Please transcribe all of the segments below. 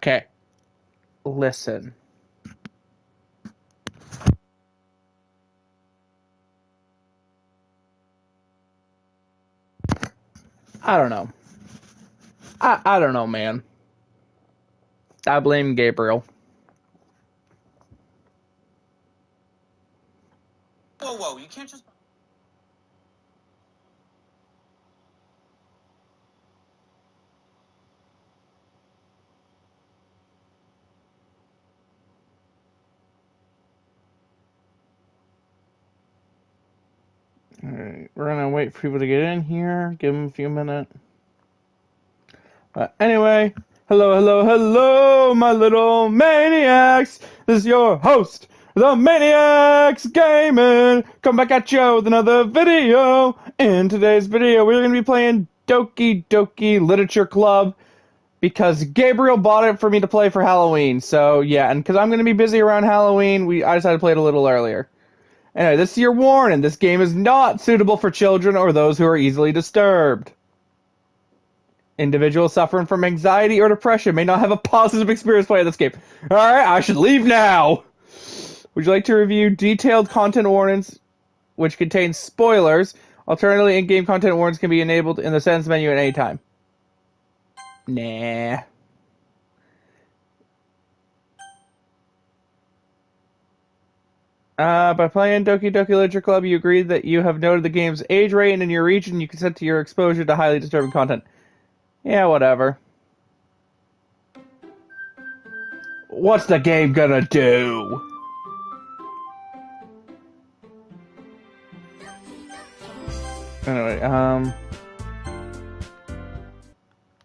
Okay, listen. I don't know. I don't know, man. I blame Gabriel. Whoa, you can't just... Alright, we're gonna wait for people to get in here. Give them a few minutes. But anyway, hello, my little maniacs. This is your host, the Maniacs Gaming. Come back at you with another video. In today's video, we're gonna be playing Doki Doki Literature Club because Gabriel bought it for me to play for Halloween. So yeah, and because I'm gonna be busy around Halloween, I decided to play it a little earlier. Anyway, this is your warning. This game is not suitable for children or those who are easily disturbed. Individuals suffering from anxiety or depression may not have a positive experience playing this game. Alright, I should leave now! Would you like to review detailed content warnings, which contain spoilers? Alternatively, in-game content warnings can be enabled in the settings menu at any time. Nah. By playing Doki Doki Literature Club, you agree that you have noted the game's age rating in your region. You consent to your exposure to highly disturbing content. Yeah, whatever. What's the game gonna do? Anyway,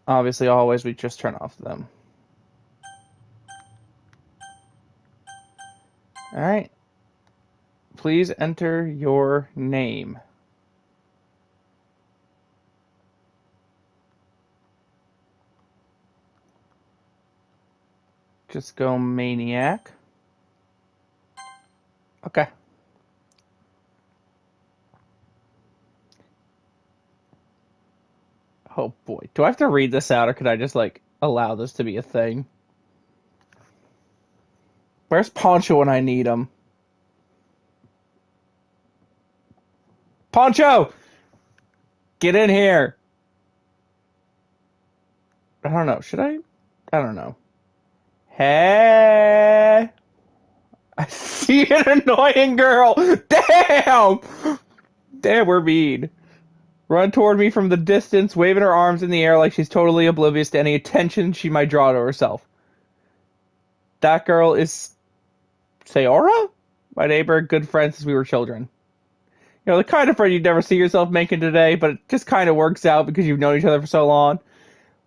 obviously always we just turn off them. Alright. Please enter your name. Just go Maniac. Okay. Oh boy. Do I have to read this out or could I just, like, allow this to be a thing? Where's Poncho when I need him? Poncho! Get in here! I don't know. Should I? I don't know. Hey! I see an annoying girl! Damn! Damn, we're mean. Run toward me from the distance, waving her arms in the air like she's totally oblivious to any attention she might draw to herself. That girl is Sayora? My neighbor, good friend since we were children. You know, the kind of friend you'd never see yourself making today, but it just kind of works out because you've known each other for so long.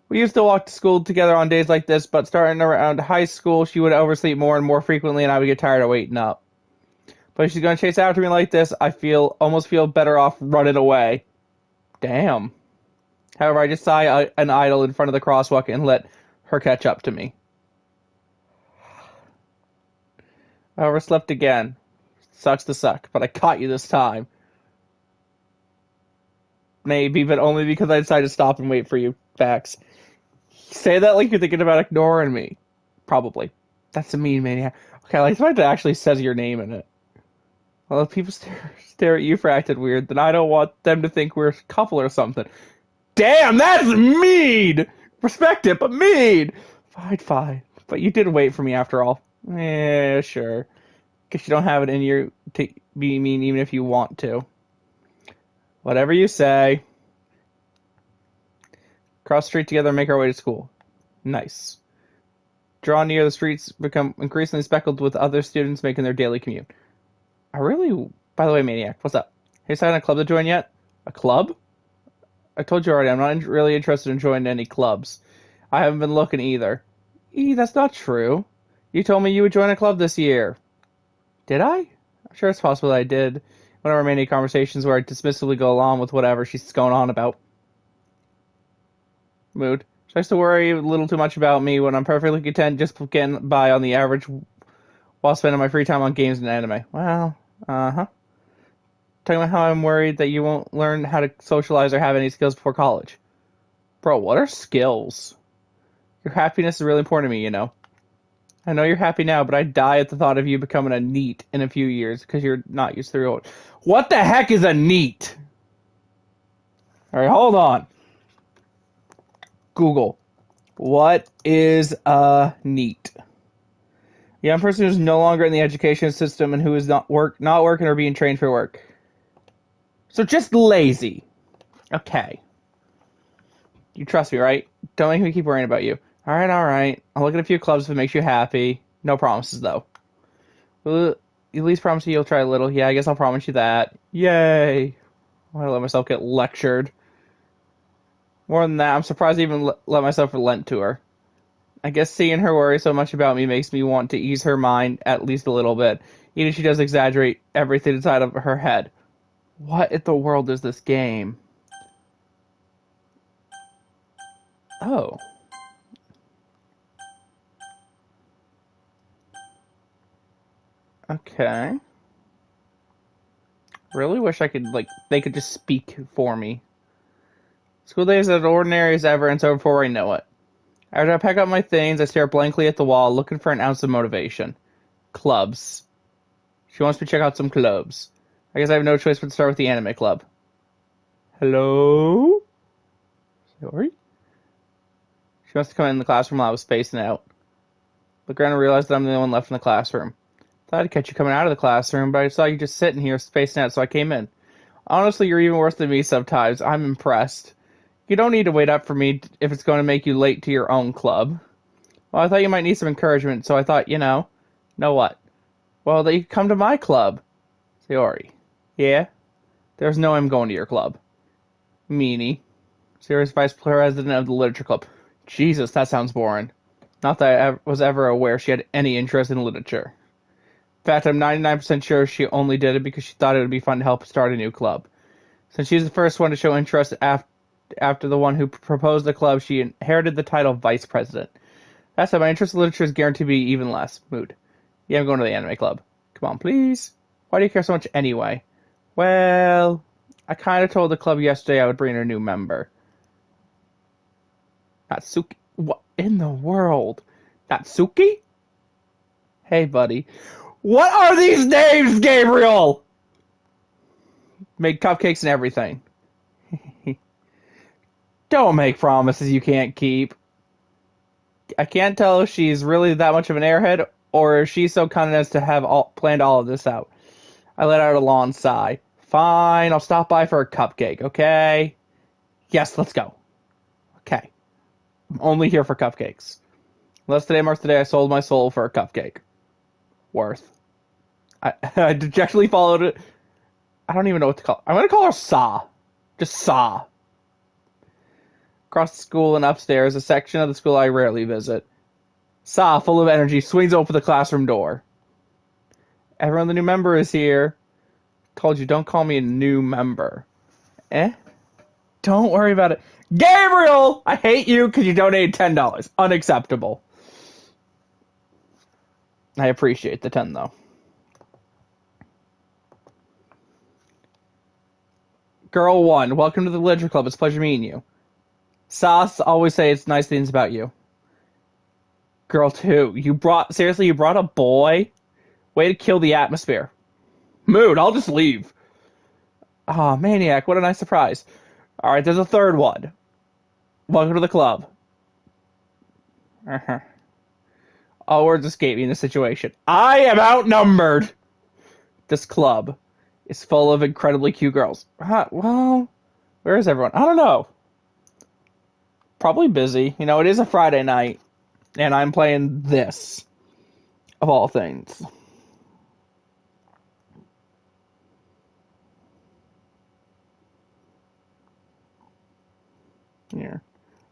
We used to walk to school together on days like this, but starting around high school, she would oversleep more and more frequently, and I would get tired of waiting up. But if she's going to chase after me like this, I almost feel better off running away. Damn. However, I just saw an idol in front of the crosswalk and let her catch up to me. I overslept again. Sucks to suck, but I caught you this time. Maybe, but only because I decided to stop and wait for you. Facts. Say that like you're thinking about ignoring me. Probably. That's a mean maniac. Okay, I like the fact that it actually says your name in it. Well, if people stare at you for acting weird, then I don't want them to think we're a couple or something. Damn, that's mean! Respect it, but mean! Fine. But you did wait for me after all. Yeah, sure. Guess you don't have it in you to be mean even if you want to. Whatever you say. Cross the street together and make our way to school. Nice. Draw near the streets, become increasingly speckled with other students making their daily commute. By the way, Maniac, what's up? Have you signed a club to join yet? A club? I told you already, I'm not really interested in joining any clubs. I haven't been looking either. That's not true. You told me you would join a club this year. Did I? I'm sure it's possible that I did. One of our many conversations where I dismissively go along with whatever she's going on about. Mood. She likes to worry a little too much about me when I'm perfectly content just getting by on the average while spending my free time on games and anime. Well, uh-huh. Talking about how I'm worried that you won't learn how to socialize or have any skills before college. Bro, what are skills? Your happiness is really important to me, you know. I know you're happy now, but I die at the thought of you becoming a neat in a few years because you're not used to the old. What the heck is a neat? All right, hold on. Google. What is a neat? A young person who's no longer in the education system and who is not working or being trained for work. So just lazy. Okay. You trust me, right? Don't make me keep worrying about you. All right, all right. I'll look at a few clubs if it makes you happy. No promises, though. Will you at least promise you'll try a little? Yeah, I guess I'll promise you that. Yay. I'm gonna let myself get lectured. More than that, I'm surprised I even let myself relent to her. I guess seeing her worry so much about me makes me want to ease her mind at least a little bit, even if she does exaggerate everything inside of her head. What in the world is this game? Oh. Okay. Really wish I could, they could just speak for me. School day is as ordinary as ever, and so before I know it. After I pack up my things, I stare blankly at the wall, looking for an ounce of motivation. Clubs. She wants me to check out some clubs. I guess I have no choice but to start with the anime club. Hello? Sorry? She wants to come in the classroom while I was spacing out. Look around and realize that I'm the only one left in the classroom. Thought I'd catch you coming out of the classroom, but I saw you just sitting here spacing out, so I came in. Honestly, you're even worse than me sometimes. I'm impressed. You don't need to wait up for me if it's going to make you late to your own club. Well, I thought you might need some encouragement, so I thought, know what? Well, that you could come to my club. Sayori. Yeah? There's no I'm going to your club. Meanie. Serious vice president of the literature club. Jesus, that sounds boring. Not that I was ever aware she had any interest in literature. In fact, I'm 99% sure she only did it because she thought it would be fun to help start a new club. Since she's the first one to show interest after the one who proposed the club, she inherited the title of vice president. That's why my interest in literature is guaranteed to be even less. Mood. Yeah, I'm going to the anime club. Come on, please. Why do you care so much anyway? Well, I kind of told the club yesterday I would bring a new member. Natsuki? What in the world? Natsuki? Hey, buddy. What are these names, Gabriel? Made cupcakes and everything. Don't make promises you can't keep. I can't tell if she's really that much of an airhead or if she's so cunning as to have planned all of this out. I let out a long sigh. Fine, I'll stop by for a cupcake, okay? Yes, let's go. Okay. I'm only here for cupcakes. Unless today marks the day I sold my soul for a cupcake. Worth. I dejectedly followed it. I don't even know what to call her. I'm going to call her Sa. Just Sa. Across the school and upstairs, a section of the school I rarely visit. Sa, full of energy, swings open the classroom door. Everyone, the new member is here. Told you, don't call me a new member. Don't worry about it. Gabriel! I hate you because you donated $10. Unacceptable. I appreciate the 10 though. Girl 1, welcome to the Literature Club. It's a pleasure meeting you. Sas always say it's nice things about you. Girl 2, you brought a boy? Way to kill the atmosphere. Mood, I'll just leave. Ah, Maniac, what a nice surprise. Alright, there's a third one. Welcome to the club. All words escape me in this situation. I am outnumbered! This club is full of incredibly cute girls. Well, where is everyone? I don't know. Probably busy. It is a Friday night, and I'm playing this, of all things. Here.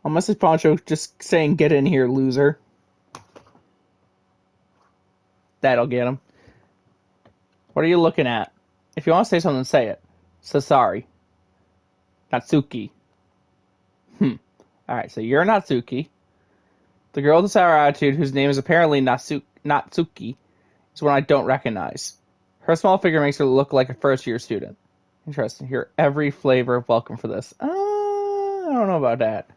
I'll message Poncho just saying, get in here, loser. That'll get him. What are you looking at? If you want to say something, say it. Sasari. Natsuki. Alright, so you're Natsuki. The girl with the sour attitude, whose name is apparently Natsuki, is one I don't recognize. Her small figure makes her look like a first-year student. Interesting. Hear every flavor of welcome for this. I don't know about that.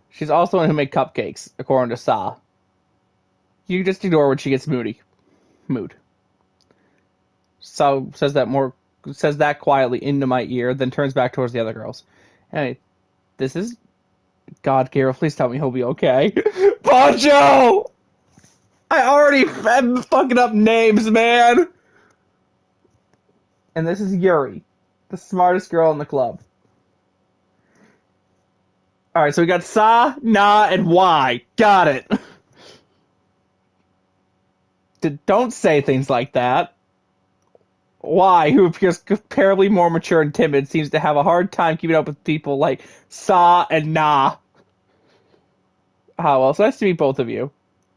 She's also the one who made cupcakes, according to Sa. You just ignore when she gets moody. Mood. Sa says that quietly into my ear, then turns back towards the other girls. Hey, this is God, Garo, please tell me he'll be okay. Poncho! I already am fucking up names, man! And this is Yuri, the smartest girl in the club. Alright, so we got Sa, Na, and Y. Got it. Don't say things like that. Y, who appears comparably more mature and timid, seems to have a hard time keeping up with people like Sa and Na. Ah, well, it's nice to meet both of you.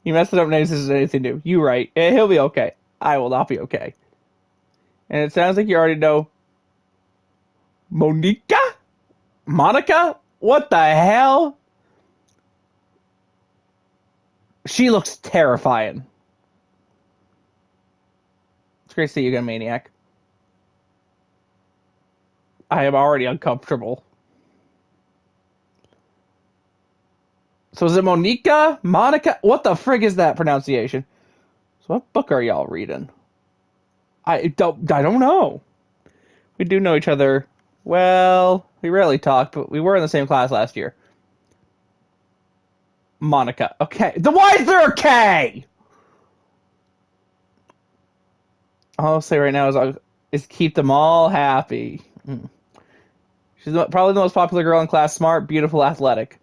You messed up names, this isn't anything new. You right. He'll be okay. I will not be okay. And it sounds like you already know Monica? Monica? What the hell? She looks terrifying. It's great to see you again, Maniac. I am already uncomfortable. So is it Monica? Monica? What the frig is that pronunciation? So what book are y'all reading? I don't know. We do know each other. Well, we rarely talk, but we were in the same class last year. Monica. Okay. Then why is there a K? All I'll say right now is keep them all happy. She's probably the most popular girl in class. Smart, beautiful, athletic.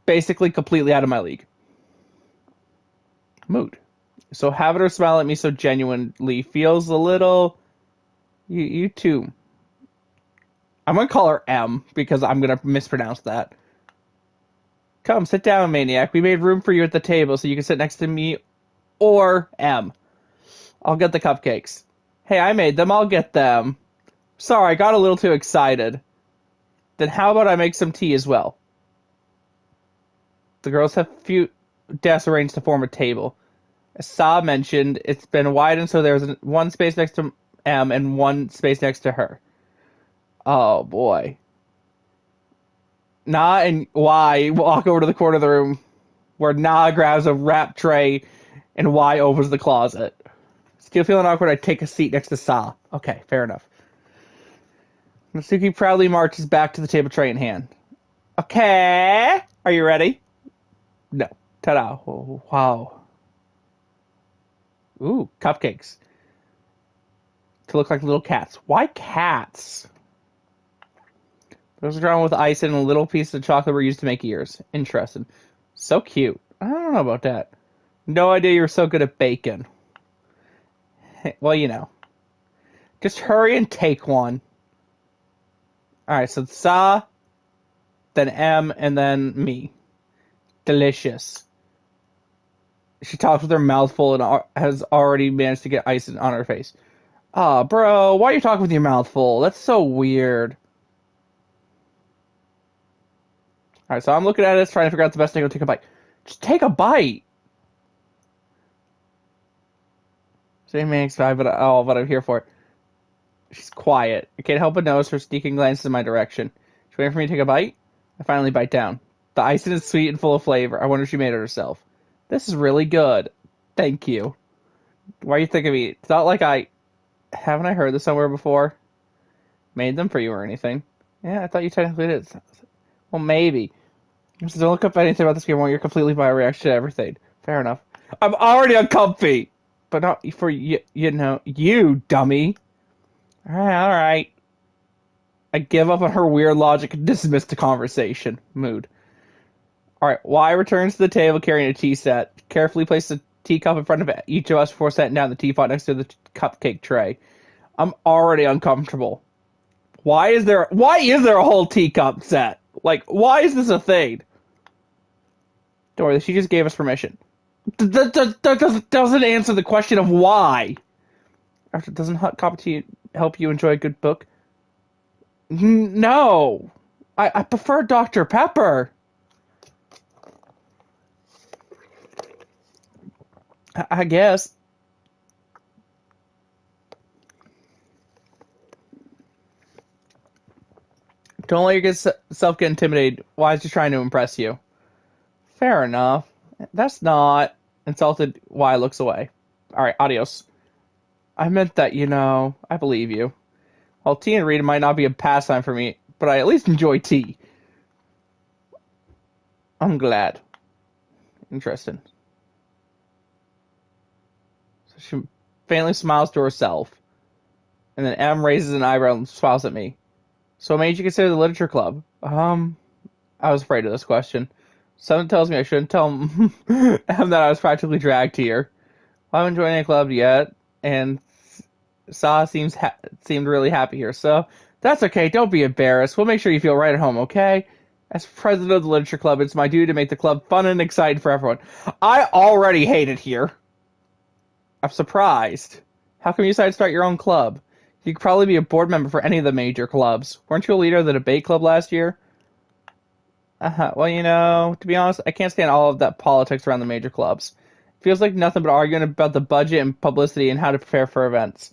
Basically completely out of my league. Mood. So having her smile at me so genuinely feels a little... You too. I'm going to call her M because I'm going to mispronounce that. Come, sit down, Maniac. We made room for you at the table so you can sit next to me or M. I'll get the cupcakes. Hey, I made them. I'll get them. Sorry, I got a little too excited. Then how about I make some tea as well? The girls have few desks arranged to form a table. As Sa mentioned, it's been widened so there's one space next to M and one space next to her. Oh boy. Na and Y walk over to the corner of the room where Na grabs a wrap tray and Y opens the closet. Still feeling awkward, I take a seat next to Sa. Okay, fair enough. Natsuki proudly marches back to the table, tray in hand. Okay, are you ready? No. Ta-da. Oh, wow. Ooh, cupcakes. To look like little cats. Why cats? Those are drawn with ice and a little piece of chocolate were used to make ears. Interesting. So cute. I don't know about that. No idea you were so good at bacon. Well, you know. Just hurry and take one. Alright, so Sa, then M, and then me. Delicious. She talks with her mouth full and has already managed to get ice on her face. Ah, bro, why are you talking with your mouth full? That's so weird. Alright, so I'm looking at this, trying to figure out the best thing to take a bite. Just take a bite. Same Maniac's vibe, but I'm here for it. She's quiet. I can't help but notice her sneaking glances in my direction. She's waiting for me to take a bite. I finally bite down. The icing is sweet and full of flavor. I wonder if she made it herself. This is really good. Thank you. Why are you thinking of me? It's not like haven't I heard this somewhere before? Made them for you or anything? Yeah, I thought you technically did. Well, maybe. So don't look up anything about this game while you're completely my reaction to everything. Fair enough. I'm already uncomfy! But not for you know, you dummy. Alright. I give up on her weird logic and dismiss the conversation. Mood. Alright, Y returns to the table carrying a tea set. Carefully places a teacup in front of each of us before setting down the teapot next to the cupcake tray. I'm already uncomfortable. Why is there a whole teacup set? Like, why is this a thing? Don't worry, she just gave us permission. That doesn't answer the question of why. After doesn't hot cup of tea help you enjoy a good book? No. I prefer Dr. Pepper. I guess. Don't let yourself get intimidated. Why is she trying to impress you? Fair enough. That's not insulted. Y looks away. All right, adios. I meant that, I believe you. Well, tea and reading might not be a pastime for me, but I at least enjoy tea. I'm glad. Interesting. So she faintly smiles to herself, and then M raises an eyebrow and smiles at me. So what made you consider the literature club? I was afraid of this question. Something tells me I shouldn't tell M that I was practically dragged here. I haven't joined any club yet, and Sa seemed really happy here, so that's okay. Don't be embarrassed. We'll make sure you feel right at home, okay? As president of the literature club, it's my duty to make the club fun and exciting for everyone. I already hate it here. I'm surprised. How come you decided to start your own club? You could probably be a board member for any of the major clubs. Weren't you a leader of the debate club last year? Well, to be honest, I can't stand all of that politics around the major clubs. It feels like nothing but arguing about the budget and publicity and how to prepare for events.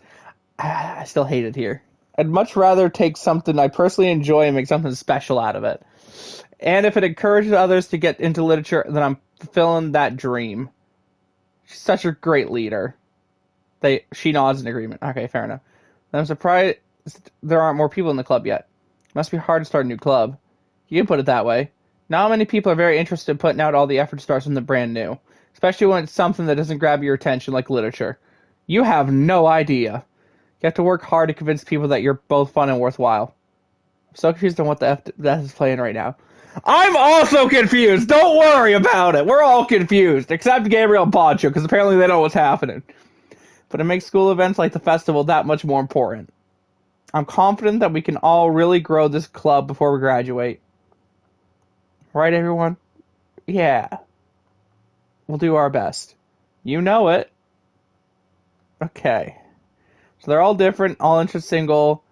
I still hate it here. I'd much rather take something I personally enjoy and make something special out of it. And if it encourages others to get into literature, then I'm fulfilling that dream. She's such a great leader. She nods in agreement. Okay, fair enough. And I'm surprised there aren't more people in the club yet. It must be hard to start a new club. You can put it that way. Not many people are very interested in putting out all the effort to start something brand new, especially when it's something that doesn't grab your attention like literature. You have no idea. You have to work hard to convince people that you're both fun and worthwhile. I'm so confused on what the F that is playing right now. I'm also confused. Don't worry about it. We're all confused, except Gabriel and Poncho, because apparently they know what's happening. But it makes school events like the festival that much more important. I'm confident that we can all really grow this club before we graduate. Right, everyone? Yeah. We'll do our best. You know it. Okay. So they're all different, all interest single.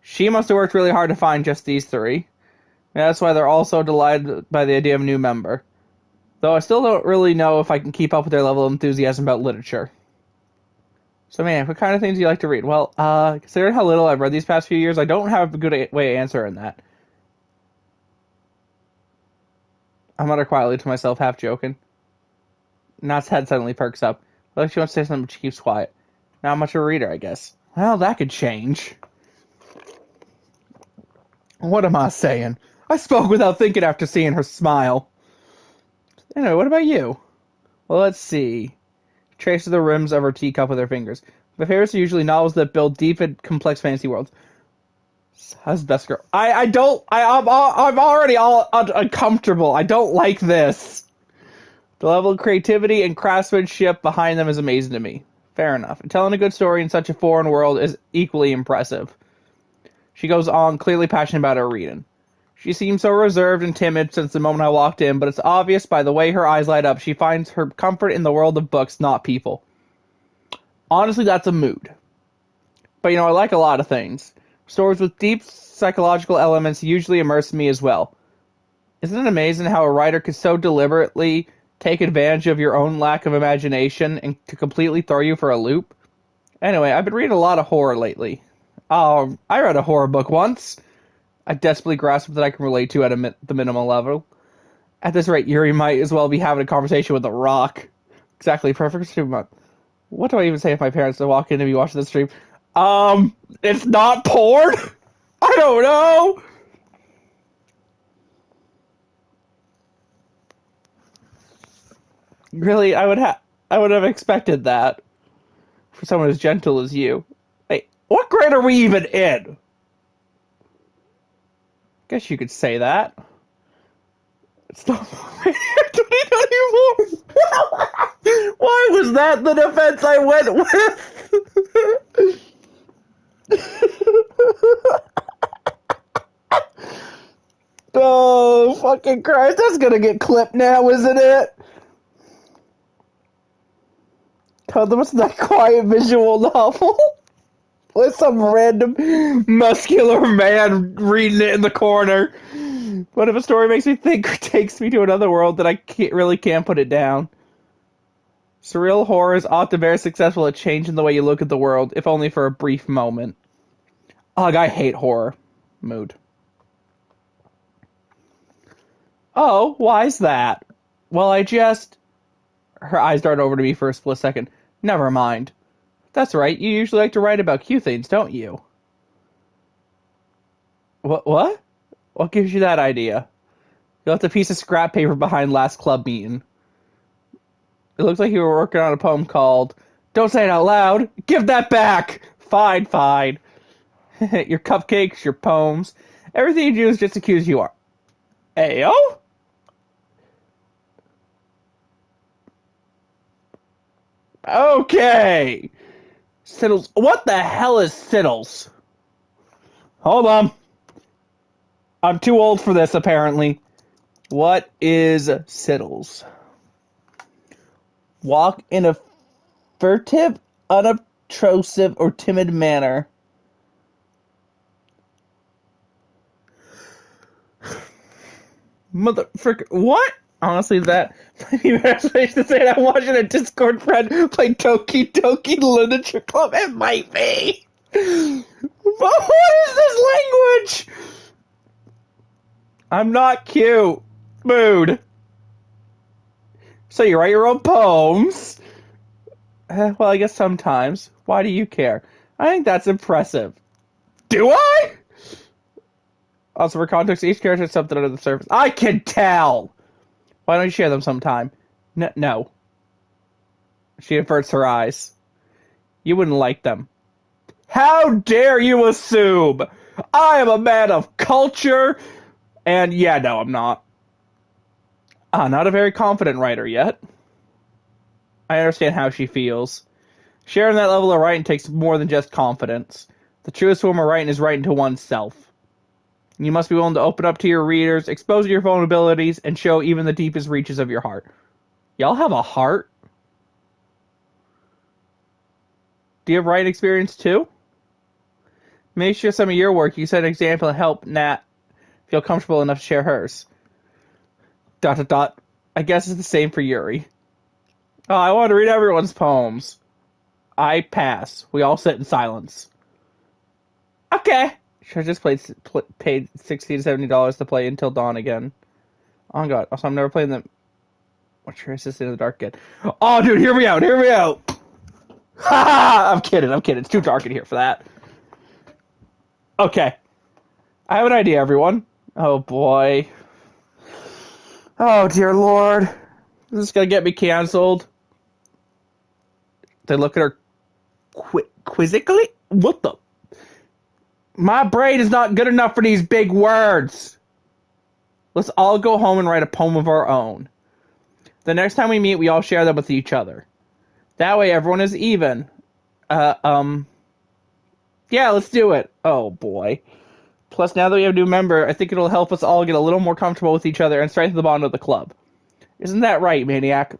She must have worked really hard to find just these three. And that's why they're all so delighted by the idea of a new member. Though I still don't really know if I can keep up with their level of enthusiasm about literature. So, man, what kind of things do you like to read? Well, considering how little I've read these past few years, I don't have a good way to answer in that. I mutter quietly to myself, half joking. Nat's head suddenly perks up. Like she wants to say something, but she keeps quiet. Not much of a reader, I guess. Well, that could change. What am I saying? I spoke without thinking after seeing her smile. Anyway, what about you? Well, let's see. Traces the rims of her teacup with her fingers. My favorites are usually novels that build deep and complex fantasy worlds. How's best girl? I'm already all uncomfortable. I don't like this. The level of creativity and craftsmanship behind them is amazing to me. Fair enough. And telling a good story in such a foreign world is equally impressive. She goes on, clearly passionate about her reading. She seems so reserved and timid since the moment I walked in, but it's obvious by the way her eyes light up she finds her comfort in the world of books, not people. Honestly, that's a mood. But I like a lot of things. Stories with deep psychological elements usually immerse me as well. Isn't it amazing how a writer could so deliberately take advantage of your own lack of imagination and to completely throw you for a loop? Anyway, I've been reading a lot of horror lately. I read a horror book once. I desperately grasp that I can relate to at the minimal level. At this rate, Yuri might as well be having a conversation with a rock. Exactly, perfect. What do I even say if my parents walk in and be watching this stream? It's not porn? I don't know! Really, I would have expected that. For someone as gentle as you. Hey, what grade are we even in? Guess you could say that. It's not 2024. Why was that the defense I went with? Oh, fucking Christ. That's gonna get clipped now, isn't it? Tell them it's that quiet visual novel. With some random muscular man reading it in the corner. But if a story makes me think or takes me to another world, then I really can't put it down. Surreal horror is often very successful at changing the way you look at the world, if only for a brief moment. Ugh, I hate horror. Mood. Oh, why's that? Well, I just... Her eyes dart over to me for a split second. Never mind. That's right, you usually like to write about cute things, don't you? What? What gives you that idea? You left a piece of scrap paper behind last club meeting. It looks like you were working on a poem called Don't Say It Out Loud. Give that back! Fine, fine. Your cupcakes, your poems. Everything you do is just accuse you are. Ayo? Okay. Siddles. What the hell is Siddles? Hold on. I'm too old for this, apparently. What is Siddles? Walk in a furtive, unobtrusive, or timid manner. Motherfucker. What? Honestly, that might be better explanation to say I'm watching a Discord friend play Doki Doki Literature Club. It might be. But what is this language? I'm not cute. Mood. So you write your own poems? Well, I guess sometimes. Why do you care? I think that's impressive. Do I? Also, for context, each character has something under the surface. I can tell! Why don't you share them sometime? No. She averts her eyes. You wouldn't like them. How dare you assume? I am a man of culture, and yeah, no, I'm not. Not a very confident writer yet. I understand how she feels. Sharing that level of writing takes more than just confidence. The truest form of writing is writing to oneself. You must be willing to open up to your readers, expose your vulnerabilities, and show even the deepest reaches of your heart. Y'all have a heart? Do you have writing experience too? Maybe share some of your work. You set an example and help Nat feel comfortable enough to share hers. ... I guess it's the same for Yuri. Oh, I want to read everyone's poems. I pass. We all sit in silence. Okay. Should I just paid $60 to $70 to play Until Dawn again? Oh god. Also, I'm never playing the... What's your assistant in the dark again? Oh, dude, hear me out. Hear me out. Ha! I'm kidding. It's too dark in here for that. Okay. I have an idea, everyone. Oh, boy. Oh, dear lord. This is gonna get me canceled. They look at her quizzically? What the... My brain is not good enough for these big words. Let's all go home and write a poem of our own. The next time we meet, we all share them with each other. That way, everyone is even. Yeah, let's do it. Oh, boy. Plus, now that we have a new member, I think it'll help us all get a little more comfortable with each other and strengthen the bond of the club. Isn't that right, Maniac?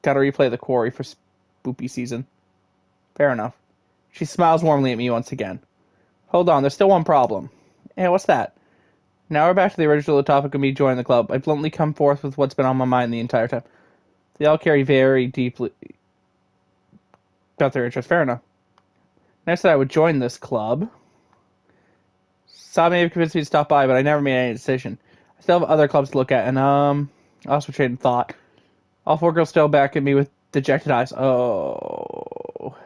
Gotta replay the quarry for spoopy season. Fair enough. She smiles warmly at me once again. Hold on, there's still one problem. Yeah, what's that? Now we're back to the original topic of me joining the club. I bluntly come forth with what's been on my mind the entire time. They all carry very deeply about their interests. Fair enough. Next, I would join this club. Saw may have convinced me to stop by, but I never made any decision. I still have other clubs to look at, and I also traded thought. All four girls still back at me with dejected eyes. Oh.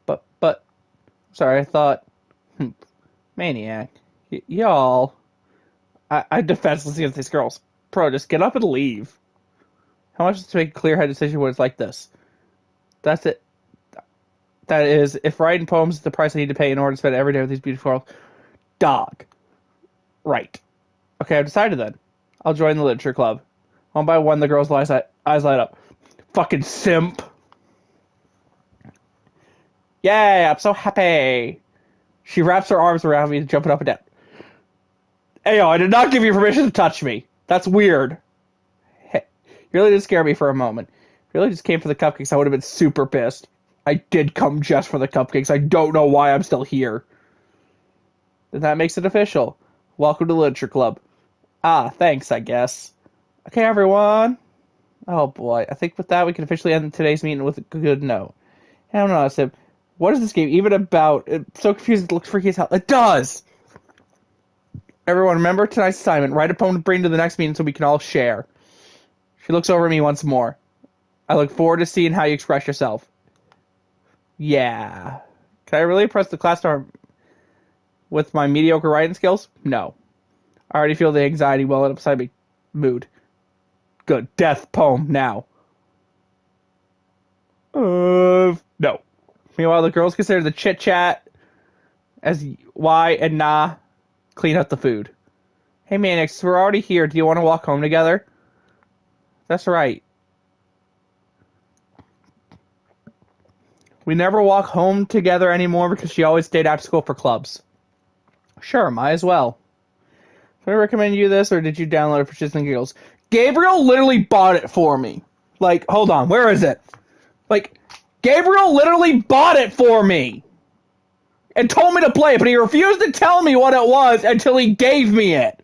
But, sorry, I thought, Maniac, y'all, I defenseless against these girls. Bro, just get up and leave. How much is to make a clear-headed decision when it's like this? That's it. That is, if writing poems is the price I need to pay in order to spend every day with these beautiful girls, dog. Right. Okay, I've decided then. I'll join the literature club. One by one, the girls' eyes light up. Fucking simp. Yay, I'm so happy. She wraps her arms around me, jumping up and down. Ayo, I did not give you permission to touch me. That's weird. Hey, you really did scare me for a moment. If you really just came for the cupcakes, I would have been super pissed. I did come just for the cupcakes. I don't know why I'm still here. Then that makes it official. Welcome to the literature club. Ah, thanks, I guess. Okay, everyone. Oh, boy. I think with that, we can officially end today's meeting with a good note. I don't know, Sim. What is this game even about? It's so confusing. It looks freaky as hell. It does! Everyone, remember tonight's assignment. Write a poem to bring to the next meeting so we can all share. She looks over at me once more. I look forward to seeing how you express yourself. Yeah. Can I really impress the class star with my mediocre writing skills? No. I already feel the anxiety welling up inside me. Mood. Good. Death poem now. No. Meanwhile, the girls consider the chit chat as why and nah clean up the food. Hey, Maniac, we're already here. Do you want to walk home together? That's right. We never walk home together anymore because she always stayed after school for clubs. Sure, might as well. Did I recommend you this, or did you download it for shits and giggles? Gabriel literally bought it for me. Like, hold on, where is it? Like, Gabriel literally bought it for me and told me to play it, but he refused to tell me what it was until he gave me it.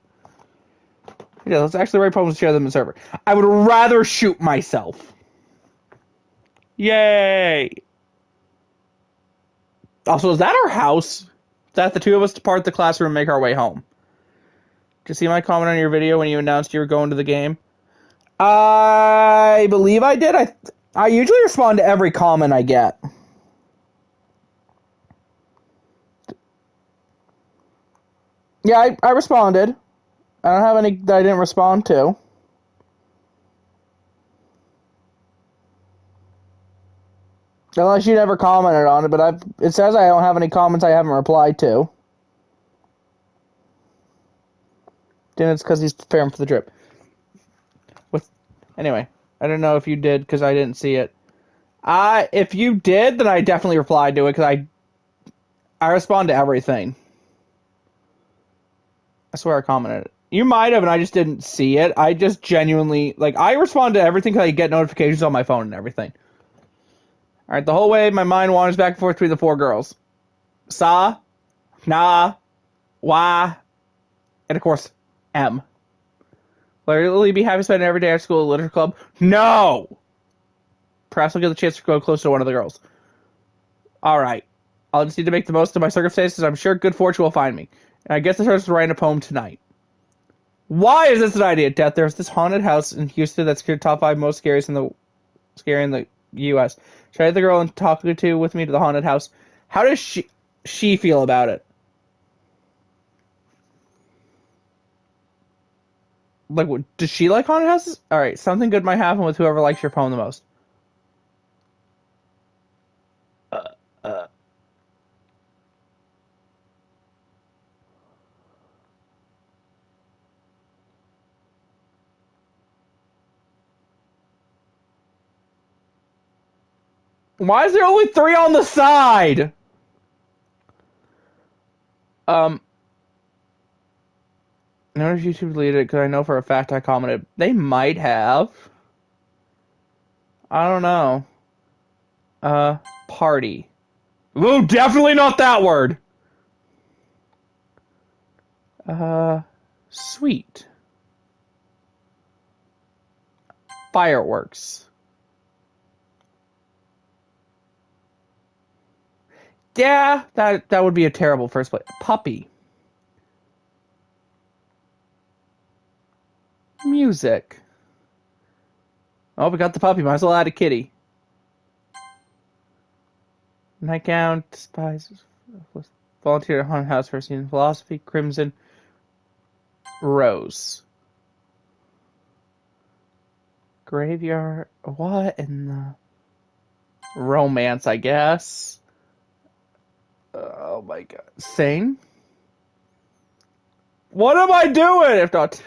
Yeah, let's actually write poems and share them in the server. I would rather shoot myself. Yay! Also, is that our house? Is that the two of us depart the classroom and make our way home? Did you see my comment on your video when you announced you were going to the game? I believe I did. I usually respond to every comment I get. Yeah, I responded. I don't have any that I didn't respond to. Unless you never commented on it, but it says I don't have any comments I haven't replied to. Then it's because he's preparing for the trip. Anyway, I don't know if you did because I didn't see it. If you did, then I definitely replied to it because I respond to everything. I swear I commented. You might have, and I just didn't see it. I just genuinely, like, I respond to everything because I get notifications on my phone and everything. Alright, the whole way my mind wanders back and forth between the four girls. Sa, Na, Wa, and of course, M. Will I really be happy spending every day at school at literature club? No! Perhaps I'll get the chance to go close to one of the girls. Alright. I'll just need to make the most of my circumstances. I'm sure good fortune will find me. And I guess I started to write a poem tonight. Why is this an idea, Death? There's this haunted house in Houston that's top 5 most scary in the U.S. Should I get the girl and talk to with me to the haunted house? How does she feel about it? Like, what, does she like haunted houses? Alright, something good might happen with whoever likes your poem the most. Why is there only 3 on the side? Notice YouTube deleted it because I know for a fact I commented. They might have. I don't know. Party. Ooh, definitely not that word. Sweet. Fireworks. Yeah, that would be a terrible first place. Puppy. Music. Oh, we got the puppy. Might as well add a kitty. Nightgown, despise, volunteer at haunted house for seeing philosophy, crimson, rose. Graveyard, what in the romance, I guess. Oh my god. Sing? What am I doing? If not,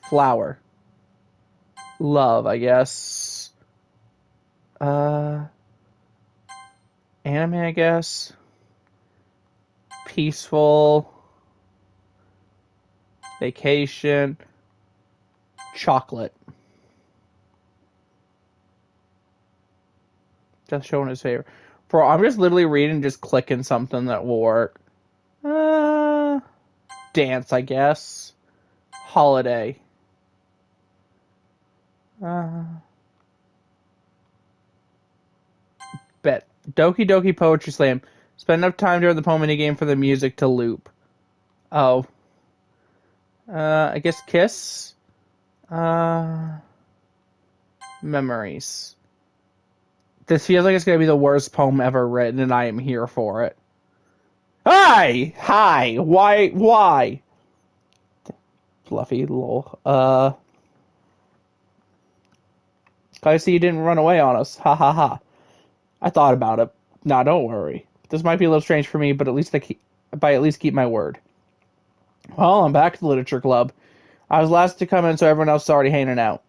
flower. Love, I guess. Anime, I guess. Peaceful. Vacation. Chocolate. Just showing his favor. Bro, I'm just literally reading, just clicking something that will work. Dance, I guess. Holiday. Bet. Doki Doki Poetry Slam. Spend enough time during the poem minigame for the music to loop. Oh. I guess kiss? Memories. This feels like it's going to be the worst poem ever written, and I am here for it. Hi! Hi! Why? Fluffy, lol. I see you didn't run away on us. Ha ha ha. I thought about it. Nah, don't worry. This might be a little strange for me, but at least I at least keep my word. Well, I'm back to the literature club. I was last to come in, so everyone else is already hanging out.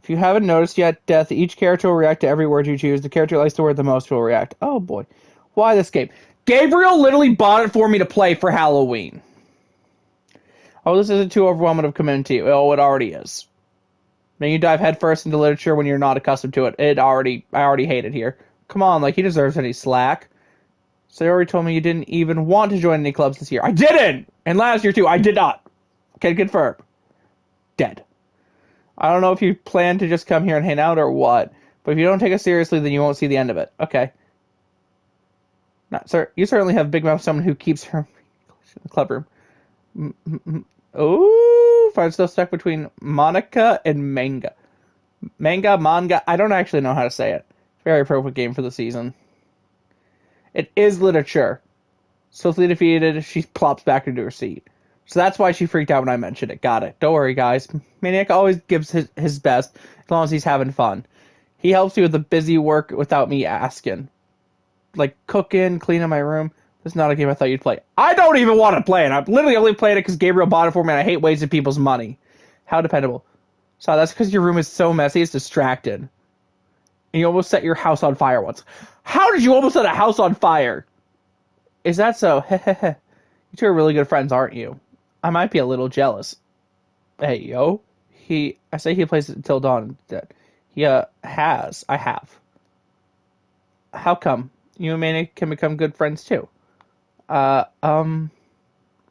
If you haven't noticed yet, Death, each character will react to every word you choose. The character who likes the word the most will react. Oh boy. Why this game? Gabriel literally bought it for me to play for Halloween. Oh, this isn't too overwhelming of a commitment to you. Oh, it already is. Then you dive headfirst into literature when you're not accustomed to it. I already hate it here. Come on, like he deserves any slack. So you already told me you didn't even want to join any clubs this year. I didn't! And last year too, I did not. Can confirm. Dead. I don't know if you plan to just come here and hang out or what, but if you don't take it seriously, then you won't see the end of it. Okay. Not, sir, you certainly have big mouth someone who keeps her in the club room. Oh, I'm still stuck between Monica and Manga. Manga. I don't actually know how to say it. Very appropriate game for the season. It is literature. Swiftly defeated, she plops back into her seat. So that's why she freaked out when I mentioned it. Got it. Don't worry, guys. Maniac always gives his best as long as he's having fun. He helps me with the busy work without me asking. Like cooking, cleaning my room. This is not a game I thought you'd play. I don't even want to play it. I'm literally only playing it because Gabriel bought it for me and I hate wasting people's money. How dependable. So that's because your room is so messy, it's distracted. And you almost set your house on fire once. How did you almost set a house on fire? Is that so? Hehehe. You two are really good friends, aren't you? I might be a little jealous. Hey, yo. I say he plays it until dawn. He, has. I have. How come? You and Maniac can become good friends, too. Uh, um,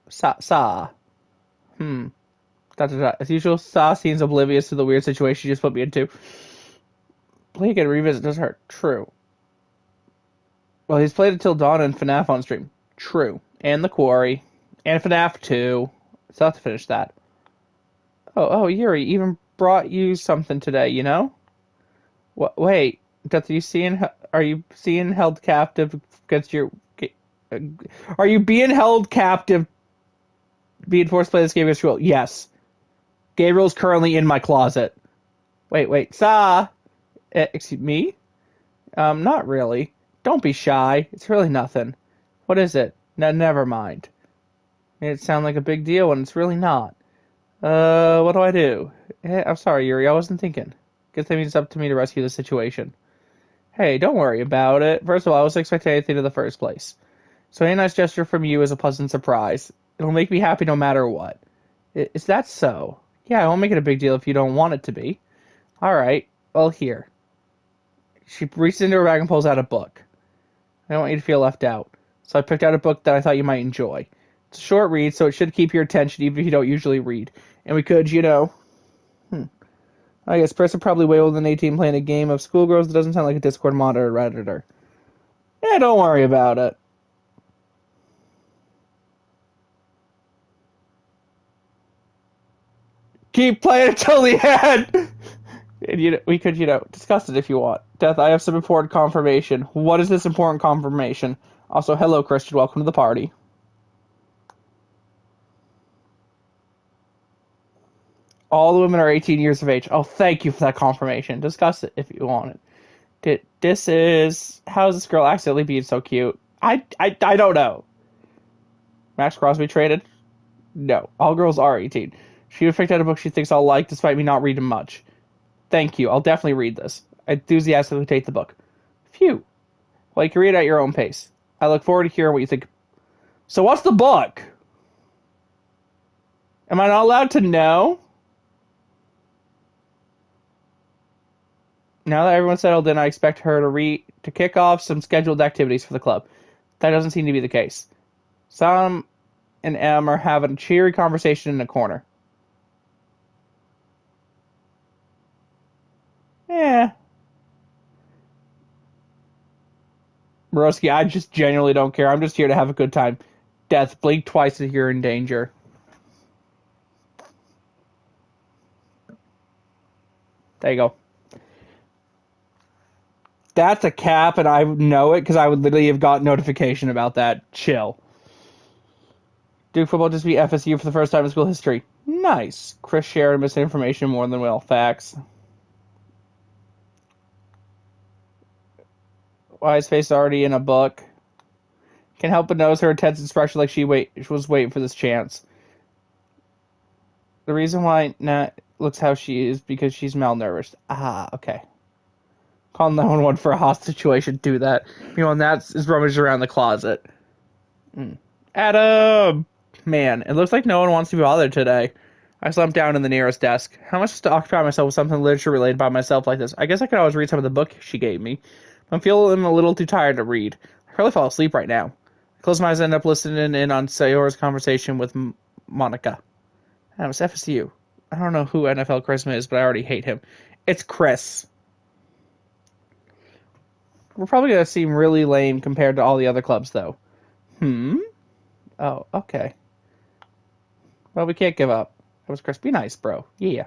Sa. Da, da, da. As usual, Sa seems oblivious to the weird situation you just put me into. Playing and revisit does hurt. True. Well, he's played it till dawn and FNAF on stream. True. And The Quarry. And FNAF 2. Still have to finish that. Oh, Yuri even brought you something today, you know? What? Wait, are you being held captive against your... Are you being held captive, being forced to play this game against your will? Yes. Gabriel's currently in my closet. Wait, Sa! Excuse me? Not really. Don't be shy. It's really nothing. What is it? No, never mind. It sounds like a big deal when it's really not. What do I do? I'm sorry, Yuri, I wasn't thinking. Guess that means it's up to me to rescue the situation. Hey, don't worry about it. First of all, I wasn't expecting anything in the first place. So any nice gesture from you is a pleasant surprise. It'll make me happy no matter what. Is that so? Yeah, I won't make it a big deal if you don't want it to be. Alright, well, here. She reaches into her bag and pulls out a book. I don't want you to feel left out. So I picked out a book that I thought you might enjoy. It's a short read, so it should keep your attention even if you don't usually read. And we could, I guess person probably way older than 18 playing a game of schoolgirls that doesn't sound like a Discord mod or a Redditor. Yeah, don't worry about it. Keep playing until the end! And we could, discuss it if you want. Death, I have some important confirmation. What is this important confirmation? Also, hello, Christian. Welcome to the party. All the women are 18 years of age. Oh, thank you for that confirmation. Discuss it if you want it. How is this girl accidentally being so cute? I don't know. Max Crosby traded? No. All girls are 18. She picked out a book she thinks I'll like, despite me not reading much. Thank you. I'll definitely read this. I enthusiastically take the book. Phew. Well, you can read it at your own pace. I look forward to hearing what you think. So what's the book? Am I not allowed to know? Now that everyone's settled in, I expect her to kick off some scheduled activities for the club. That doesn't seem to be the case. Sam and Em are having a cheery conversation in a corner. Yeah. Broski, I just genuinely don't care. I'm just here to have a good time. Death, blink twice if you're in danger. There you go. That's a cap, and I know it because I would literally have got notification about that. Chill. Duke football just beat FSU for the first time in school history. Nice. Chris shared misinformation more than well facts. Why his face already in a book? Can't help but notice her intense expression like she was waiting for this chance. The reason why Nat looks how she is because she's malnourished. Ah, okay. Call 911 for a hostage situation. Do that. Meanwhile, Nat is rummaged around the closet. Adam! Man, it looks like no one wants to be bothered today. I slumped down in the nearest desk. How much to occupy myself with something literature related by myself like this? I guess I could always read some of the book she gave me. I'm feeling a little too tired to read. I probably fall asleep right now. I close my eyes and end up listening in on Sayor's conversation with Monica. That was FSU. I don't know who NFL Charisma is, but I already hate him. It's Chris. We're probably going to seem really lame compared to all the other clubs, though. Oh, okay. Well, we can't give up. That was Chris. Be nice, bro. Yeah.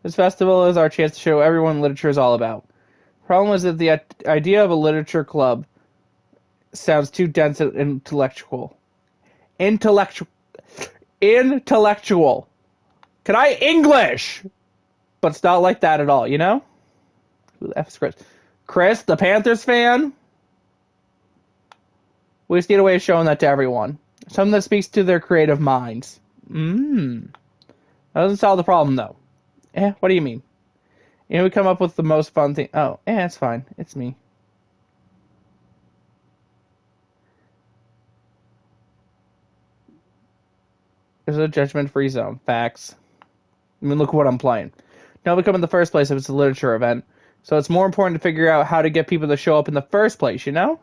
This festival is our chance to show everyone literature is all about. Problem is that the idea of a literature club sounds too dense and intellectual. Intellectual. Can I English? But it's not like that at all, you know? Who the F is Chris? Chris, the Panthers fan? We just need a way of showing that to everyone. Something that speaks to their creative minds. That doesn't solve the problem, though. What do you mean? You know, we come up with the most fun thing. Oh, it's fine. It's me. There's a judgment-free zone. Facts. I mean, look what I'm playing. Now we come in the first place if it's a literature event. So it's more important to figure out how to get people to show up in the first place, you know?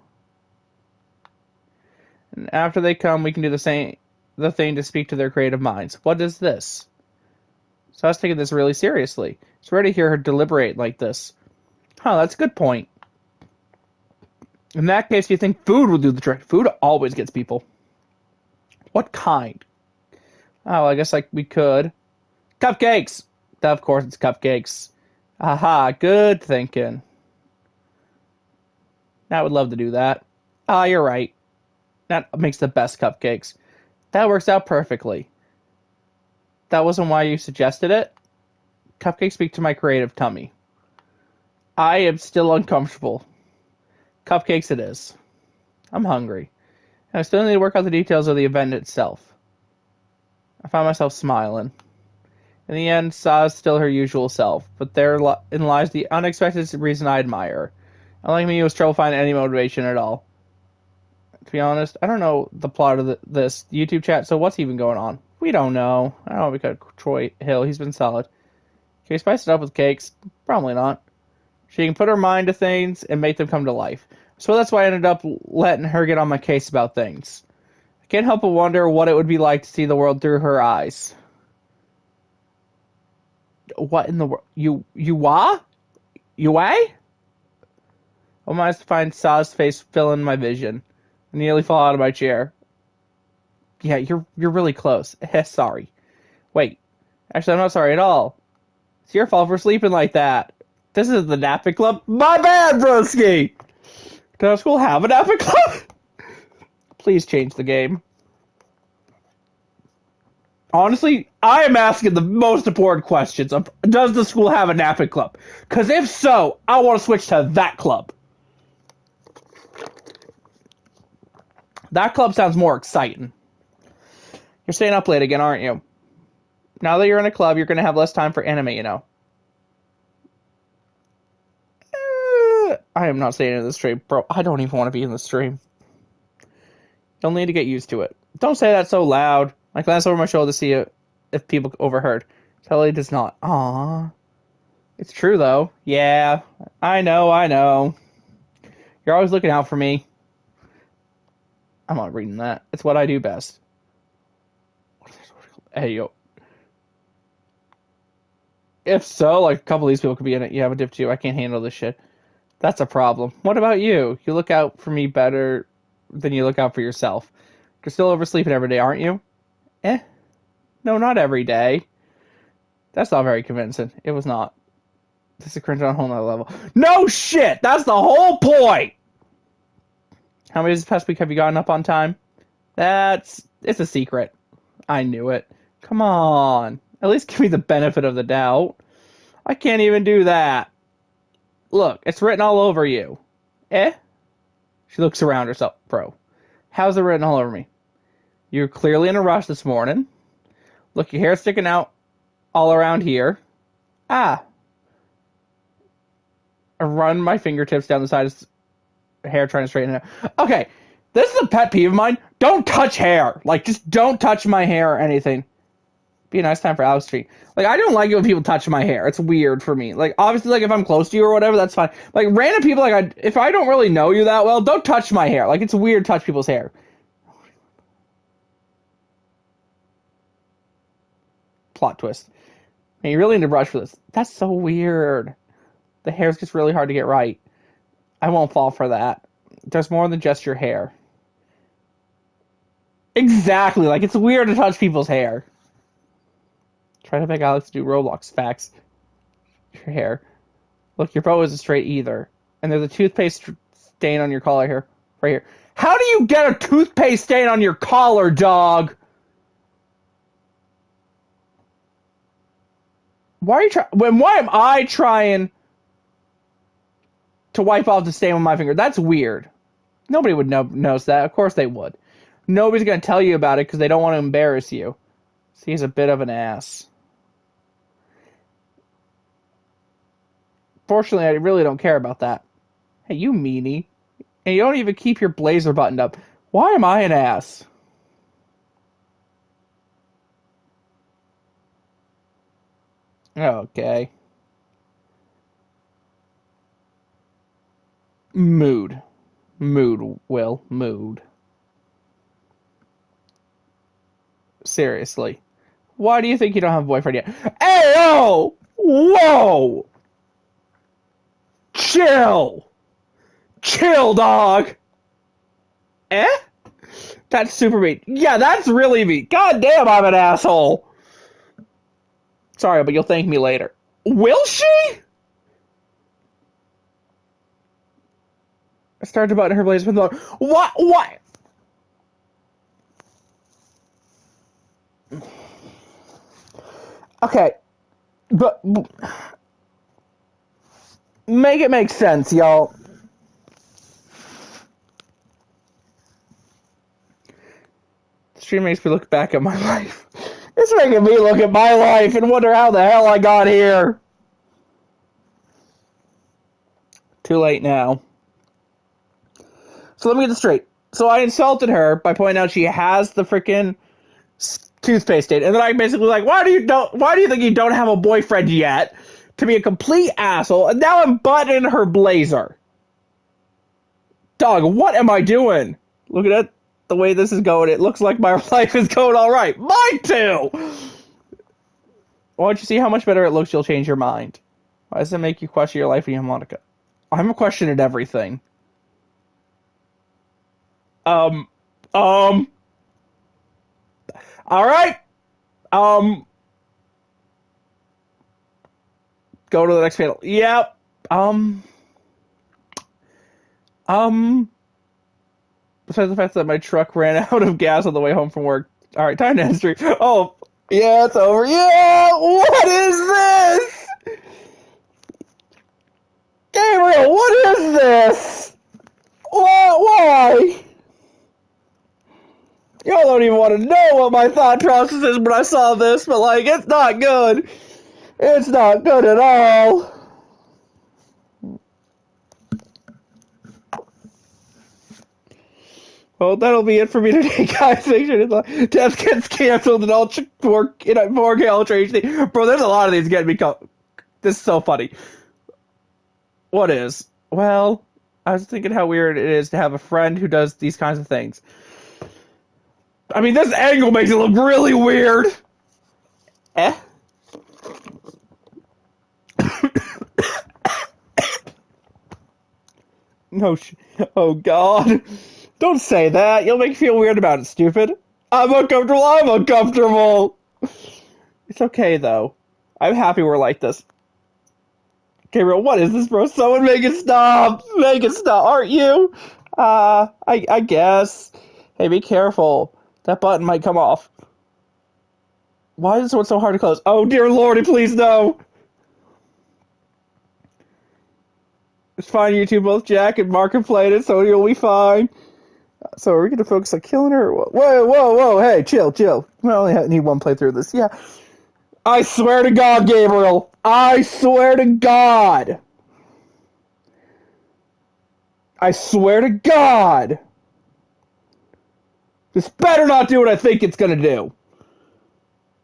And after they come, we can do the thing to speak to their creative minds. What is this? So I was taking this really seriously. It's rare to hear her deliberate like this. That's a good point. In that case, you think food will do the trick. Food always gets people. What kind? Oh, I guess we could. Cupcakes! Of course it's cupcakes. Aha, good thinking. I would love to do that. You're right. That makes the best cupcakes. That works out perfectly. That wasn't why you suggested it? Cupcakes speak to my creative tummy. I am still uncomfortable. Cupcakes it is. I'm hungry. I still need to work out the details of the event itself. I found myself smiling. In the end, Sa is still her usual self, but therein lies the unexpected reason I admire her. Unlike me, it was trouble finding any motivation at all. To be honest, I don't know the plot of this YouTube chat, so what's even going on? We don't know. I don't know because Troy Hill, he's been solid. Can we spice it up with cakes? Probably not. She can put her mind to things and make them come to life. So that's why I ended up letting her get on my case about things. I can't help but wonder what it would be like to see the world through her eyes. What in the world? You what? You way? I managed to find Sa's face filling my vision. I nearly fall out of my chair. Yeah, you're really close. Sorry. Wait. Actually, I'm not sorry at all. It's your fault for sleeping like that. This is the napping club. My bad, broski! Does our school have a napping club? Please change the game. Honestly, I am asking the most important questions of, does the school have a napping club? Because if so, I want to switch to that club. That club sounds more exciting. You're staying up late again, aren't you? Now that you're in a club, you're going to have less time for anime, you know. I am not staying in the stream. Bro, I don't even want to be in the stream. You'll need to get used to it. Don't say that so loud. I glance over my shoulder to see if people overheard. Kelly does not. Aww. It's true, though. Yeah, I know. You're always looking out for me. I'm not reading that. It's what I do best. Hey, yo. If so, a couple of these people could be in it. You have a dip too. I can't handle this shit. That's a problem. What about you? You look out for me better than you look out for yourself. You're still oversleeping every day, aren't you? No, not every day. That's not very convincing. It was not. This is cringe on a whole nother level. No shit! That's the whole point! How many days this past week have you gotten up on time? It's a secret. I knew it. Come on. At least give me the benefit of the doubt. I can't even do that. Look, it's written all over you. Eh? She looks around herself. Bro, how's it written all over me? You're clearly in a rush this morning. Look, your hair's sticking out all around here. Ah. I run my fingertips down the side of hair trying to straighten it out. Okay, this is a pet peeve of mine. Don't touch hair. Like, just don't touch my hair or anything. Be a nice time for Alex Street. Like, I don't like it when people touch my hair. It's weird for me. Like, obviously, like, if I'm close to you or whatever, that's fine. Like, random people, like, if I don't really know you that well, don't touch my hair. Like, it's weird to touch people's hair. Plot twist. Man, you really need to brush for this. That's so weird. The hair's just really hard to get right. I won't fall for that. There's more than just your hair. Exactly. Like, it's weird to touch people's hair. Try to make Alex do Roblox facts. Your hair. Look, your bow isn't straight either. And there's a toothpaste stain on your collar here. Right here. How do you get a toothpaste stain on your collar, dog? Why are you trying? Why am I trying to wipe off the stain with my finger? That's weird. Nobody would notice that. Of course they would. Nobody's going to tell you about it because they don't want to embarrass you. See, he's a bit of an ass. Fortunately, I really don't care about that. Hey, you meanie. And you don't even keep your blazer buttoned up. Why am I an ass? Okay. Mood. Mood, Will. Mood. Seriously. Why do you think you don't have a boyfriend yet? Hey, oh! Whoa! Chill! Chill, dog! Eh? That's super mean. Yeah, that's really mean. God damn, I'm an asshole. Sorry, but you'll thank me later. Will she? I started to button her blazer with the what? What? Okay, but make it make sense, y'all. The stream makes me look back at my life. It's making me look at my life and wonder how the hell I got here. Too late now. So let me get this straight. So I insulted her by pointing out she has the freaking toothpaste stain, and then I basically like, why do you think you don't have a boyfriend yet? To be a complete asshole, and now I'm buttoning her blazer. Dog, what am I doing? Look at it, the way this is going. It looks like my life is going all right. Mine too. Once you see how much better it looks, you'll change your mind. Why does it make you question your life when you have Monica? I'm questioning everything. All right. Go to the next panel. Yep. Besides the fact that my truck ran out of gas on the way home from work. All right, time to end stream. Oh, yeah, it's over. Yeah, what is this? Gabriel, what is this? Why? Y'all don't even want to know what my thought process is when I saw this, but like, it's not good. It's not good at all. Well, that'll be it for me today, guys. Make sure to Death gets canceled and all 4K Ultra HD. Bro, there's a lot of these getting me. This is so funny. What is? Well, I was thinking how weird it is to have a friend who does these kinds of things. I mean, this angle makes it look really weird. Eh? No oh, God. Don't say that. You'll make me feel weird about it, stupid. I'm uncomfortable. It's okay, though. I'm happy we're like this. Gabriel, what is this, bro? Someone make it stop! Make it stop! Aren't you? I guess. Hey, be careful. That button might come off. Why is this one so hard to close? Oh, dear lordy, please no! It's fine, you two, both Jack and Mark have played it, so you'll be fine. So are we gonna focus on killing her? Whoa, whoa, whoa, hey, chill, chill. We only need one playthrough of this. Yeah. I swear to God, Gabriel. I swear to God. I swear to God. This better not do what I think it's gonna do.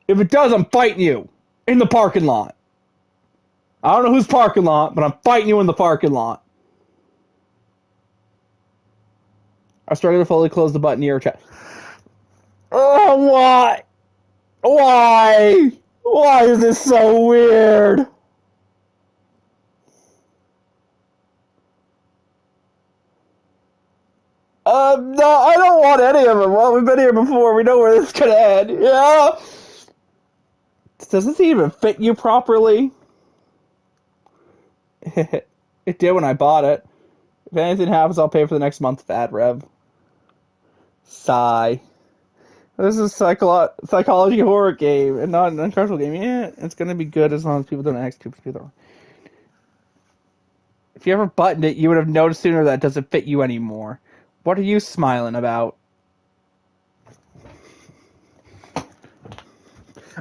If it does, I'm fighting you. In the parking lot. I don't know whose parking lot, but I'm fighting you in the parking lot. I started to fully close the button near chat. Oh, why? Why? Why is this so weird? No, I don't want any of them. Well, we've been here before. We know where this could end. Yeah. Does this even fit you properly? It did when I bought it. If anything happens, I'll pay for the next month's ad rev. Sigh. This is a psychology horror game and not an uncomfortable game. Yeah, it's gonna be good as long as people don't act stupid. If you ever buttoned it, you would have noticed sooner that it doesn't fit you anymore. What are you smiling about?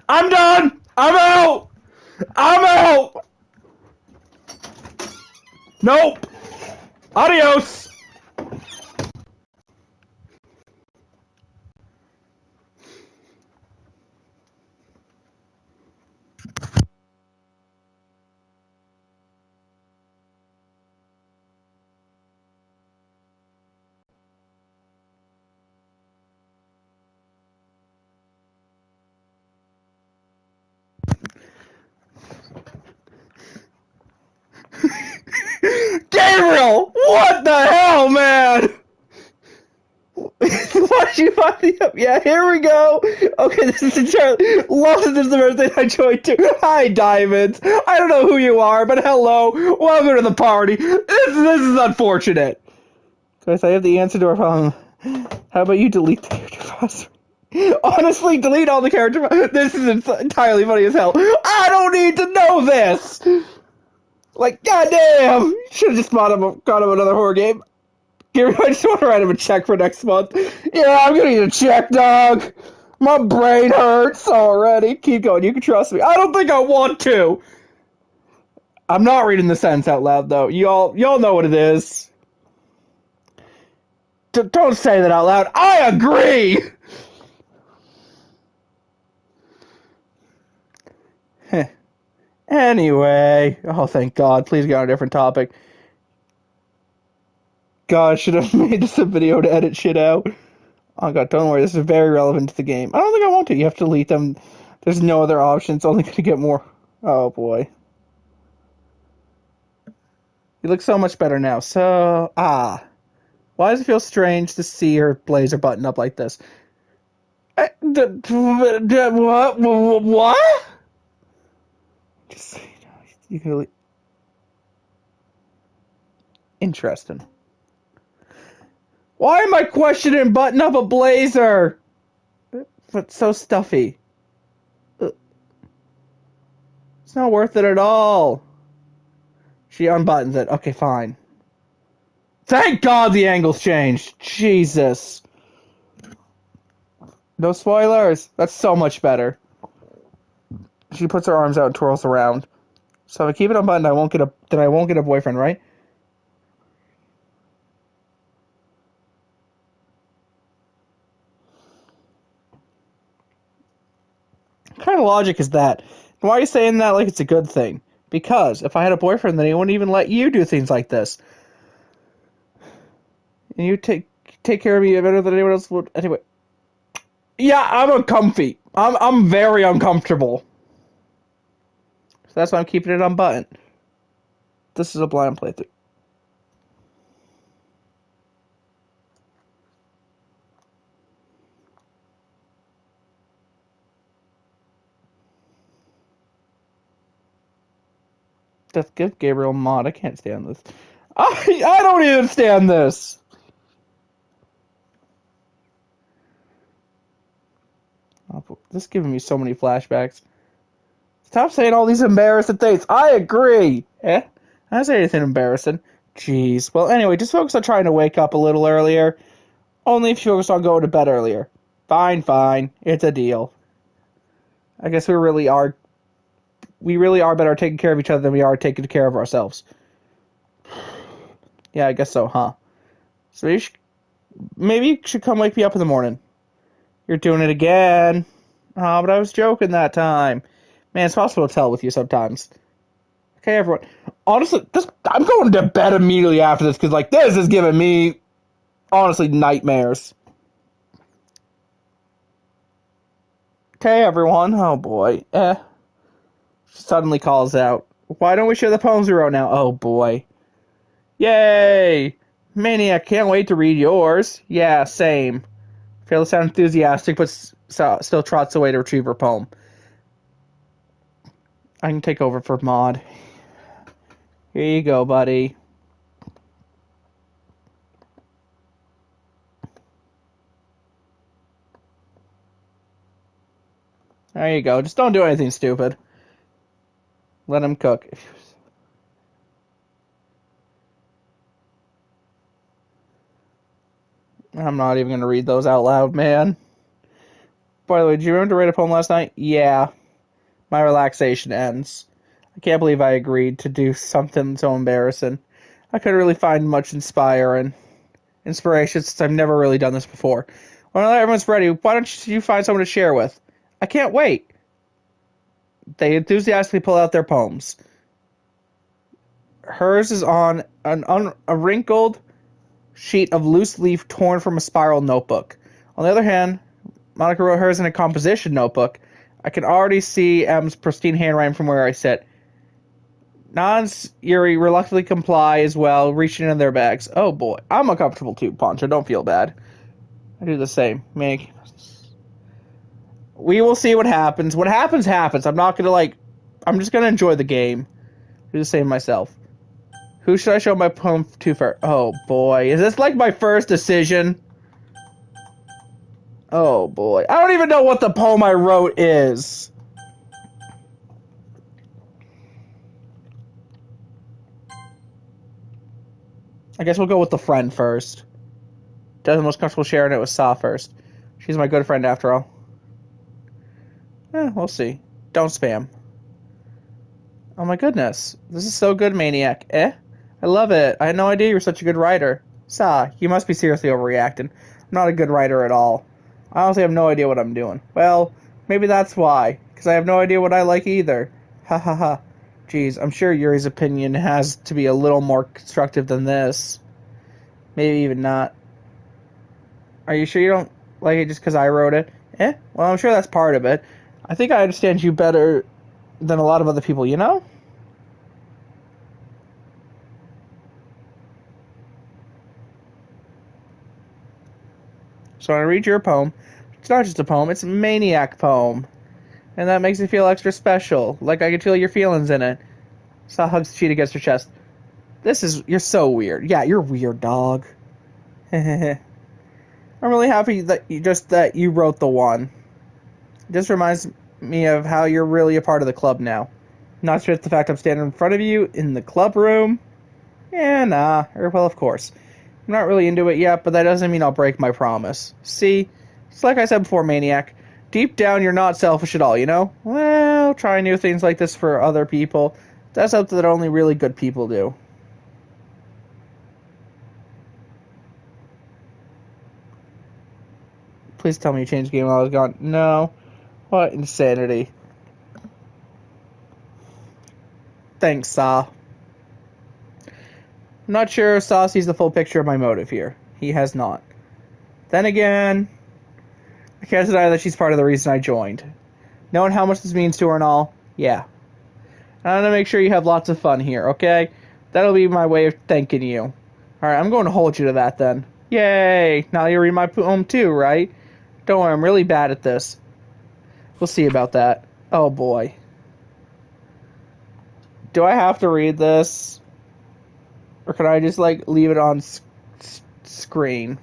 I'm done! I'm out! I'm out! Nope! Adios! Gabriel! What the hell, man? Why'd you find me up? Yeah, here we go. Okay, this is entirely. Love this is the birthday I joined too. Hi, Diamonds. I don't know who you are, but hello. Welcome to the party. This is unfortunate. Guys, I have the answer to our problem. How about you delete the character password? Honestly, delete all the character. This is entirely funny as hell. I don't need to know this. Like, goddamn. Should have just got him another horror game. Gary, I just want to write him a check for next month. Yeah, I'm gonna need a check, dog. My brain hurts already. Keep going. You can trust me. I don't think I want to. I'm not reading the sentence out loud though. Y'all know what it is. Don't say that out loud. I agree. Anyway, oh thank God. Please get on a different topic. God, I should have made this a video to edit shit out. Oh God, don't worry. This is very relevant to the game. I don't think I want to. You have to delete them. There's no other option. It's only going to get more. Oh boy. You look so much better now. So, why does it feel strange to see her blazer button up like this? What? What? Just, you can really... Interesting. Why am I questioning button up a blazer? It's so stuffy. It's not worth it at all. She unbuttons it. Okay, fine. Thank God the angle's changed. Jesus. No spoilers. That's so much better. She puts her arms out and twirls around. So if I keep it unbuttoned, then I won't get a boyfriend, right? What kind of logic is that? Why are you saying that like it's a good thing? Because if I had a boyfriend, then he wouldn't even let you do things like this. And you take care of me better than anyone else would. Anyway, yeah, I'm uncomfy. I'm very uncomfortable. So that's why I'm keeping it unbuttoned. This is a blind playthrough. Let's give Gabriel mod. I can't stand this. I don't even stand this. Oh, this is giving me so many flashbacks. Stop saying all these embarrassing things. I agree. I didn't say anything embarrassing. Jeez. Well, anyway, just focus on trying to wake up a little earlier. Only if you focus on going to bed earlier. Fine, fine. It's a deal. I guess we really are better taking care of each other than we are taking care of ourselves. Yeah, I guess so, huh? So maybe you should come wake me up in the morning. You're doing it again. Oh, but I was joking that time. Man, it's possible to tell with you sometimes. Okay, everyone. Honestly, I'm going to bed immediately after this because, like, this is giving me, honestly, nightmares. Okay, everyone. Oh, boy. Suddenly calls out. Why don't we share the poems we wrote now? Oh, boy. Yay! Maniac, can't wait to read yours. Yeah, same. Fail to sound enthusiastic, but still trots away to retrieve her poem. I can take over for Maud. Here you go, buddy. There you go. Just don't do anything stupid. Let him cook. I'm not even going to read those out loud, man. By the way, did you remember to write a poem last night? Yeah. My relaxation ends. I can't believe I agreed to do something so embarrassing. I couldn't really find much inspiration since I've never really done this before. When everyone's ready, why don't you find someone to share with? I can't wait. They enthusiastically pull out their poems. Hers is on a wrinkled sheet of loose leaf torn from a spiral notebook. On the other hand, Monica wrote hers in a composition notebook. I can already see M's pristine handwriting from where I sit. Nans, Yuri reluctantly comply as well, reaching in their bags. Oh boy, I'm uncomfortable too, Poncho. Don't feel bad. I do the same. We will see what happens. What happens, happens. I'm not gonna I'm just gonna enjoy the game. Do the same myself. Who should I show my poem to first? Oh boy, is this like my first decision? Oh boy, I don't even know what the poem I wrote is. I guess we'll go with the friend first. Doesn't most comfortable sharing it with Saw first. She's my good friend after all. We'll see. Don't spam. Oh my goodness. This is so good, Maniac. I love it. I had no idea you were such a good writer. Saw, you must be seriously overreacting. I'm not a good writer at all. I honestly have no idea what I'm doing. Well, maybe that's why. Because I have no idea what I like either. Ha ha ha. Geez, I'm sure Yuri's opinion has to be a little more constructive than this. Maybe even not. Are you sure you don't like it just because I wrote it? Well, I'm sure that's part of it. I think I understand you better than a lot of other people, you know? So when I read your poem, it's not just a poem, it's a Maniac poem. And that makes me feel extra special, like I can feel your feelings in it. Saw hugs the sheet against her chest. You're so weird. Yeah, you're weird, dog. I'm really happy that you wrote the one. It just reminds me of how you're really a part of the club now. Not just the fact I'm standing in front of you in the club room. Yeah, nah. Well, of course. I'm not really into it yet, but that doesn't mean I'll break my promise. See? It's like I said before, Maniac. Deep down, you're not selfish at all, you know? Well, trying new things like this for other people, that's something that only really good people do. Please tell me you changed the game while I was gone. No. What insanity. Thanks, Saw. I'm not sure Saw sees the full picture of my motive here. He has not. Then again, I can't deny that she's part of the reason I joined. Knowing how much this means to her and all, yeah. I'm gonna make sure you have lots of fun here, okay? That'll be my way of thanking you. Alright, I'm going to hold you to that then. Yay! Now you read my poem too, right? Don't worry, I'm really bad at this. We'll see about that. Oh boy. Do I have to read this? Or can I just, like, leave it on screen?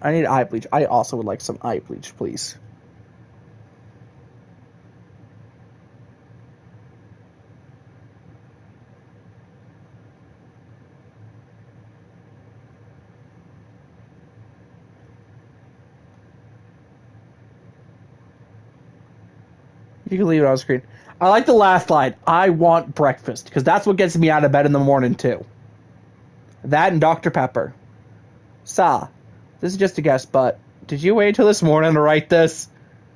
I need eye bleach. I also would like some eye bleach, please. You can leave it on screen. I like the last line. I want breakfast, because that's what gets me out of bed in the morning, too. That and Dr. Pepper. Sa, this is just a guess, but did you wait until this morning to write this?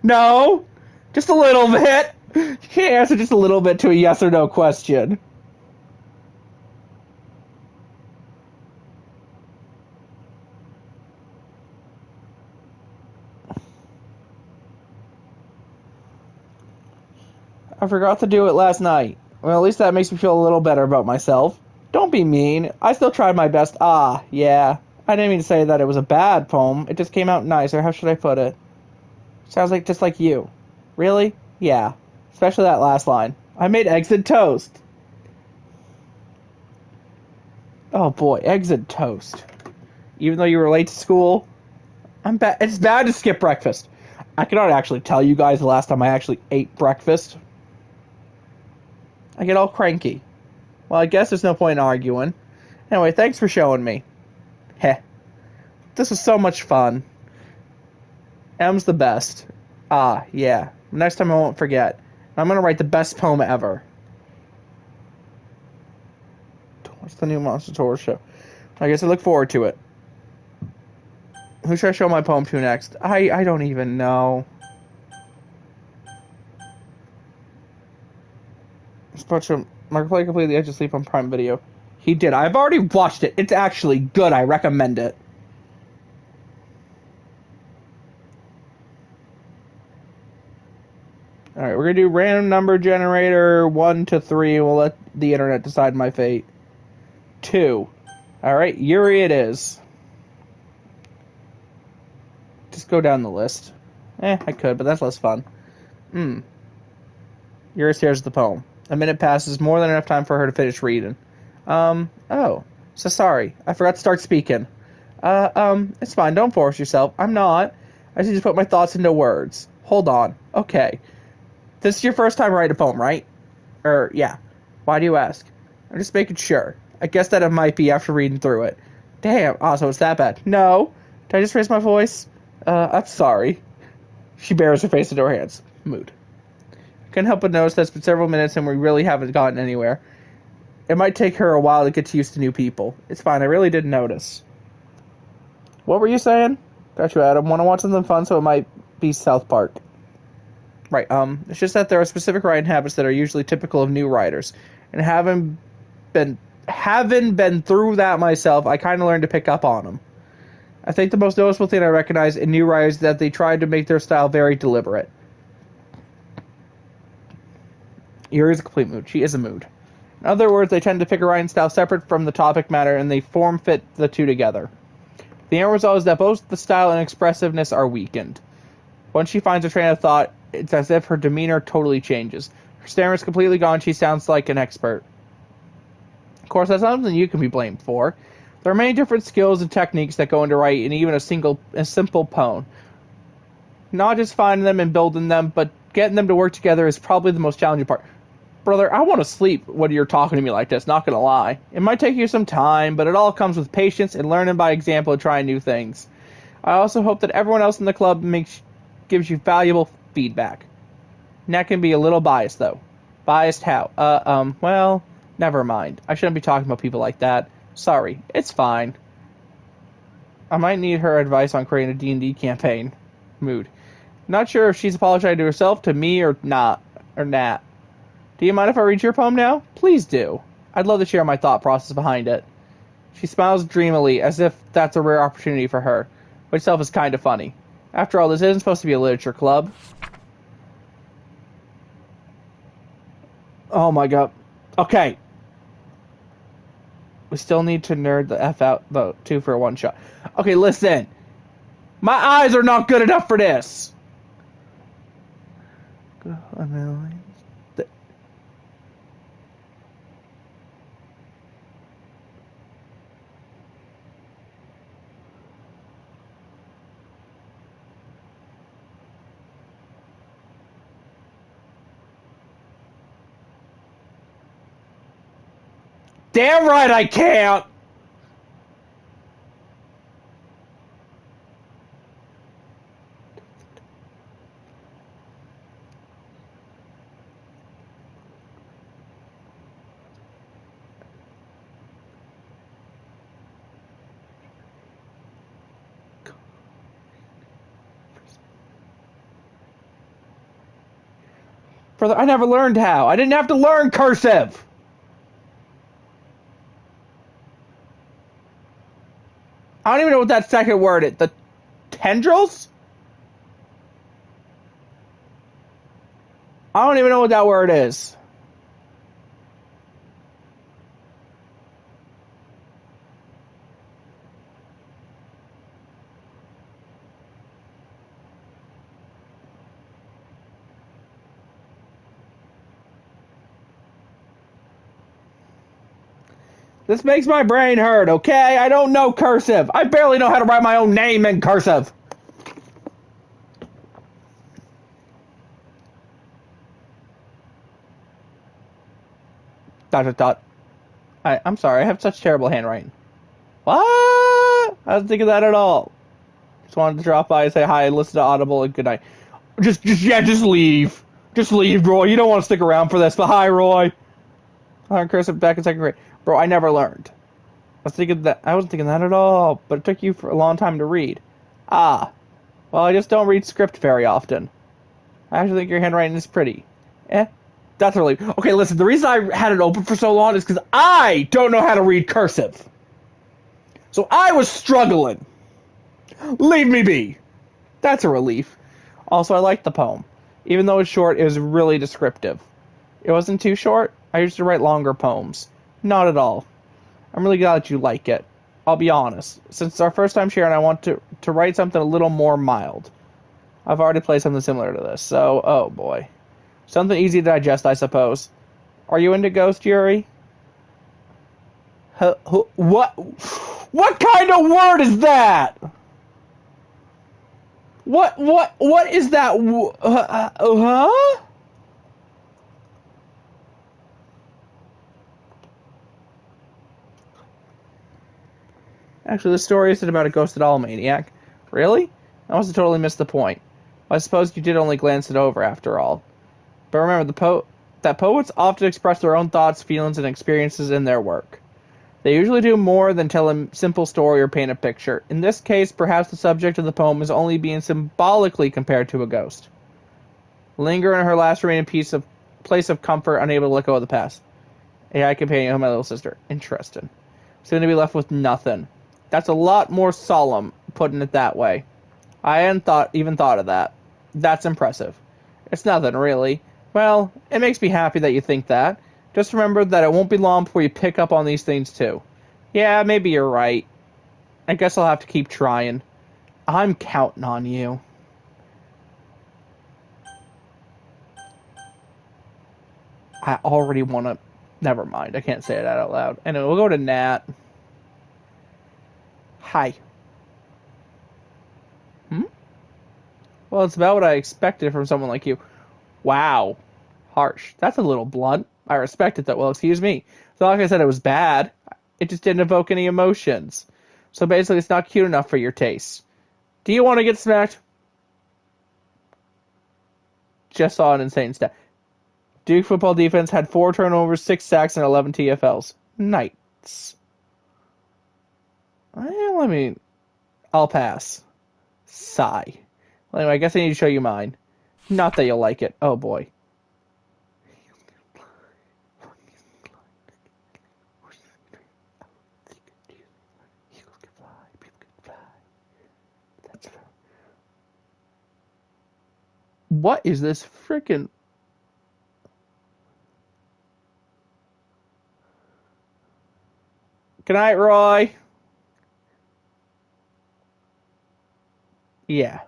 No? Just a little bit? You can't answer just a little bit to a yes or no question. I forgot to do it last night. Well, at least that makes me feel a little better about myself. Don't be mean. I still tried my best. Ah, yeah. I didn't mean to say that it was a bad poem. It just came out nice, or how should I put it? Sounds like just like you. Really? Yeah. Especially that last line. I made eggs and toast. Oh boy, eggs and toast. Even though you were late to school, I'm bad. It's bad to skip breakfast. I cannot actually tell you guys the last time I actually ate breakfast. I get all cranky. Well, I guess there's no point in arguing. Anyway, thanks for showing me. Heh. This was so much fun. M's the best. Ah, yeah. Next time I won't forget. I'm gonna write the best poem ever. What's the new Monster Tour show? I guess I look forward to it. Who should I show my poem to next? I don't even know. Markiplier completed The Edge of Sleep on Prime Video. He did. I've already watched it. It's actually good. I recommend it. Alright, we're going to do random number generator 1 to 3, and we'll let the internet decide my fate. 2. Alright, Yuri it is. Just go down the list. I could, but that's less fun. Yuri here's the poem. A minute passes, more than enough time for her to finish reading. Oh. So sorry. I forgot to start speaking. It's fine. Don't force yourself. I'm not. I just need to put my thoughts into words. Hold on. Okay. This is your first time writing a poem, right? Yeah. Why do you ask? I'm just making sure. I guess that it might be after reading through it. Damn. Oh, so it's that bad. No. Did I just raise my voice? I'm sorry. She bears her face into her hands. Mood. Couldn't help but notice that it's been several minutes and we really haven't gotten anywhere. It might take her a while to get used to new people. It's fine, I really didn't notice. What were you saying? Got you, Adam. Want to watch something fun, so it might be South Park. Right, it's just that there are specific writing habits that are usually typical of new writers. And having been through that myself, I kind of learned to pick up on them. I think the most noticeable thing I recognize in new writers is that they try to make their style very deliberate. Yuri's a complete mood. She is a mood. In other words, they tend to pick a writing style separate from the topic matter, and they form-fit the two together. The end result is that both the style and expressiveness are weakened. Once she finds her train of thought, it's as if her demeanor totally changes. Her stammer is completely gone. She sounds like an expert. Of course, that's not something you can be blamed for. There are many different skills and techniques that go into writing even a simple poem. Not just finding them and building them, but getting them to work together is probably the most challenging part. Brother, I want to sleep when you're talking to me like this, not gonna lie. It might take you some time, but it all comes with patience and learning by example and trying new things. I also hope that everyone else in the club gives you valuable feedback. And that can be a little biased, though. Biased how? Well, never mind. I shouldn't be talking about people like that. Sorry, it's fine. I might need her advice on creating a D&D campaign. Mood. Not sure if she's apologizing to herself, to me, or not. Or not. Do you mind if I read your poem now? Please do. I'd love to share my thought process behind it. She smiles dreamily, as if that's a rare opportunity for her, which itself is kind of funny. After all, this isn't supposed to be a literature club. Oh my god. Okay. We still need to nerd the F out, though, too, for a one-shot. Okay, listen. My eyes are not good enough for this. A million. Damn right I can't! Brother, I never learned how. I didn't have to learn cursive! I don't even know what that second word is. The tendrils? I don't even know what that word is. This makes my brain hurt, okay? I don't know cursive. I barely know how to write my own name in cursive. Dot dot dot. I'm sorry, I have such terrible handwriting. What? I wasn't thinking that at all. Just wanted to drop by and say hi, listen to Audible, and good night. Just leave. Just leave, Roy. You don't want to stick around for this, but hi, Roy. I learned cursive back in second grade. Bro, I never learned. I wasn't thinking that at all, but it took you for a long time to read. Ah, well, I just don't read script very often. I actually think your handwriting is pretty. Eh, that's a relief. Okay, listen, the reason I had it open for so long is because I don't know how to read cursive. So I was struggling. Leave me be. That's a relief. Also, I liked the poem. Even though it's short, it was really descriptive. It wasn't too short. I used to write longer poems. Not at all. I'm really glad that you like it. I'll be honest. Since it's our first time sharing, I want to write something a little more mild. I've already played something similar to this, so, oh boy. Something easy to digest, I suppose. Are you into Ghost Yuri? What? What kind of word is that? What is that? Huh? Actually, the story isn't about a ghost at all, Maniac. Really? I must have totally missed the point. Well, I suppose you did only glance it over, after all. But remember, that poets often express their own thoughts, feelings, and experiences in their work. They usually do more than tell a simple story or paint a picture. In this case, perhaps the subject of the poem is only being symbolically compared to a ghost. Linger in her last remaining place of comfort, unable to let go of the past. AI companion of my little sister. Interesting. Soon to be left with nothing. That's a lot more solemn, putting it that way. I hadn't even thought of that. That's impressive. It's nothing, really. Well, it makes me happy that you think that. Just remember that it won't be long before you pick up on these things, too. Yeah, maybe you're right. I guess I'll have to keep trying. I'm counting on you. I already want to... Never mind, I can't say that out loud. Anyway, we'll go to Nat. Hi. Hmm? Well, it's about what I expected from someone like you. Wow. Harsh. That's a little blunt. I respect it, though. Well, excuse me. It's not like I said it was bad. It just didn't evoke any emotions. So basically, it's not cute enough for your taste. Do you want to get smacked? Just saw an insane stat. Duke football defense had 4 turnovers, 6 sacks, and 11 TFLs. Knights. I'll pass. Sigh. Well, anyway, I guess I need to show you mine. Not that you'll like it. Oh boy. What is this freaking... Good night, Roy. Yeah.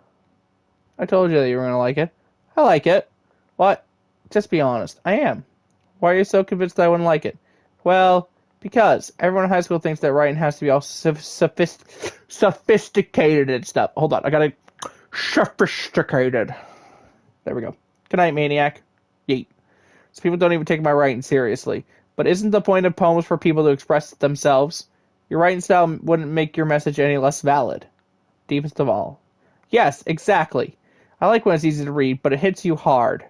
I told you that you were going to like it. I like it. What? Just be honest. I am. Why are you so convinced that I wouldn't like it? Well, because everyone in high school thinks that writing has to be all sophisticated and stuff. Hold on, I gotta sophisticated. There we go. Good night, Maniac. Yeet. So people don't even take my writing seriously. But isn't the point of poems for people to express themselves? Your writing style wouldn't make your message any less valid. Deepest of all. Yes, exactly. I like when it's easy to read, but it hits you hard.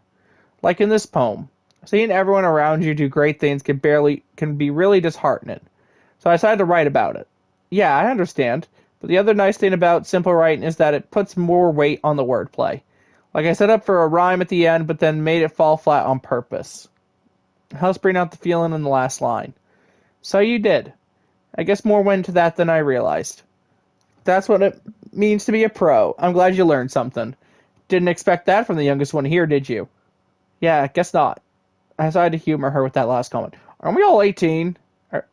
Like in this poem. Seeing everyone around you do great things can be really disheartening. So I decided to write about it. Yeah, I understand. But the other nice thing about simple writing is that it puts more weight on the wordplay. Like I set up for a rhyme at the end, but then made it fall flat on purpose. Helps bring out the feeling in the last line. So you did. I guess more went into that than I realized. That's what it means to be a pro. I'm glad you learned something. Didn't expect that from the youngest one here, did you? Yeah, guess not. I decided to humor her with that last comment. Aren't we all 18?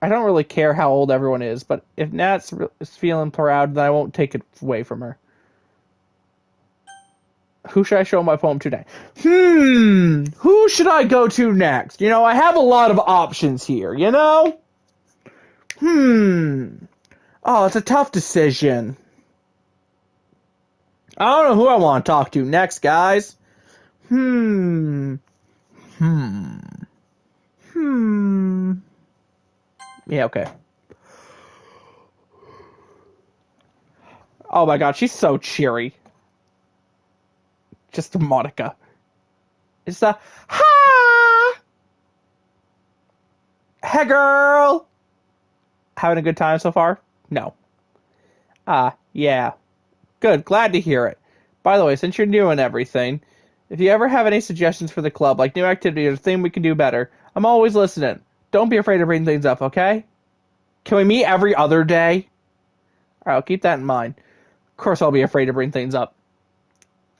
I don't really care how old everyone is, but if Nat's is feeling proud, then I won't take it away from her. Who should I show my poem to next? Who should I go to next? I have a lot of options here, Oh, it's a tough decision. I don't know who I want to talk to next, guys. Hmm. Hmm. Hmm. Yeah, okay. Oh my god, she's so cheery. Just Monica. It's the ha! Hey girl! Having a good time so far? No. Ah, yeah. Good, glad to hear it. By the way, since you're new and everything, if you ever have any suggestions for the club, like new activities or thing we can do better, I'm always listening. Don't be afraid to bring things up, okay? Can we meet every other day? Alright, I'll keep that in mind. Of course I'll be afraid to bring things up.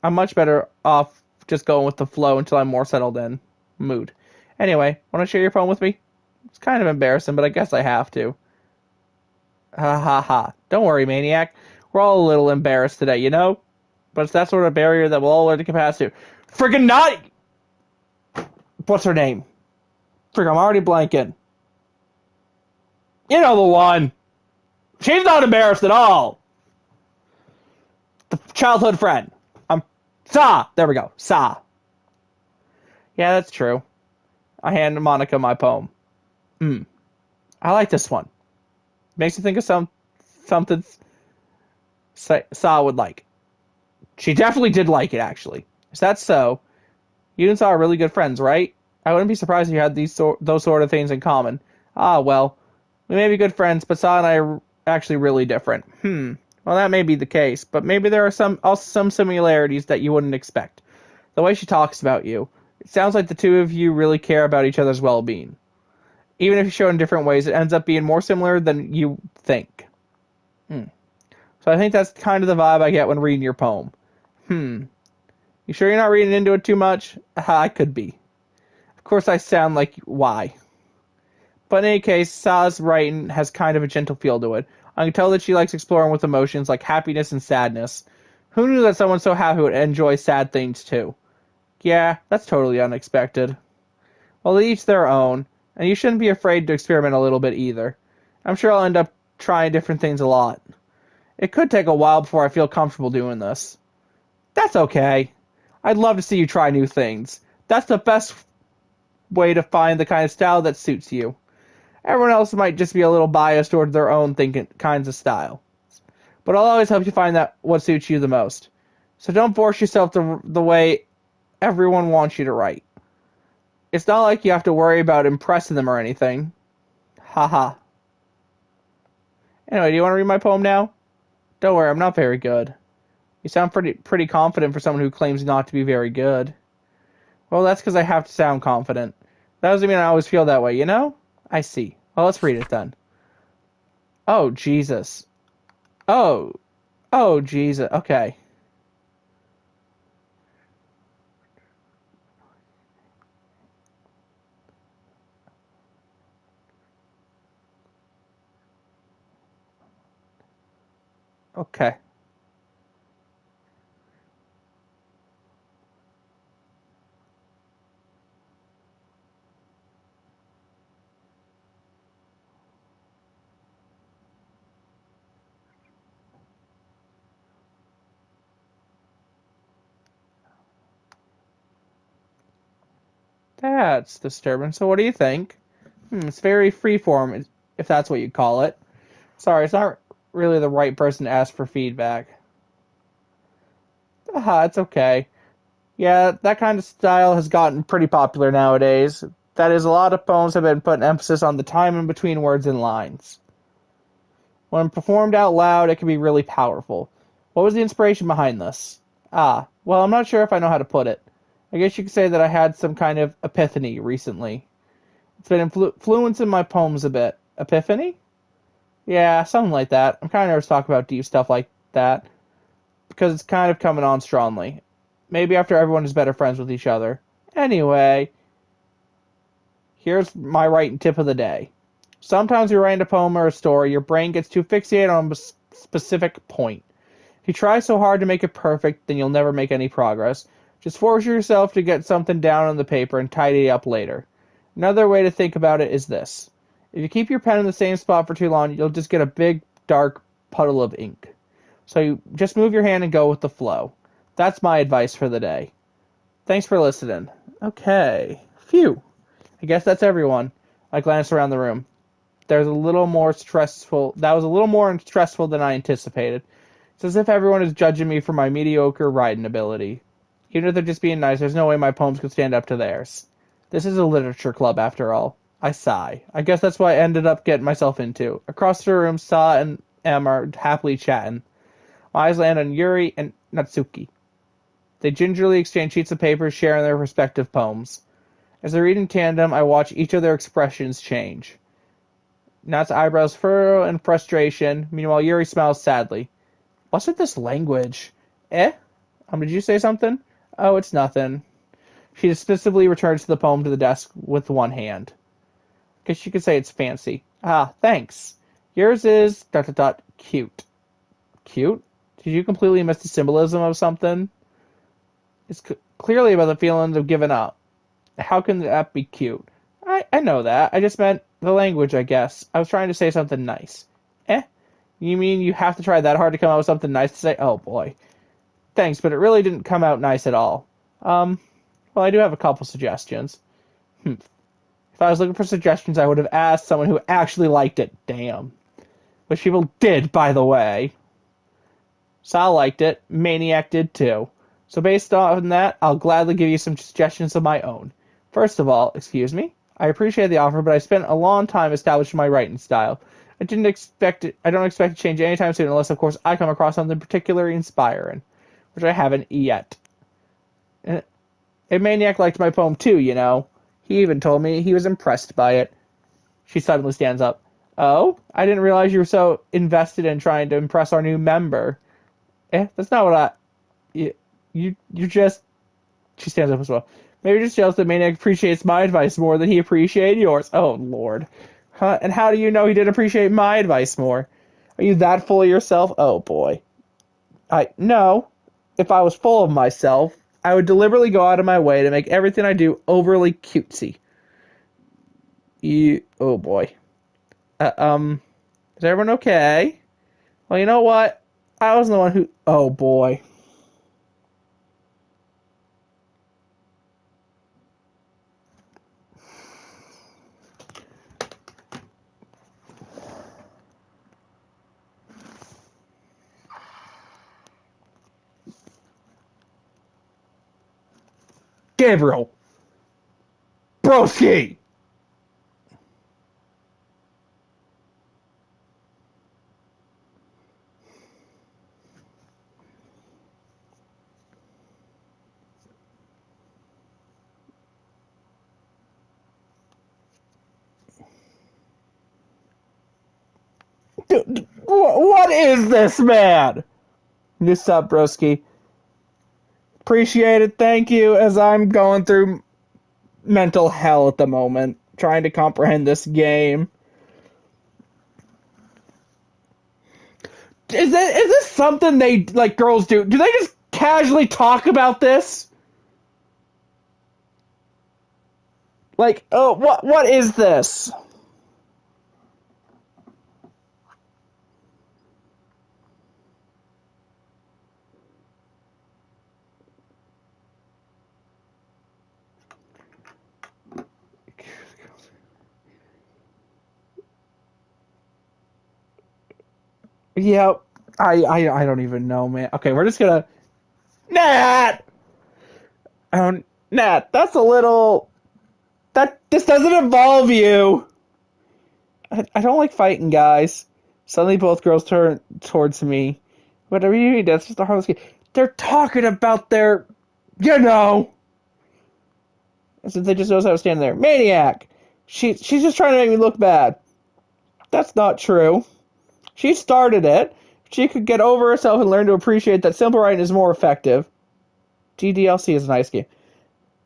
I'm much better off just going with the flow until I'm more settled in. Mood. Anyway, want to share your poem with me? It's kind of embarrassing, but I guess I have to. Ha ha ha. Don't worry, Maniac. We're all a little embarrassed today, But it's that sort of barrier that we'll all learn to get past to. Friggin' not! What's her name? Frig, I'm already blanking. You know the one. She's not embarrassed at all. The childhood friend. Sa! There we go. Sa. Yeah, that's true. I hand Monica my poem. I like this one. Makes me think of something Sa would like. She definitely did like it, actually. Is that so? You and Sa are really good friends, right? I wouldn't be surprised if you had those sort of things in common. Ah, well, we may be good friends, but Sa and I are actually really different. Well, that may be the case, but maybe there are some similarities that you wouldn't expect. The way she talks about you, it sounds like the two of you really care about each other's well-being. Even if you show it in different ways, it ends up being more similar than you think. So I think that's kind of the vibe I get when reading your poem. You sure you're not reading into it too much? I could be. Of course, I sound like why. But in any case, Sa's writing has kind of a gentle feel to it. I can tell that she likes exploring with emotions like happiness and sadness. Who knew that someone so happy would enjoy sad things too? Yeah, that's totally unexpected. Well, they each their own, and you shouldn't be afraid to experiment a little bit either. I'm sure I'll end up trying different things a lot. It could take a while before I feel comfortable doing this. That's okay. I'd love to see you try new things. That's the best way to find the kind of style that suits you. Everyone else might just be a little biased toward their own thinking kinds of style. But I'll always help you find that what suits you the most. So don't force yourself the way everyone wants you to write. It's not like you have to worry about impressing them or anything. Haha. Anyway, do you want to read my poem now? Don't worry, I'm not very good. You sound pretty confident for someone who claims not to be very good. Well, that's because I have to sound confident. That doesn't mean I always feel that way, I see. Well, let's read it then. Oh, Jesus. Oh. Oh, Jesus. Okay. Okay. That's disturbing. So what do you think? It's very freeform, if that's what you call it. Sorry, it's not really the right person to ask for feedback. Haha, it's okay. Yeah, that kind of style has gotten pretty popular nowadays. That is, a lot of poems have been putting emphasis on the time in between words and lines. When performed out loud, it can be really powerful. What was the inspiration behind this? Well, I'm not sure if I know how to put it. I guess you could say that I had some kind of epiphany recently. It's been influencing my poems a bit. Epiphany? Yeah, something like that. I'm kind of nervous to talk about deep stuff like that because it's kind of coming on strongly. Maybe after everyone is better friends with each other. Anyway, here's my writing tip of the day. Sometimes you're writing a poem or a story, your brain gets too fixated on a specific point. If you try so hard to make it perfect, then you'll never make any progress. Just force yourself to get something down on the paper and tidy it up later. Another way to think about it is this. If you keep your pen in the same spot for too long, you'll just get a big, dark puddle of ink. So you just move your hand and go with the flow. That's my advice for the day. Thanks for listening. Okay. Phew. I guess that's everyone. I glanced around the room. There's a little more stressful. That was a little more stressful than I anticipated. It's as if everyone is judging me for my mediocre writing ability. Even if they're just being nice, there's no way my poems could stand up to theirs. This is a literature club, after all. I sigh. I guess that's what I ended up getting myself into. Across the room, Sa and Em are happily chatting. My eyes land on Yuri and Natsuki. They gingerly exchange sheets of paper, sharing their respective poems. As they read in tandem, I watch each of their expressions change. Nat's eyebrows furrow in frustration. Meanwhile, Yuri smiles sadly. What's with this language? Eh? Did you say something? Oh, it's nothing. She dismissively returns the poem to the desk with one hand. Guess you could say it's fancy. Ah, thanks. Yours is cute. Cute? Did you completely miss the symbolism of something? It's clearly about the feelings of giving up. How can that be cute? I know that. I just meant the language, I guess. I was trying to say something nice. Eh? You mean you have to try that hard to come out with something nice to say? Oh boy. Thanks, but it really didn't come out nice at all. Well, I do have a couple suggestions. If I was looking for suggestions, I would have asked someone who actually liked it. Damn. Which people did, by the way. Sal liked it. Maniac did too. So based on that, I'll gladly give you some suggestions of my own. First of all, excuse me, I appreciate the offer, but I spent a long time establishing my writing style. I don't expect to change anytime soon unless, of course, I come across something particularly inspiring, which I haven't yet. And Maniac liked my poem too, you know. He even told me he was impressed by it. She suddenly stands up. Oh, I didn't realize you were so invested in trying to impress our new member. That's not what you just. She stands up as well. Maybe you're just jealous that Maniac appreciates my advice more than he appreciated yours. Oh, Lord. Huh? And how do you know he didn't appreciate my advice more? Are you that full of yourself? Oh, boy. No. If I was full of myself, I would deliberately go out of my way to make everything I do overly cutesy. Oh, boy. Is everyone okay? Well, you know what? I was the one who. Oh, boy. Gabriel! Broski! Dude, what is this, man? What's up, broski? Appreciate it, thank you, as I'm going through mental hell at the moment, trying to comprehend this game. Is this something they, like, girls do? Do they just casually talk about this? Like, oh, what is this? Yep. I don't even know, man. Okay, we're just gonna Nat. Nat, that's a little. That this doesn't involve you. I don't like fighting guys. Suddenly, both girls turn towards me. Whatever you need, that's just a harmless game. They're talking about their, you know. Since they just knows I was standing there. Maniac! She's just trying to make me look bad. That's not true. She started it. She could get over herself and learn to appreciate that simple writing is more effective. GDLC is a nice game.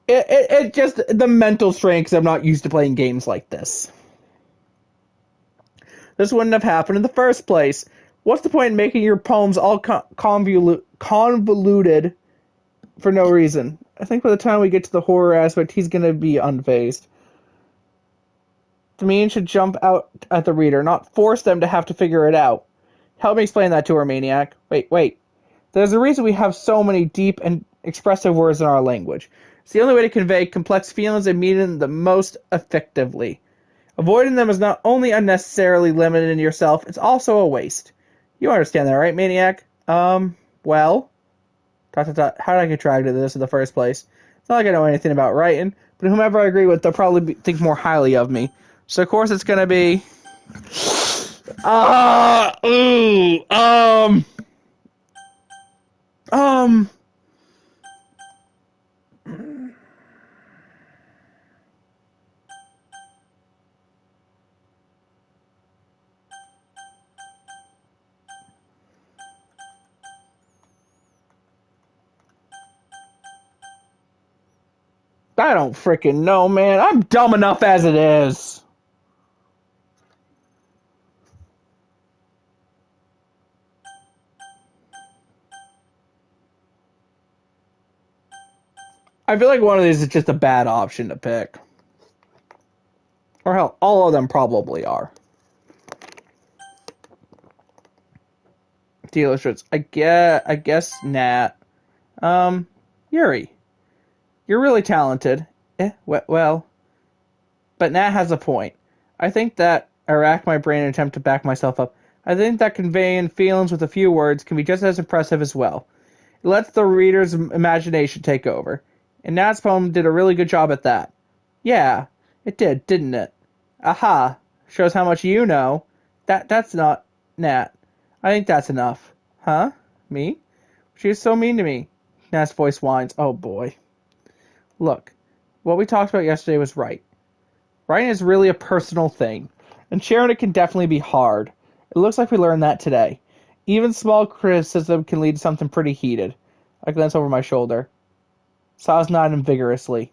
It just, the mental strain because I'm not used to playing games like this. This wouldn't have happened in the first place. What's the point in making your poems all convoluted for no reason? I think by the time we get to the horror aspect, he's going to be unfazed. The mean should jump out at the reader, not force them to have to figure it out. Help me explain that to her, Maniac. Wait. There's a reason we have so many deep and expressive words in our language. It's the only way to convey complex feelings and meaning the most effectively. Avoiding them is not only unnecessarily limited in yourself, it's also a waste. You understand that, right, Maniac? Well... How did I get dragged into this in the first place? It's not like I know anything about writing, but whomever I agree with, they'll probably think more highly of me. So, of course, it's gonna be... ooh, um... I don't freaking know, man. I'm dumb enough as it is. I feel like one of these is just a bad option to pick. Or hell, all of them probably are. The illustrates. I guess Nat. Yuri. You're really talented. Well. But Nat has a point. I think that I rack my brain and attempt to back myself up. I think that conveying feelings with a few words can be just as impressive as well. It lets the reader's imagination take over. And Nat's poem did a really good job at that. Yeah, it did, didn't it? Aha. Shows how much you know. That's not Nat. I think that's enough. Huh? Me? She was so mean to me. Nat's voice whines. Oh boy. Look, what we talked about yesterday was right. Writing is really a personal thing, and sharing it can definitely be hard. It looks like we learned that today. Even small criticism can lead to something pretty heated. I glance over my shoulder. Saw's nodding vigorously.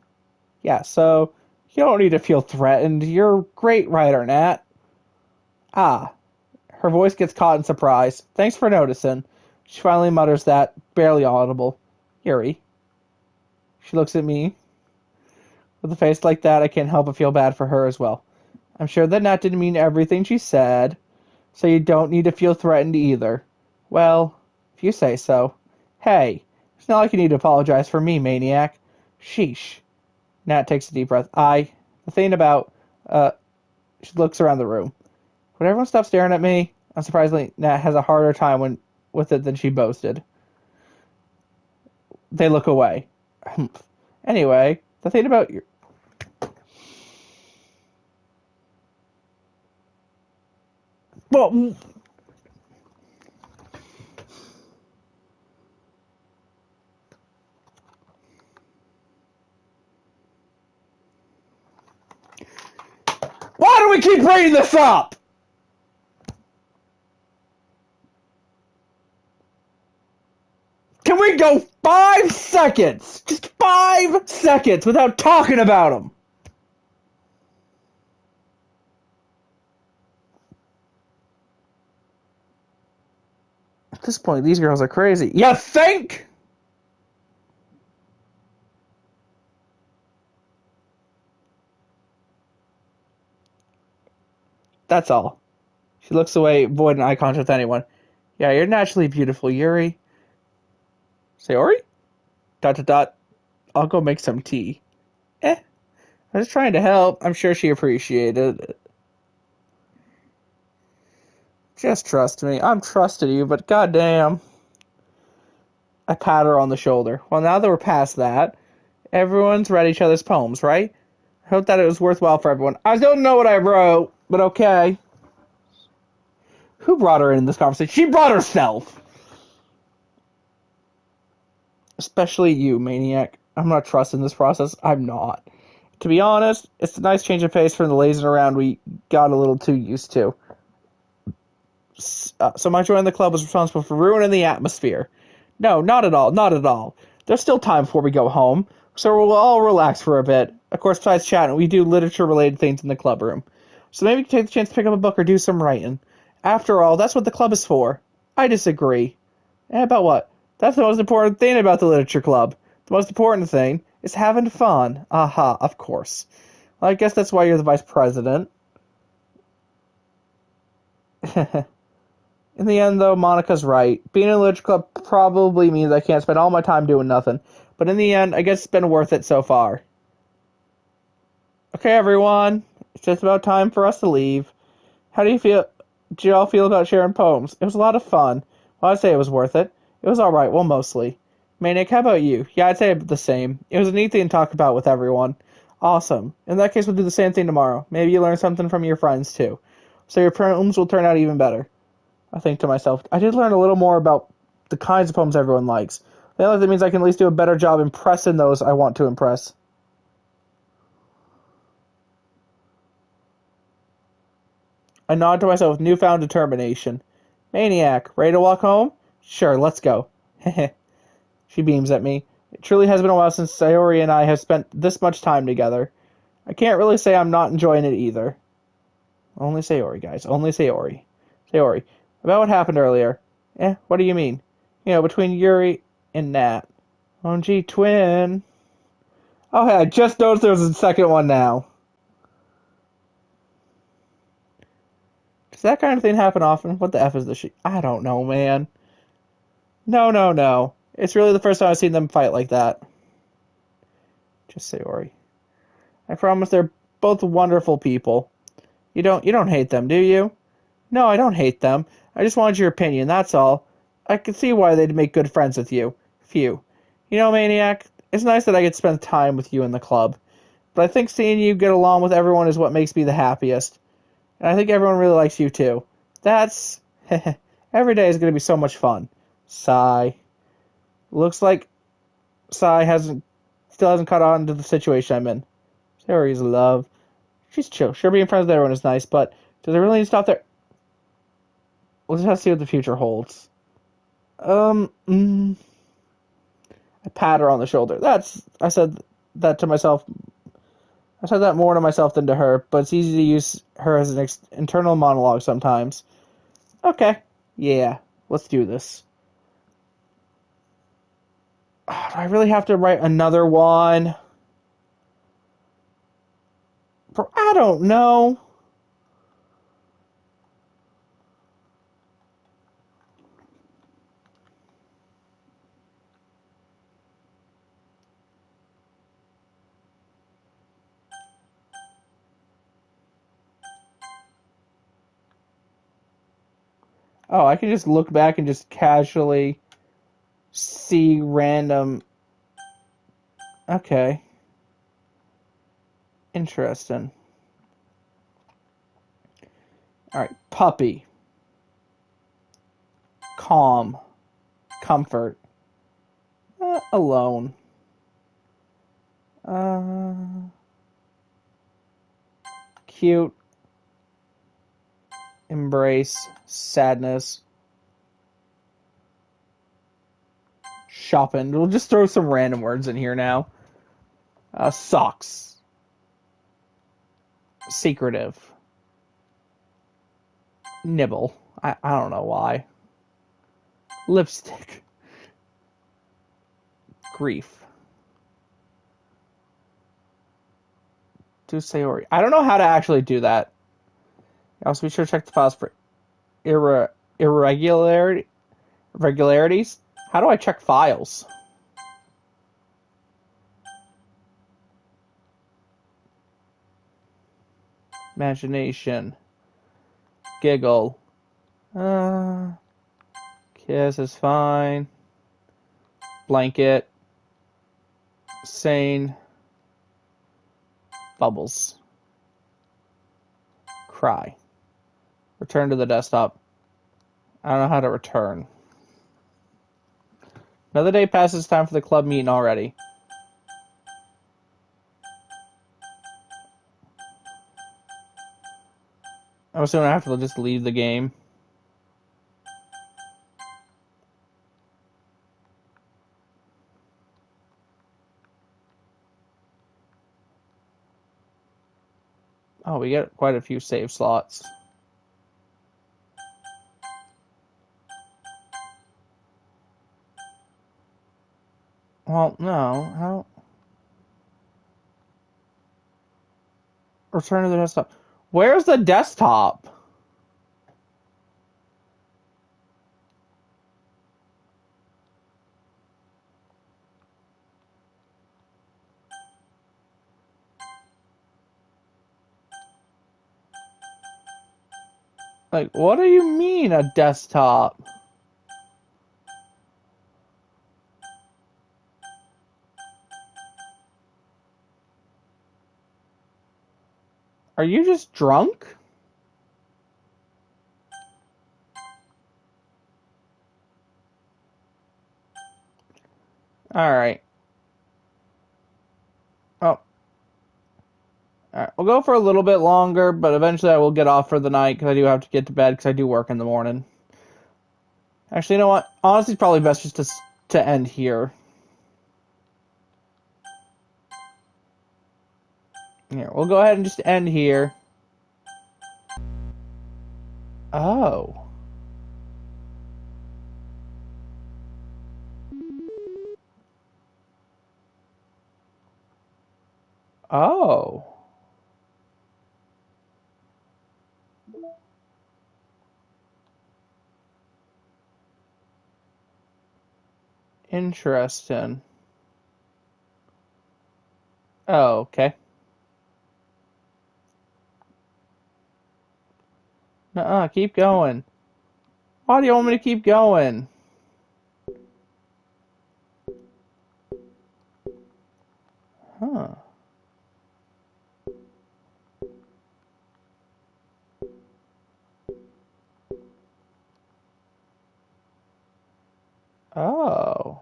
Yeah, so you don't need to feel threatened. You're a great writer, Nat. Ah. Her voice gets caught in surprise. Thanks for noticing. She finally mutters that, barely audible. Yuri. She looks at me. With a face like that, I can't help but feel bad for her as well. I'm sure that Nat didn't mean everything she said, so you don't need to feel threatened either. Well, if you say so. Hey, it's not like you need to apologize for me, Maniac. Sheesh. Nat takes a deep breath. The thing about, she looks around the room. Would everyone stop staring at me? Unsurprisingly, Nat has a harder time with it than she boasted. They look away. Anyway, the thing about your... Well... Why do we keep bringing this up? Can we go 5 seconds? Just 5 seconds without talking about them. At this point, these girls are crazy. You think? That's all. She looks away, avoiding eye contact with anyone. Yeah, you're naturally beautiful, Yuri. Sayori? ... I'll go make some tea. I was trying to help. I'm sure she appreciated it. Just trust me. I'm trusting you, but goddamn. I pat her on the shoulder. Well, now that we're past that, everyone's read each other's poems, right? I hope that it was worthwhile for everyone. I don't know what I wrote, but okay. Who brought her in this conversation? She brought herself! Especially you, Maniac. I'm not trusting this process. I'm not. To be honest, it's a nice change of pace from the lazing around we got a little too used to. So my joining the club was responsible for ruining the atmosphere. No, not at all, not at all. There's still time before we go home, so we'll all relax for a bit. Of course, besides chatting, we do literature-related things in the club room. So maybe we can take the chance to pick up a book or do some writing. After all, that's what the club is for. I disagree. About what? That's the most important thing about the literature club. The most important thing is having fun. Aha, of course. Well, I guess that's why you're the vice president. In the end, though, Monica's right. Being in a literature club probably means I can't spend all my time doing nothing. But in the end, I guess it's been worth it so far. Okay, everyone. It's just about time for us to leave. How do you feel? Did you all feel about sharing poems? It was a lot of fun. Well, I'd say it was worth it. It was alright, well, mostly. Maniac, how about you? Yeah, I'd say the same. It was a neat thing to talk about with everyone. Awesome. In that case, we'll do the same thing tomorrow. Maybe you learn something from your friends, too. So your poems will turn out even better. I think to myself, I did learn a little more about the kinds of poems everyone likes. That means I can at least do a better job impressing those I want to impress. I nod to myself with newfound determination. Maniac, ready to walk home? Sure, let's go. Heh. She beams at me. It truly has been a while since Sayori and I have spent this much time together. I can't really say I'm not enjoying it either. Only Sayori, guys. Only Sayori. Sayori, about what happened earlier. What do you mean? You know, between Yuri and Nat. Oh, gee, twin. Oh, hey, I just noticed there was a second one now. Does that kind of thing happen often? What the F is this shit? I don't know, man. No, no, no. It's really the first time I've seen them fight like that. Just Sayori. I promise they're both wonderful people. You don't hate them, do you? No, I don't hate them. I just wanted your opinion, that's all. I can see why they'd make good friends with you. Phew. You know, Maniac, it's nice that I get to spend time with you in the club. But I think seeing you get along with everyone is what makes me the happiest. And I think everyone really likes you too. That's... Every day is going to be so much fun. Sigh. Looks like Sigh still hasn't caught on to the situation I'm in. Sayori's love. She's chill. Sure, being friends with everyone is nice, but does it really need to stop there? We'll just have to see what the future holds. Um, mm, I pat her on the shoulder. I said that to myself. I said that more to myself than to her, but it's easy to use her as an internal monologue sometimes. Okay. Yeah, let's do this. Do I really have to write another one? I don't know. Oh, I can just look back and just casually see random. Okay. Interesting. Alright. Puppy. Calm. Comfort. Alone. Uh, cute. Embrace. Sadness. Shopping. We'll just throw some random words in here now. Socks. Secretive. Nibble. I don't know why. Lipstick. Grief. To Sayori. I don't know how to actually do that. Also, be sure to check the files for irregularities. How do I check files? Imagination. Giggle. Uh, kiss is fine. Blanket. Sane. Bubbles. Cry. Return to the desktop. I don't know how to return. Another day passes, time for the club meeting already. I'm assuming I have to just leave the game. Oh, we get quite a few save slots. Well, no. How? Return to the desktop. Where's the desktop? Like, what do you mean a desktop? Are you just drunk? Alright. Oh. Alright, we'll go for a little bit longer, but eventually I will get off for the night because I do have to get to bed because I do work in the morning. Actually, you know what? Honestly, it's probably best just to end here. Here, we'll go ahead and just end here. Oh. Oh. Interesting. Oh, okay. Nuh-uh, keep going. Why do you want me to keep going? Huh. Oh.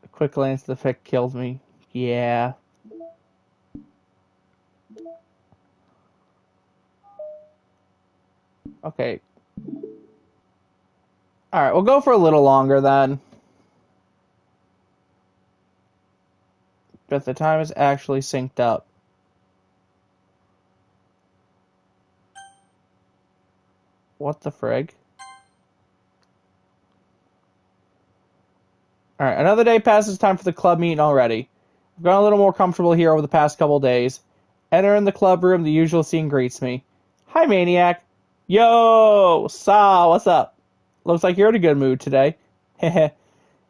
A quick glance at the fic killed me. Yeah. Okay. Alright, we'll go for a little longer then. But the time is actually synced up. What the frig? Alright, another day passes, time for the club meeting already. I've gotten a little more comfortable here over the past couple days. Enter in the club room, the usual scene greets me. Hi, Maniac. Yo, Sa, what's up? Looks like you're in a good mood today. Heh.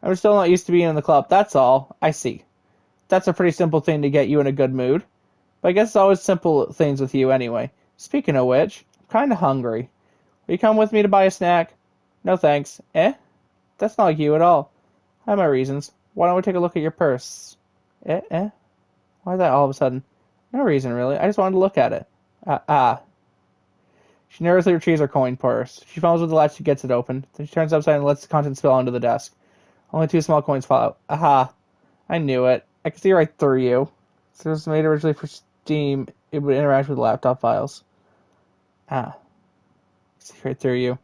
I'm still not used to being in the club, that's all. I see. That's a pretty simple thing to get you in a good mood. But I guess it's always simple things with you anyway. Speaking of which, I'm kinda hungry. Will you come with me to buy a snack? No thanks. Eh? That's not like you at all. I have my reasons. Why don't we take a look at your purse? Eh? Why that all of a sudden? No reason, really. I just wanted to look at it. She nervously retrieves her coin purse. She fumbles with the latch, she gets it open. Then she turns upside and lets the contents spill onto the desk. Only two small coins fall out. Aha. I knew it. I could see right through you. Since it was made originally for Steam, it would interact with laptop files. I see right through you.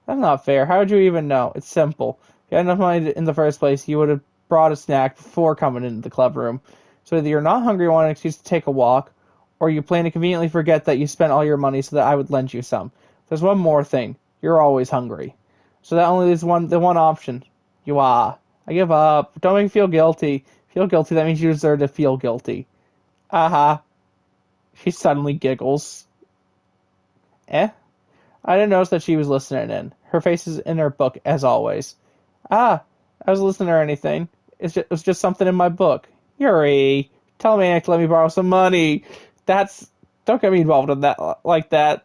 That's not fair. How would you even know? It's simple. If you had enough money in the first place, you would have brought a snack before coming into the club room. So either you're not hungry and want an excuse to take a walk, or you plan to conveniently forget that you spent all your money so that I would lend you some. There's one more thing. You're always hungry. So that only leaves the one option. You are. I give up. Don't make me feel guilty. Feel guilty, that means you deserve to feel guilty. Aha. She suddenly giggles. Eh? I didn't notice that she was listening in. Her face is in her book, as always. I was listening or anything. It was just something in my book. Yuri, tell Maniac to let me borrow some money. That's don't get me involved in that like that.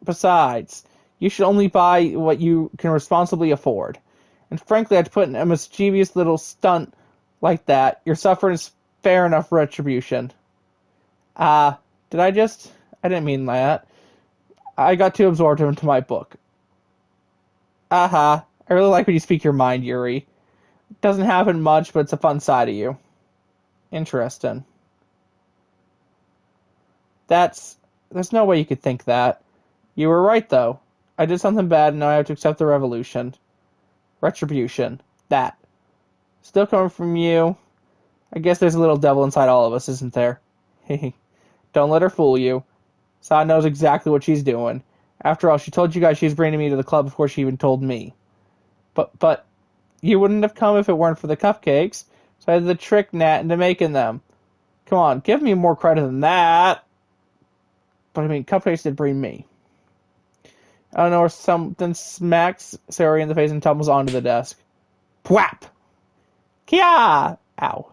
Besides, you should only buy what you can responsibly afford. And frankly, I'd put in a mischievous little stunt like that. Your suffering is fair enough retribution. Did I just? I didn't mean that. I got too absorbed into my book. Aha. I really like when you speak your mind, Yuri. It doesn't happen much, but it's a fun side of you. Interesting. That's. There's no way you could think that. You were right, though. I did something bad, and now I have to accept the revolution. Retribution. That. Still coming from you. I guess there's a little devil inside all of us, isn't there? Hehe. Don't let her fool you. Sa knows exactly what she's doing. After all, she told you guys she was bringing me to the club before she even told me. But, you wouldn't have come if it weren't for the cupcakes. So I had the trick Nat into making them. Come on, give me more credit than that. But I mean, cupcakes did bring me. I don't know, or something smacks Sayori in the face and tumbles onto the desk. Pwap! Kia! Ow.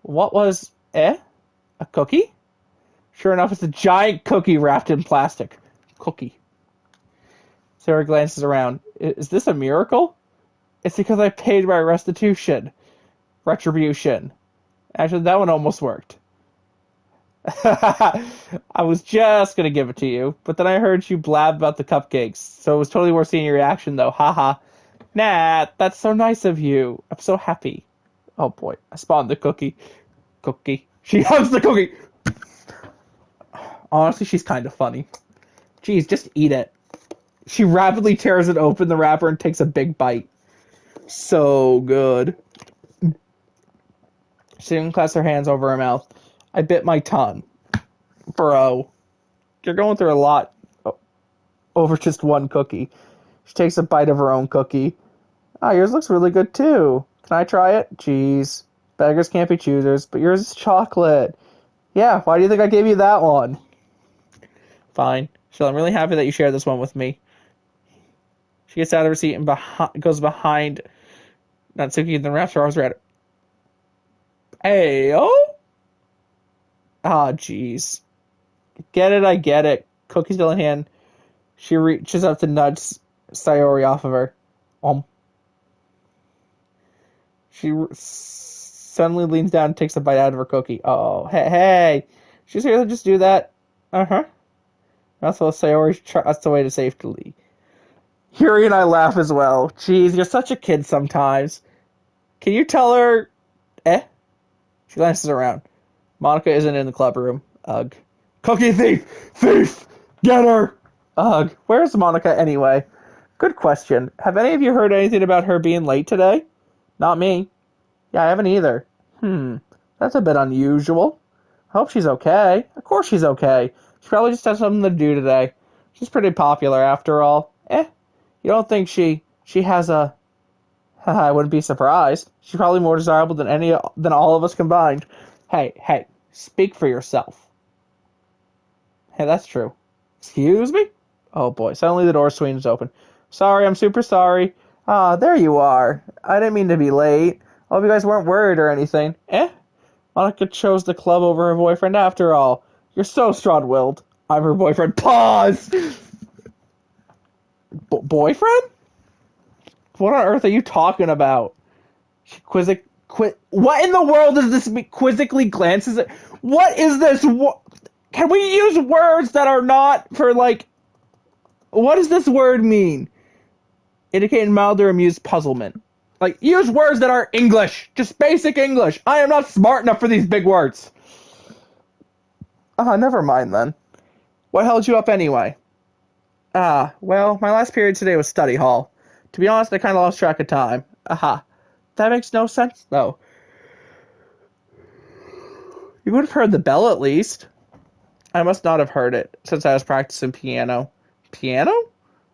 What was, a cookie? Sure enough, it's a giant cookie wrapped in plastic. Cookie. Sarah glances around. Is this a miracle? It's because I paid my restitution. Retribution. Actually, that one almost worked. I was just gonna give it to you, but then I heard you blab about the cupcakes, so it was totally worth seeing your reaction, though. Haha. Nat, that's so nice of you. I'm so happy. Oh boy, I spawned the cookie. Cookie. She hugs the cookie. Honestly, she's kind of funny. Jeez, just eat it. She rapidly tears it open, the wrapper, and takes a big bite. So good. She didn't clasp her hands over her mouth. I bit my tongue. Bro, you're going through a lot over just one cookie. She takes a bite of her own cookie. Ah, yours looks really good too. Can I try it? Jeez. Beggars can't be choosers, but yours is chocolate. Yeah, why do you think I gave you that one? Fine. So I'm really happy that you shared this one with me. She gets out of her seat and goes behind Natsuki and then wraps her arms around her. Hey, oh? Ah, jeez. Get it, I get it. Cookie still in hand. She reaches up to nudge Sayori off of her. She suddenly leans down and takes a bite out of her cookie. Oh, hey. She's here to just do that. Uh-huh. That's what Sayori trusts the way to safely. Yuri and I laugh as well. Jeez, you're such a kid sometimes. Can you tell her... She glances around. Monica isn't in the club room. Ugh. Cookie thief! Thief! Get her! Ugh. Where's Monica anyway? Good question. Have any of you heard anything about her being late today? Not me. Yeah, I haven't either. That's a bit unusual. I hope she's okay. Of course she's okay. She probably just has something to do today. She's pretty popular after all. You don't think she has a... I wouldn't be surprised. She's probably more desirable than all of us combined. Hey, speak for yourself. Hey, that's true. Excuse me? Oh boy, suddenly the door swings open. Sorry, I'm super sorry. Ah, there you are. I didn't mean to be late. I hope you guys weren't worried or anything. Monica chose the club over her boyfriend after all. You're so strong-willed. I'm her boyfriend. Pause! Boyfriend? What on earth are you talking about? She what in the world does this mean? Quizzically glances at... What is this? Can we use words that are not for, like... What does this word mean? Indicating mild or amused puzzlement. Like, use words that are English. Just basic English. I am not smart enough for these big words. Never mind then. What held you up anyway? Well, my last period today was study hall. To be honest, I kind of lost track of time. That makes no sense, though. You would have heard the bell at least. I must not have heard it, since I was practicing piano. Piano?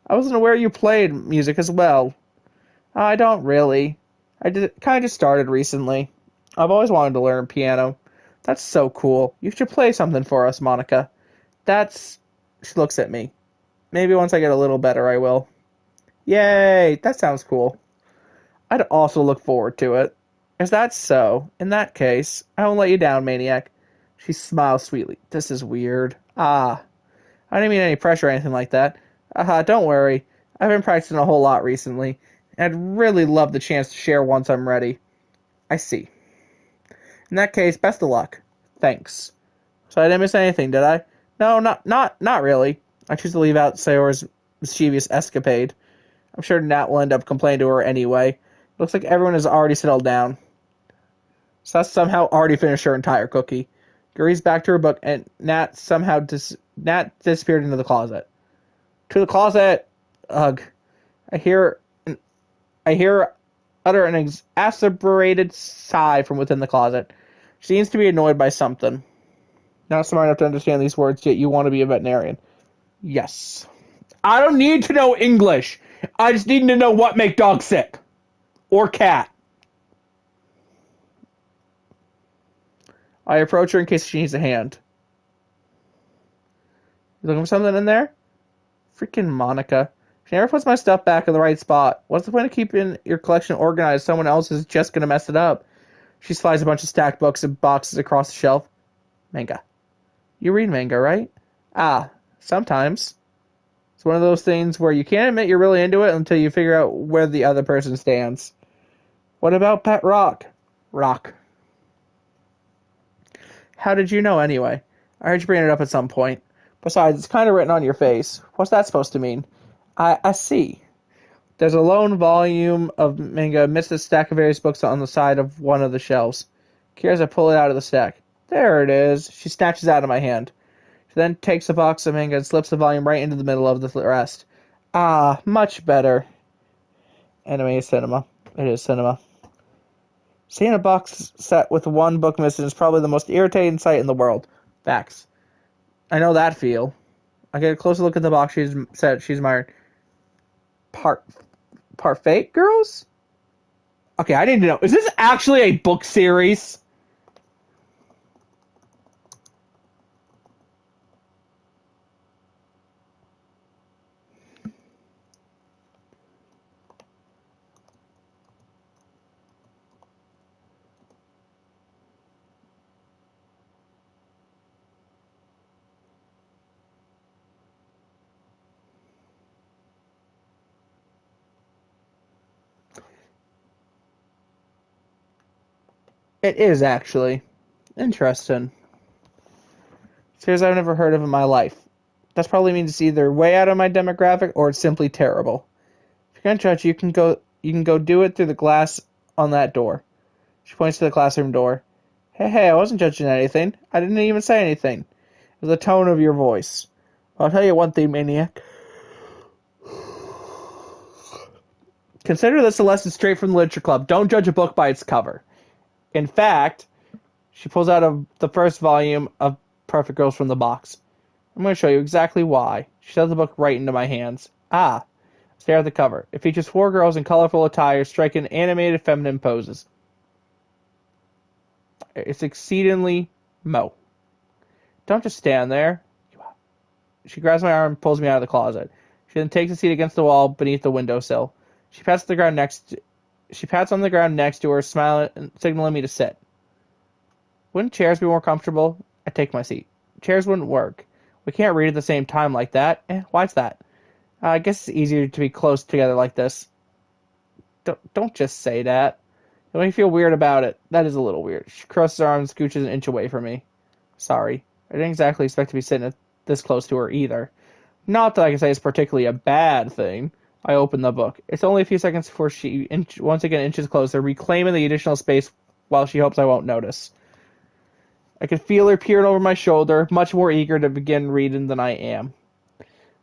I wasn't aware you played music as well. I don't really. I kind of just started recently. I've always wanted to learn piano. That's so cool. You should play something for us, Monica. She looks at me. Maybe once I get a little better, I will. Yay! That sounds cool. I'd also look forward to it. If that's so, in that case, I won't let you down, Maniac. She smiles sweetly. This is weird. Ah, I didn't mean any pressure or anything like that. Don't worry. I've been practicing a whole lot recently. I'd really love the chance to share once I'm ready. I see. In that case, best of luck. Thanks. So I didn't miss anything, did I? No, not really. I choose to leave out Sayor's mischievous escapade. I'm sure Nat will end up complaining to her anyway. Looks like everyone has already settled down. So that's somehow already finished her entire cookie. Guri's back to her book, and Nat disappeared into the closet. To the closet! Ugh. I hear I hear utter an exasperated sigh from within the closet. She seems to be annoyed by something. Not smart enough to understand these words, yet you want to be a veterinarian. Yes. I don't need to know English. I just need to know what make dogs sick. Or cat. I approach her in case she needs a hand. You looking for something in there? Freaking Monica. She never puts my stuff back in the right spot. What's the point of keeping your collection organized? Someone else is just going to mess it up. She slides a bunch of stacked books and boxes across the shelf. Manga. You read manga, right? Ah, sometimes. It's one of those things where you can't admit you're really into it until you figure out where the other person stands. What about Pet Rock? Rock. How did you know anyway? I heard you bring it up at some point. Besides, it's kind of written on your face. What's that supposed to mean? I see. There's a lone volume of manga amidst a stack of various books on the side of one of the shelves. Curious, I pull it out of the stack. There it is. She snatches it out of my hand. She then takes the box of manga and slips the volume right into the middle of the rest. Ah, much better. Anime is cinema. It is cinema. Seeing a box set with one book missing is probably the most irritating sight in the world. Facts. I know that feel. I get a closer look at the box she's admired. Parfait Girls? Okay, I need to know. Is this actually a book series? It is actually. Interesting. Series I've never heard of in my life. That probably means it's either way out of my demographic or it's simply terrible. If you're gonna judge, you can go do it through the glass on that door. She points to the classroom door. Hey, I wasn't judging anything. I didn't even say anything. It was the tone of your voice. I'll tell you one thing, Maniac. Consider this a lesson straight from the Literature Club. Don't judge a book by its cover. In fact, she pulls out the first volume of Perfect Girls from the box. I'm going to show you exactly why. She shoves the book right into my hands. Ah, stare at the cover. It features four girls in colorful attire striking animated feminine poses. It's exceedingly Mo. Don't just stand there. She grabs my arm and pulls me out of the closet. She then takes a seat against the wall beneath the windowsill. She pats on the ground next to her, smiling and signaling me to sit. Wouldn't chairs be more comfortable? I take my seat. Chairs wouldn't work. We can't read at the same time like that. Why's that? I guess it's easier to be close together like this. Don't just say that. It makes me feel weird about it. That is a little weird. She crosses her arms and scooches an inch away from me. Sorry. I didn't exactly expect to be sitting this close to her either. Not that I can say it's particularly a bad thing. I open the book. It's only a few seconds before she once again inches closer, reclaiming the additional space while she hopes I won't notice. I can feel her peering over my shoulder, much more eager to begin reading than I am.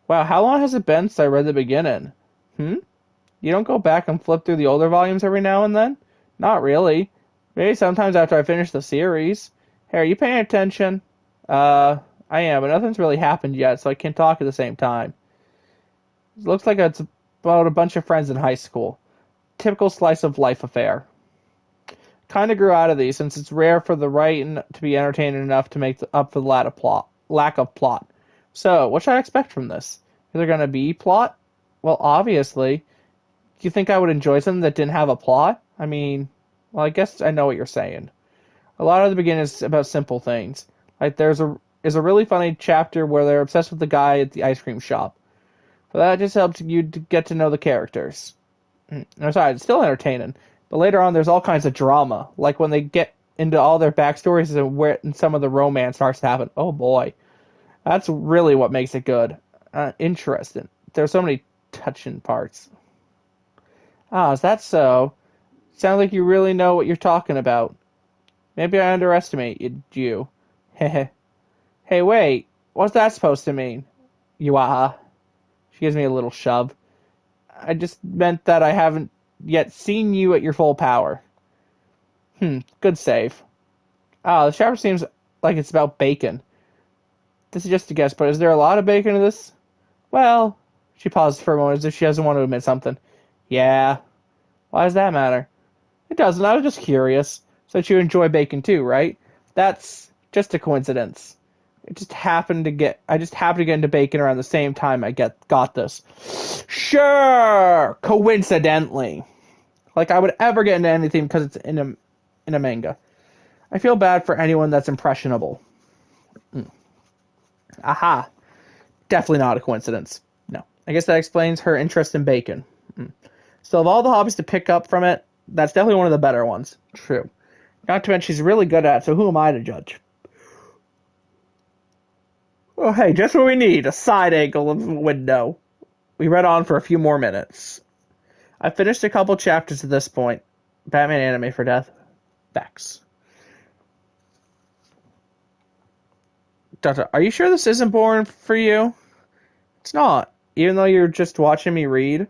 Wow, how long has it been since I read the beginning? You don't go back and flip through the older volumes every now and then? Not really. Maybe sometimes after I finish the series. Hey, are you paying attention? I am, but nothing's really happened yet, so I can't talk at the same time. It looks like it's about a bunch of friends in high school. Typical slice of life affair. Kinda grew out of these, since it's rare for the writing to be entertaining enough to make up for the lack of plot. So, what should I expect from this? Is there gonna be plot? Well, obviously. Do you think I would enjoy something that didn't have a plot? I mean, well, I guess I know what you're saying. A lot of the beginning is about simple things, Like is a really funny chapter where they're obsessed with the guy at the ice cream shop. But that just helps you to get to know the characters. No, sorry, it's still entertaining. But later on, there's all kinds of drama, like when they get into all their backstories and where and some of the romance starts to happen. Oh boy, that's really what makes it good. Interesting. There's so many touching parts. Ah, is that so? Sounds like you really know what you're talking about. Maybe I underestimated you. Heh. Hey, wait. What's that supposed to mean? Yuaha. She gives me a little shove. I just meant that I haven't yet seen you at your full power. Good save. Ah, the chapter seems like it's about bacon. This is just a guess, but is there a lot of bacon in this? Well, she pauses for a moment as if she doesn't want to admit something. Yeah. Why does that matter? It doesn't. I was just curious. So you enjoy bacon too, right? That's just a coincidence. I just happened to get into bacon around the same time I got this. Sure, coincidentally. Like I would ever get into anything because it's in a manga. I feel bad for anyone that's impressionable. Aha. Definitely not a coincidence. No. I guess that explains her interest in bacon. So of all the hobbies to pick up from it, that's definitely one of the better ones. True. Not to mention she's really good at it, so who am I to judge? Oh, hey, just what we need. A side angle of the window. We read on for a few more minutes. I finished a couple chapters at this point. Batman anime for death. Bex. Are you sure this isn't boring for you? It's not. Even though you're just watching me read?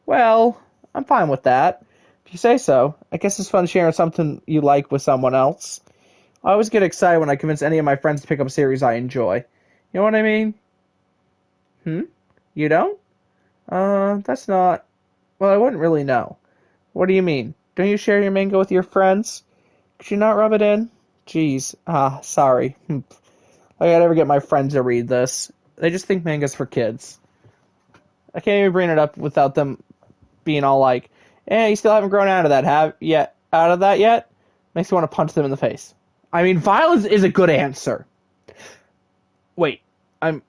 Well, I'm fine with that. If you say so. I guess it's fun sharing something you like with someone else. I always get excited when I convince any of my friends to pick up a series I enjoy. You know what I mean? You don't? That's not... Well, I wouldn't really know. What do you mean? Don't you share your manga with your friends? Could you not rub it in? Jeez. Sorry. I gotta ever get my friends to read this. They just think manga's for kids. I can't even bring it up without them being all like, you still haven't grown out of that yet? Makes me want to punch them in the face. I mean, violence is a good answer. Wait, I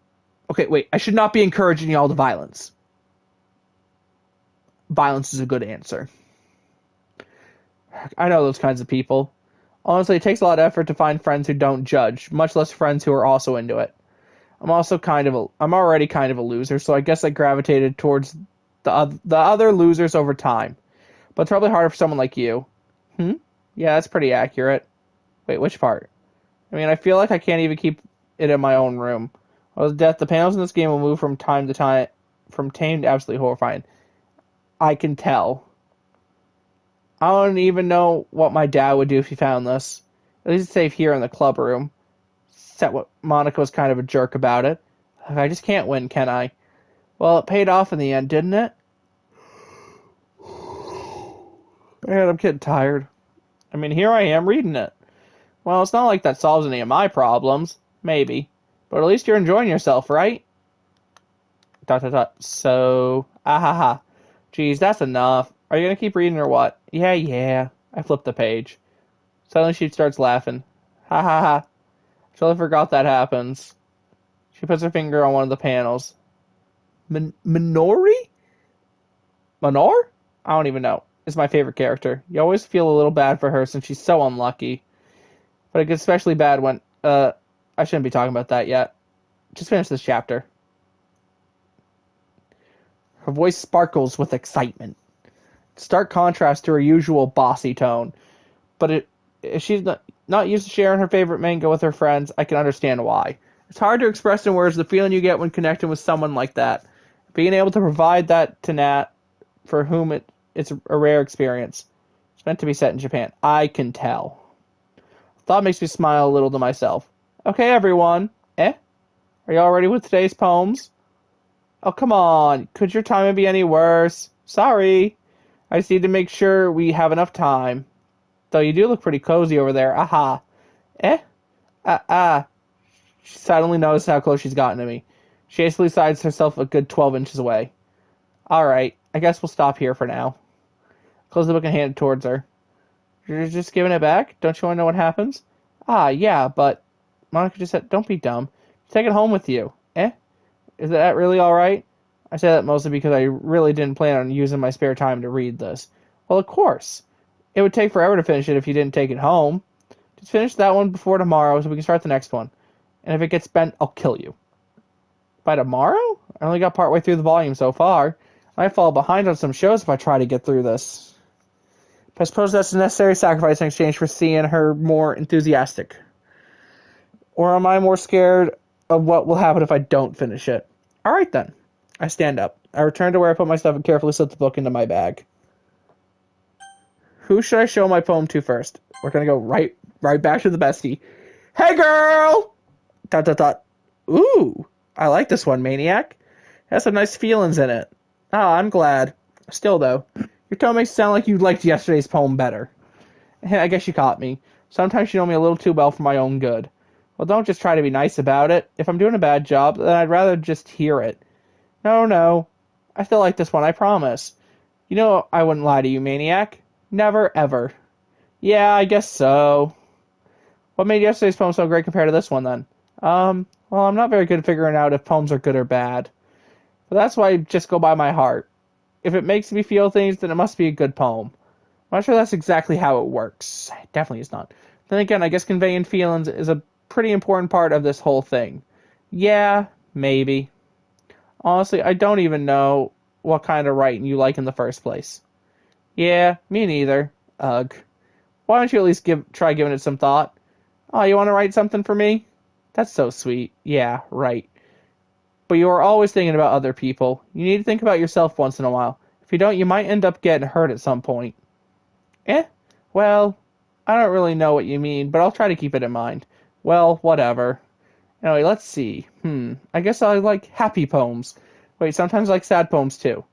should not be encouraging y'all to violence. Violence is a good answer. I know those kinds of people. Honestly, it takes a lot of effort to find friends who don't judge, much less friends who are also into it. I'm already kind of a loser, so I guess I gravitated towards the other losers over time. But it's probably harder for someone like you. Yeah, that's pretty accurate. Wait, which part? I mean, I feel like I can't even keep it in my own room. With death, the panels in this game will move from time to time, from tame to absolutely horrifying. I can tell. I don't even know what my dad would do if he found this. At least it's safe here in the club room. Except what Monica was kind of a jerk about it. I just can't win, can I? Well, it paid off in the end, didn't it? Man, I'm getting tired. I mean, here I am reading it. Well, it's not like that solves any of my problems. Maybe. But at least you're enjoying yourself, right? ... So, ahaha. Geez, that's enough. Are you gonna keep reading or what? Yeah. I flipped the page. Suddenly she starts laughing. Ha ha ha. Totally forgot that happens. She puts her finger on one of the panels. Minori? Minor? I don't even know. Is my favorite character. You always feel a little bad for her since she's so unlucky. But it gets especially bad when, I shouldn't be talking about that yet. Just finish this chapter. Her voice sparkles with excitement. Stark contrast to her usual bossy tone. But if she's not used to sharing her favorite manga with her friends, I can understand why. It's hard to express in words the feeling you get when connecting with someone like that. Being able to provide that to Nat, for whom it's a rare experience. It's meant to be set in Japan. I can tell. Thought makes me smile a little to myself. Okay, everyone. Are you all ready with today's poems? Oh, come on. Could your timing be any worse? Sorry. I just need to make sure we have enough time. Though you do look pretty cozy over there. Aha. She suddenly noticed how close she's gotten to me. She hastily sides herself a good 12 inches away. Alright, I guess we'll stop here for now. Close the book and hand it towards her. You're just giving it back? Don't you want to know what happens? Yeah, but... Monica just said, don't be dumb. Take it home with you. Eh? Is that really alright? I say that mostly because I really didn't plan on using my spare time to read this. Well, of course. It would take forever to finish it if you didn't take it home. Just finish that one before tomorrow so we can start the next one. And if it gets bent, I'll kill you. By tomorrow? I only got partway through the volume so far. I might fall behind on some shows if I try to get through this. But I suppose that's a necessary sacrifice in exchange for seeing her more enthusiastic. Or am I more scared of what will happen if I don't finish it? Alright then. I stand up. I return to where I put my stuff and carefully slip the book into my bag. Who should I show my poem to first? We're gonna go right back to the bestie. Hey girl! Dot dot dot. Ooh, I like this one, Maniac. It has some nice feelings in it. Ah, I'm glad. Still though, your tone makes it sound like you liked yesterday's poem better. I guess you caught me. Sometimes you know me a little too well for my own good. Well, don't just try to be nice about it. If I'm doing a bad job, then I'd rather just hear it. No. I still like this one, I promise. You know I wouldn't lie to you, Maniac. Never, ever. Yeah, I guess so. What made yesterday's poem so great compared to this one, then? Well, I'm not very good at figuring out if poems are good or bad. But that's why I just go by my heart. If it makes me feel things, then it must be a good poem. I'm not sure that's exactly how it works. It definitely is not. Then again, I guess conveying feelings is a pretty important part of this whole thing. Yeah, maybe. Honestly, I don't even know what kind of writing you like in the first place. Yeah, me neither. Ugh. Why don't you at least try giving it some thought? Oh, you want to write something for me? That's so sweet. Yeah, right. But you are always thinking about other people. You need to think about yourself once in a while. If you don't, you might end up getting hurt at some point. Eh? Well, I don't really know what you mean, but I'll try to keep it in mind. Well, whatever. Anyway, let's see. I guess I like happy poems. Wait, sometimes I like sad poems too.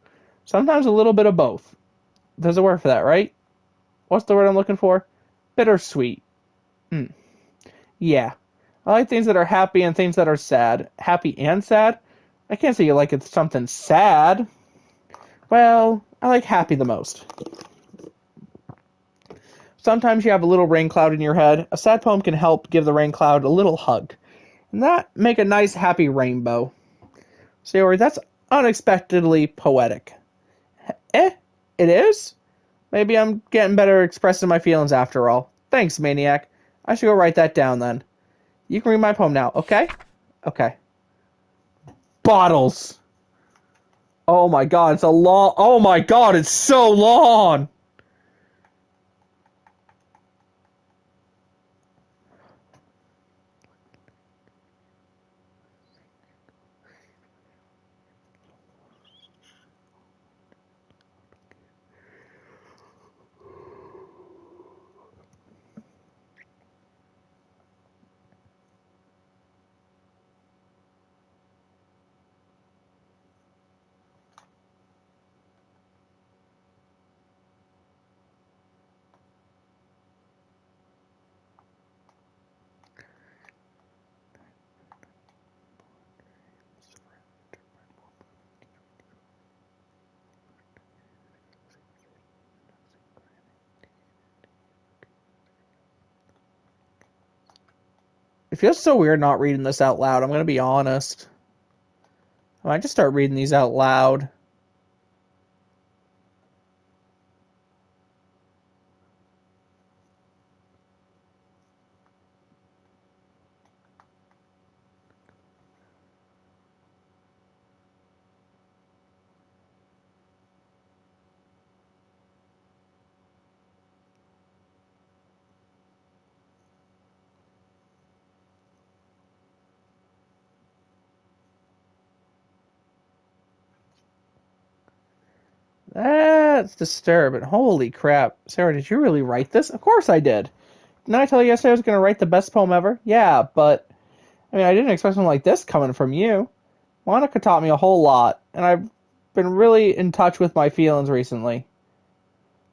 Sometimes a little bit of both. There's a word for that, right? What's the word I'm looking for? Bittersweet. Yeah. I like things that are happy and things that are sad. Happy and sad? I can't say you like it something sad. Well, I like happy the most. Sometimes you have a little rain cloud in your head. A sad poem can help give the rain cloud a little hug. And that make a nice happy rainbow. So that's unexpectedly poetic. Eh? It is? Maybe I'm getting better at expressing my feelings after all. Thanks, Maniac. I should go write that down then. You can read my poem now, okay? Okay. Bottles! Oh my god, it's a long... Oh my god, it's so long! It feels so weird not reading this out loud, I'm gonna be honest. I might just start reading these out loud. That's disturbing. Holy crap. Sarah, did you really write this? Of course I did. Didn't I tell you yesterday I was going to write the best poem ever? Yeah, but, I didn't expect something like this coming from you. Monica taught me a whole lot, and I've been really in touch with my feelings recently.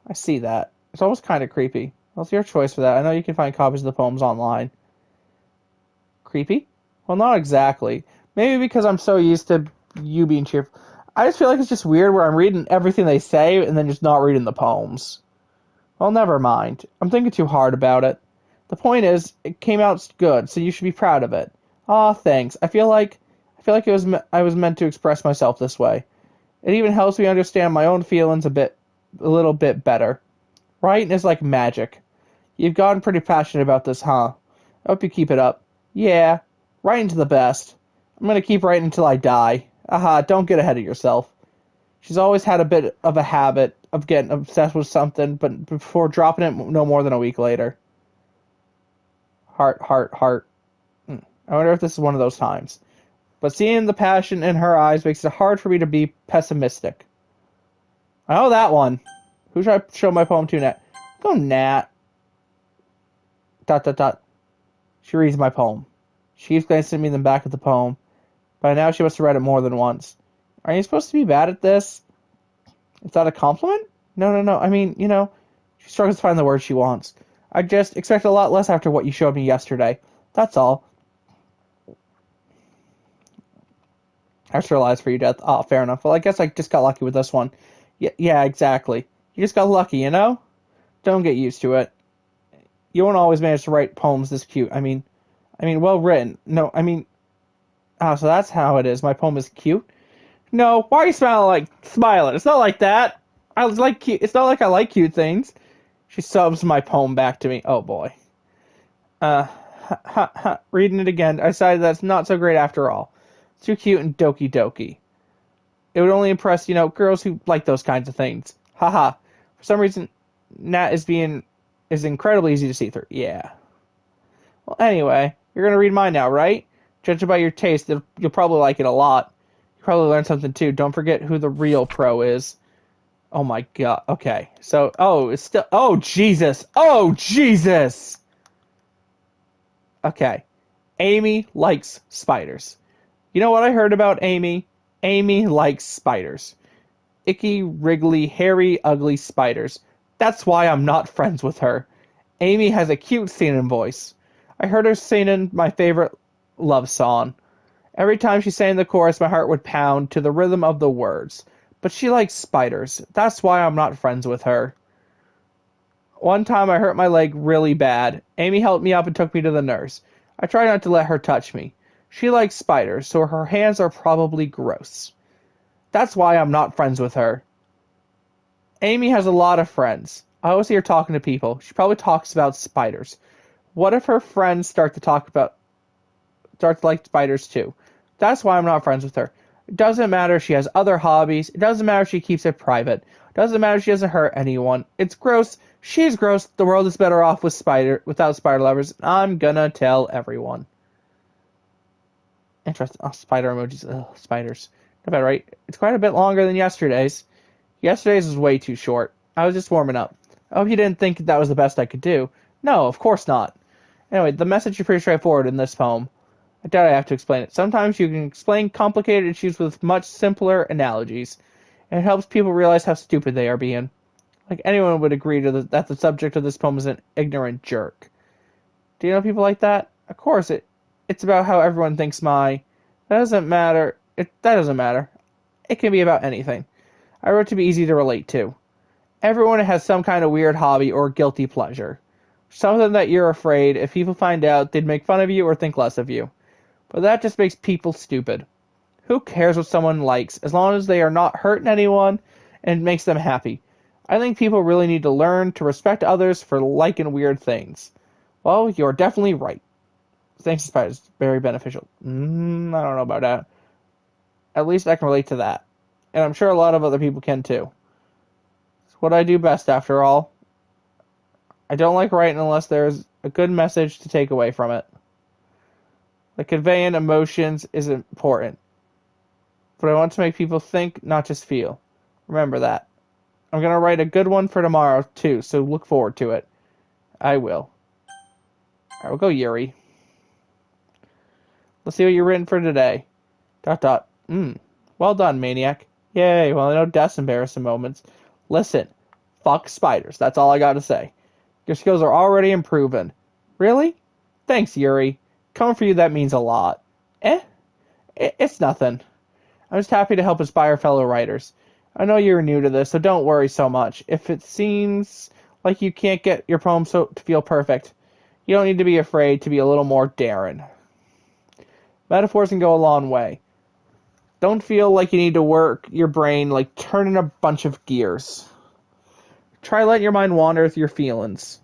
I see that. It's almost kind of creepy. Well, it's your choice for that. I know you can find copies of the poems online. Creepy? Well, not exactly. Maybe because I'm so used to you being cheerful. I just feel like it's just weird where I'm reading everything they say and then just not reading the poems. Well, never mind. I'm thinking too hard about it. The point is, it came out good, so you should be proud of it. Aw, thanks. I feel like I was meant to express myself this way. It even helps me understand my own feelings a little bit better. Writing is like magic. You've gotten pretty passionate about this, huh? I hope you keep it up. Yeah, writing's the best. I'm gonna keep writing until I die. Aha, don't get ahead of yourself. She's always had a bit of a habit of getting obsessed with something, but before dropping it no more than a week later. Heart, heart, heart. I wonder if this is one of those times. But seeing the passion in her eyes makes it hard for me to be pessimistic. I know that one. Who should I show my poem to, Nat? Go, Nat. Dot, dot, dot. She reads my poem. She keeps glancing at me in the back of the poem. By now she must have read it more than once. Are you supposed to be bad at this? Is that a compliment? No, no, no. I mean, she struggles to find the word she wants. I just expect a lot less after what you showed me yesterday. That's all. Extra lies for you, Death. Oh, fair enough. Well, I guess I just got lucky with this one. Yeah, exactly. You just got lucky, Don't get used to it. You won't always manage to write poems this cute. Well written. No, so that's how it is. My poem is cute. No, why are you smiling? It's not like that. I was like cute. It's not like I like cute things. She subs my poem back to me. Oh boy. Reading it again, I decided that's not so great after all. It's too cute and Doki Doki. It would only impress, girls who like those kinds of things. Haha. For some reason, Nat is incredibly easy to see through. Yeah. Well, anyway, you're gonna read mine now, right? Judging by your taste, you'll probably like it a lot. You probably learn something too. Don't forget who the real pro is. Oh my god. Okay. So, it's still. Oh Jesus. Oh Jesus. Okay. Amy likes spiders. You know what I heard about Amy? Amy likes spiders. Icky, wriggly, hairy, ugly spiders. That's why I'm not friends with her. Amy has a cute singing voice. I heard her singing my favorite love song. Every time she sang the chorus, my heart would pound to the rhythm of the words. But she likes spiders. That's why I'm not friends with her. One time I hurt my leg really bad. Amy helped me up and took me to the nurse. I tried not to let her touch me. She likes spiders, so her hands are probably gross. That's why I'm not friends with her. Amy has a lot of friends. I always see her talking to people. She probably talks about spiders. What if her friends start to like spiders too? That's why I'm not friends with her. It doesn't matter if she has other hobbies. It doesn't matter if she keeps it private. It doesn't matter if she doesn't hurt anyone. It's gross. She's gross. The world is better off without spider lovers. I'm gonna tell everyone. Interesting. Oh, spider emojis. Ugh, spiders. Not bad, right? It's quite a bit longer than yesterday's. Yesterday's was way too short. I was just warming up. I hope you didn't think that was the best I could do. No, of course not. Anyway, the message is pretty straightforward in this poem. I doubt I have to explain it. Sometimes you can explain complicated issues with much simpler analogies, and it helps people realize how stupid they are being. Like anyone would agree that the subject of this poem is an ignorant jerk. Do you know people like that? Of course, it's about how everyone thinks That doesn't matter. That doesn't matter. It can be about anything. I wrote to be easy to relate to. Everyone has some kind of weird hobby or guilty pleasure. Something that you're afraid if people find out they'd make fun of you or think less of you. But that just makes people stupid. Who cares what someone likes as long as they are not hurting anyone and it makes them happy? I think people really need to learn to respect others for liking weird things. Well, you're definitely right. Thanks to spiders. Very beneficial. I don't know about that. At least I can relate to that. And I'm sure a lot of other people can too. It's what I do best after all. I don't like writing unless there's a good message to take away from it. Like conveying emotions is important. But I want to make people think, not just feel. Remember that. I'm going to write a good one for tomorrow too, so look forward to it. I will. Alright, we'll go Yuri. Let's see what you're written for today. ... Well done, Maniac. Yay, well I know Death's embarrassing moments. Listen, fuck spiders, that's all I gotta say. Your skills are already improving. Really? Thanks, Yuri. Coming for you, that means a lot. It's nothing. I'm just happy to help inspire fellow writers. I know you're new to this, so don't worry so much. If it seems like you can't get your poem to feel perfect, You don't need to be afraid to be a little more daring. Metaphors can go a long way. Don't feel like you need to work your brain like turning a bunch of gears. Try letting your mind wander with your feelings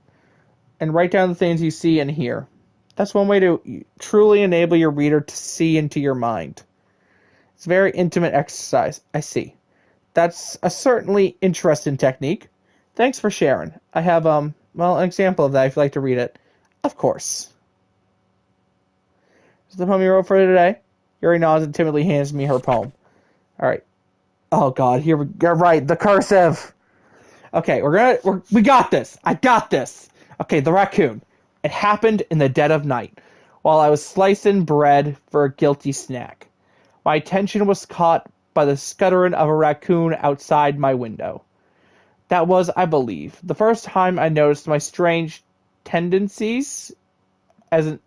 and write down the things you see and hear. That's one way to truly enable your reader to see into your mind. It's a very intimate exercise. I see. That's a certainly interesting technique. Thanks for sharing. I have, an example of that if you'd like to read it. Of course. This is the poem you wrote for today. Yuri nods and timidly hands me her poem. Alright. Oh god, here we go. Right, the cursive. Okay, we got this. I got this. Okay, the raccoon. It happened in the dead of night, while I was slicing bread for a guilty snack. My attention was caught by the scuttering of a raccoon outside my window. That was, I believe, the first time I noticed my strange tendencies as an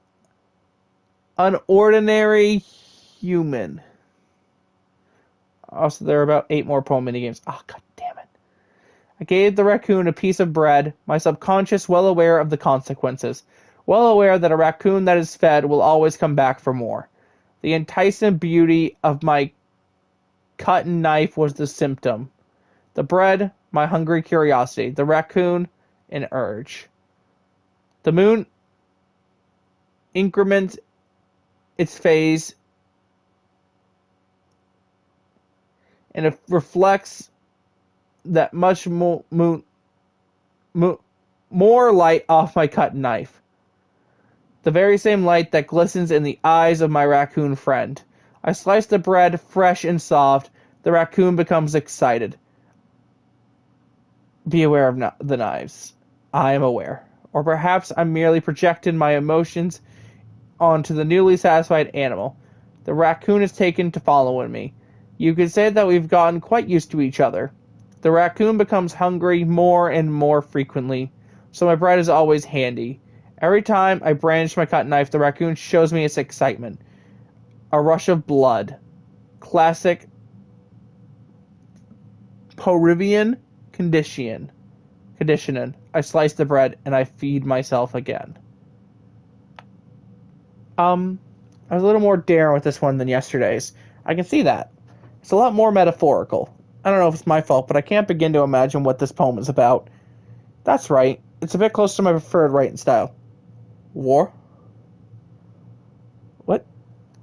unordinary human. Also, there are about 8 more poem minigames. Oh, god damn it. I gave the raccoon a piece of bread, my subconscious well aware of the consequences, well aware that a raccoon that is fed will always come back for more. The enticing beauty of my cutting knife was the symptom. The bread, my hungry curiosity. The raccoon, an urge. The moon increments its phase, and it reflects that much more light off my cut knife. The very same light that glistens in the eyes of my raccoon friend. I slice the bread fresh and soft. The raccoon becomes excited. Be aware of the knives. I am aware. Or perhaps I'm merely projecting my emotions onto the newly satisfied animal. The raccoon is taken to following me. You could say that we've gotten quite used to each other. The raccoon becomes hungry more and more frequently, so my bread is always handy. Every time I brandish my cut knife, the raccoon shows me its excitement. A rush of blood. Classic Peruvian conditioning. I slice the bread and I feed myself again. I was a little more daring with this one than yesterday's. I can see that. It's a lot more metaphorical. I don't know if it's my fault, but I can't begin to imagine what this poem is about. That's right. It's a bit close to my preferred writing style. War? What?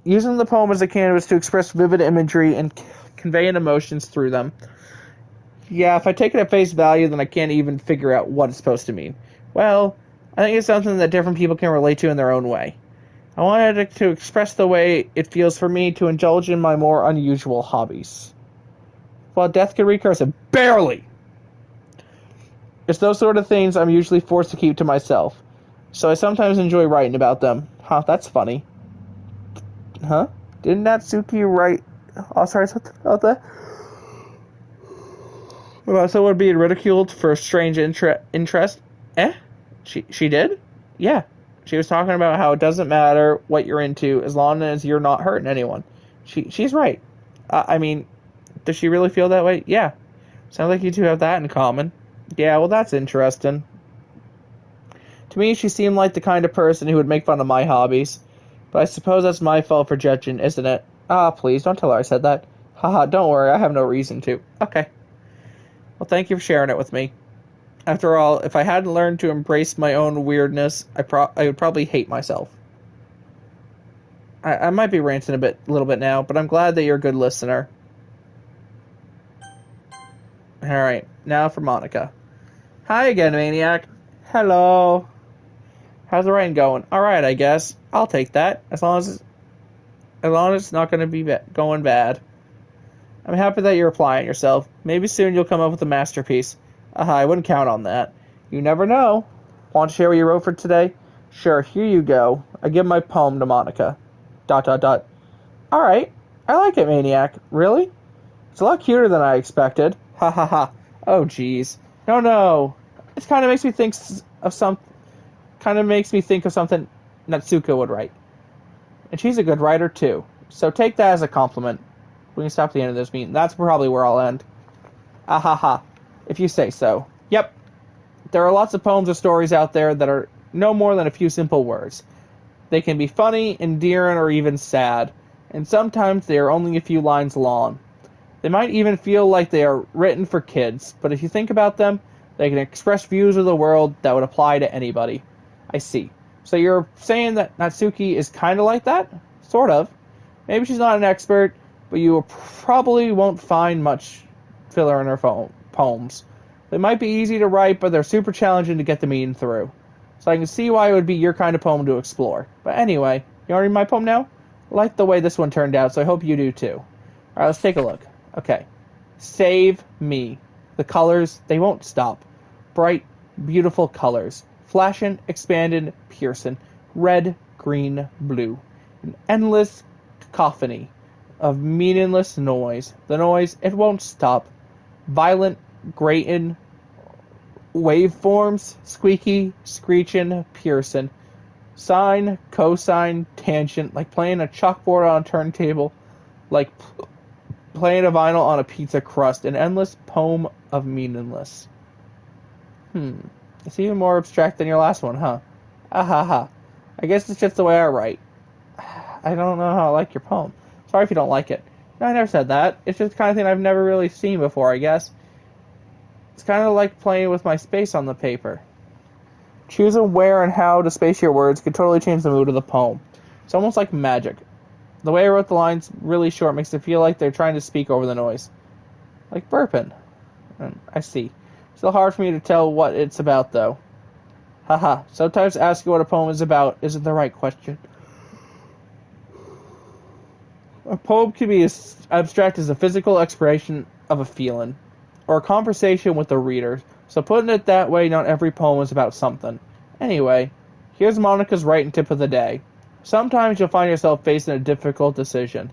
Using the poem as a canvas to express vivid imagery and conveying emotions through them. Yeah, if I take it at face value, then I can't even figure out what it's supposed to mean. Well, I think it's something that different people can relate to in their own way. I wanted it to express the way it feels for me to indulge in my more unusual hobbies. While death can recurse it, barely! It's those sort of things I'm usually forced to keep to myself, so I sometimes enjoy writing about them. Huh, that's funny. Huh? Didn't Natsuki write... Oh, sorry, something about that? About someone being ridiculed for strange interest? She did? Yeah. She was talking about how it doesn't matter what you're into as long as you're not hurting anyone. She's right. I mean, does she really feel that way? Yeah. Sounds like you two have that in common. Yeah, well, that's interesting. To me, she seemed like the kind of person who would make fun of my hobbies. But I suppose that's my fault for judging, isn't it? Ah, please, don't tell her I said that. Haha, don't worry, I have no reason to. Okay. Well, thank you for sharing it with me. After all, if I hadn't learned to embrace my own weirdness, I would probably hate myself. I might be ranting a little bit now, but I'm glad that you're a good listener. Alright, now for Monica. Hi again, Maniac. Hello. How's the writing going? Alright, I guess. I'll take that, as long as it's not going to be going bad. I'm happy that you're applying yourself. Maybe soon you'll come up with a masterpiece. I wouldn't count on that. You never know. Want to share what you wrote for today? Sure, here you go. I give my poem to Monica. ... Alright. I like it, Maniac. Really? It's a lot cuter than I expected. Ha ha ha. Oh, jeez. No. It kind of makes me think of something Natsuko would write. And she's a good writer, too. So take that as a compliment. We can stop at the end of this meeting. That's probably where I'll end. Ah ha ha. If you say so. Yep. There are lots of poems or stories out there that are no more than a few simple words. They can be funny, endearing, or even sad, and sometimes they are only a few lines long. They might even feel like they are written for kids, but if you think about them, they can express views of the world that would apply to anybody. I see. So you're saying that Natsuki is kind of like that? Sort of. Maybe she's not an expert, but you probably won't find much filler in her poems. They might be easy to write, but they're super challenging to get the meaning through. So I can see why it would be your kind of poem to explore. But anyway, you want to read my poem now? I like the way this one turned out, so I hope you do too. Alright, let's take a look. Okay. Save me. The colors, they won't stop. Bright, beautiful colors. Flashing, expanding, piercing. Red, green, blue. An endless cacophony of meaningless noise. The noise, it won't stop. Violent, grating, waveforms, squeaky, screeching, piercing. Sine, cosine, tangent, like playing a chalkboard on a turntable, like playing a vinyl on a pizza crust. An endless poem of meaningless. It's even more abstract than your last one, huh? Ha. I guess it's just the way I write. I don't know how I like your poem. Sorry if you don't like it. No, I never said that. It's just the kind of thing I've never really seen before, I guess. It's kind of like playing with my space on the paper. Choosing where and how to space your words can totally change the mood of the poem. It's almost like magic. The way I wrote the lines really short makes it feel like they're trying to speak over the noise. Like burping. I see. Still hard for me to tell what it's about, though. Haha. Sometimes asking what a poem is about isn't the right question. A poem can be as abstract as a physical expression of a feeling, or a conversation with the reader, so putting it that way, not every poem is about something. Anyway, here's Monica's writing tip of the day. Sometimes you'll find yourself facing a difficult decision.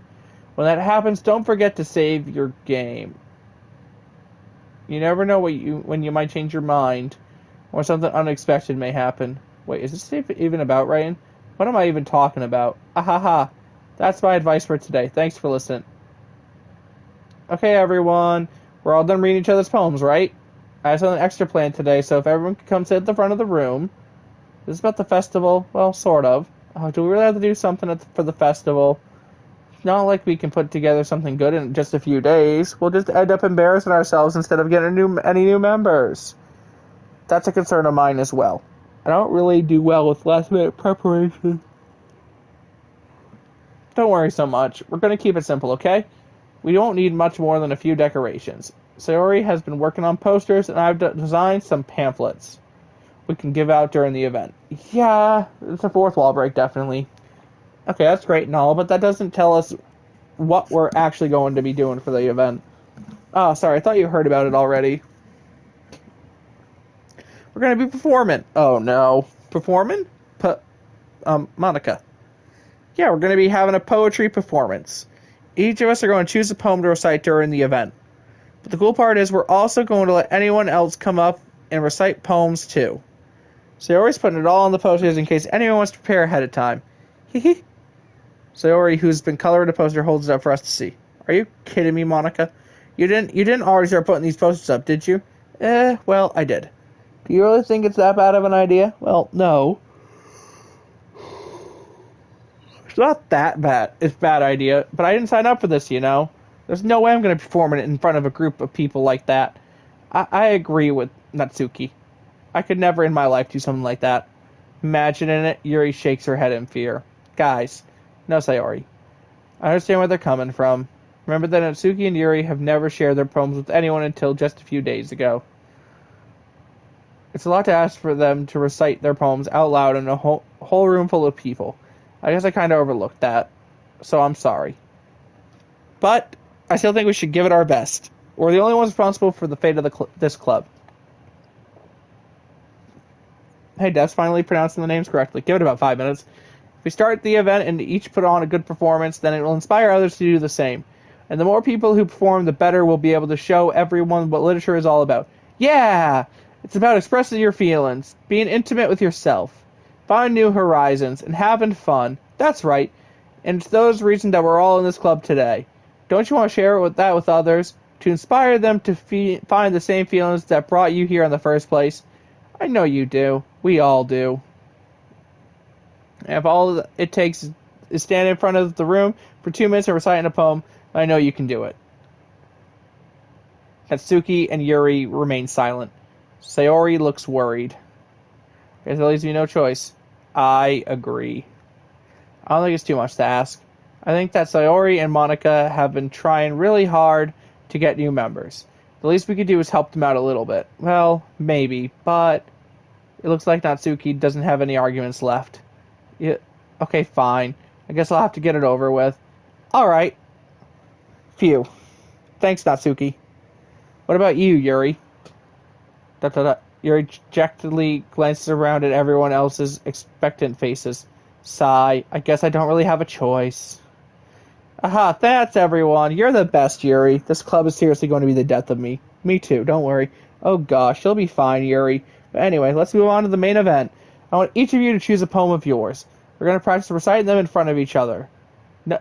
When that happens, don't forget to save your game. You never know when you might change your mind, or something unexpected may happen. Wait, is this even about writing? What am I even talking about? Ahaha. That's my advice for today. Thanks for listening. Okay, everyone. We're all done reading each other's poems, right? I have something extra planned today, so if everyone could come sit at the front of the room. This is about the festival. Well, sort of. Do we really have to do something for the festival? It's not like we can put together something good in just a few days. We'll just end up embarrassing ourselves instead of getting any new members. That's a concern of mine as well. I don't really do well with last-minute preparation. Don't worry so much. We're going to keep it simple, okay? We don't need much more than a few decorations. Sayori has been working on posters, and I've designed some pamphlets we can give out during the event. Yeah, it's a fourth wall break, definitely. Okay, that's great and all, but that doesn't tell us what we're actually going to be doing for the event. Oh, sorry, I thought you heard about it already. We're going to be performing. Oh, no. Performing? Monica. Yeah, we're going to be having a poetry performance. Each of us are going to choose a poem to recite during the event. But the cool part is we're also going to let anyone else come up and recite poems too. So you're always putting it all on the posters in case anyone wants to prepare ahead of time. Hee. Sayori, who's been coloring the poster, holds it up for us to see. Are you kidding me, Monica? You didn't already start putting these posters up, did you? Well, I did. Do you really think it's that bad of an idea? Well, no. It's not that bad. It's a bad idea, but I didn't sign up for this, you know. There's no way I'm going to be performing it in front of a group of people like that. I agree with Natsuki. I could never in my life do something like that. Imagining it, Yuri shakes her head in fear. Guys, no, Sayori. I understand where they're coming from. Remember that Natsuki and Yuri have never shared their poems with anyone until just a few days ago. It's a lot to ask for them to recite their poems out loud in a whole room full of people. I guess I kind of overlooked that, so I'm sorry. But I still think we should give it our best. We're the only ones responsible for the fate of this club. Hey, Dev's finally pronouncing the names correctly. Give it about 5 minutes. If we start the event and each put on a good performance, then it will inspire others to do the same. And the more people who perform, the better we'll be able to show everyone what literature is all about. Yeah! It's about expressing your feelings, being intimate with yourself, finding new horizons, and having fun. That's right. And it's those reasons that we're all in this club today. Don't you want to share that with others? To inspire them to find the same feelings that brought you here in the first place? I know you do. We all do. And if all it takes is stand in front of the room for 2 minutes and recite a poem, I know you can do it. Natsuki and Yuri remain silent. Sayori looks worried. Guess that leaves me no choice. I agree. I don't think it's too much to ask. I think that Sayori and Monica have been trying really hard to get new members. The least we could do is help them out a little bit. Well, maybe, but it looks like Natsuki doesn't have any arguments left. Yeah, okay, fine. I guess I'll have to get it over with. Alright. Phew. Thanks, Natsuki. What about you, Yuri? Yuri dejectedly glances around at everyone else's expectant faces. Sigh. I guess I don't really have a choice. Aha, that's everyone. You're the best, Yuri. This club is seriously going to be the death of me. Me too, don't worry. Oh gosh, you'll be fine, Yuri. But anyway, let's move on to the main event. I want each of you to choose a poem of yours. We're going to practice reciting them in front of each other.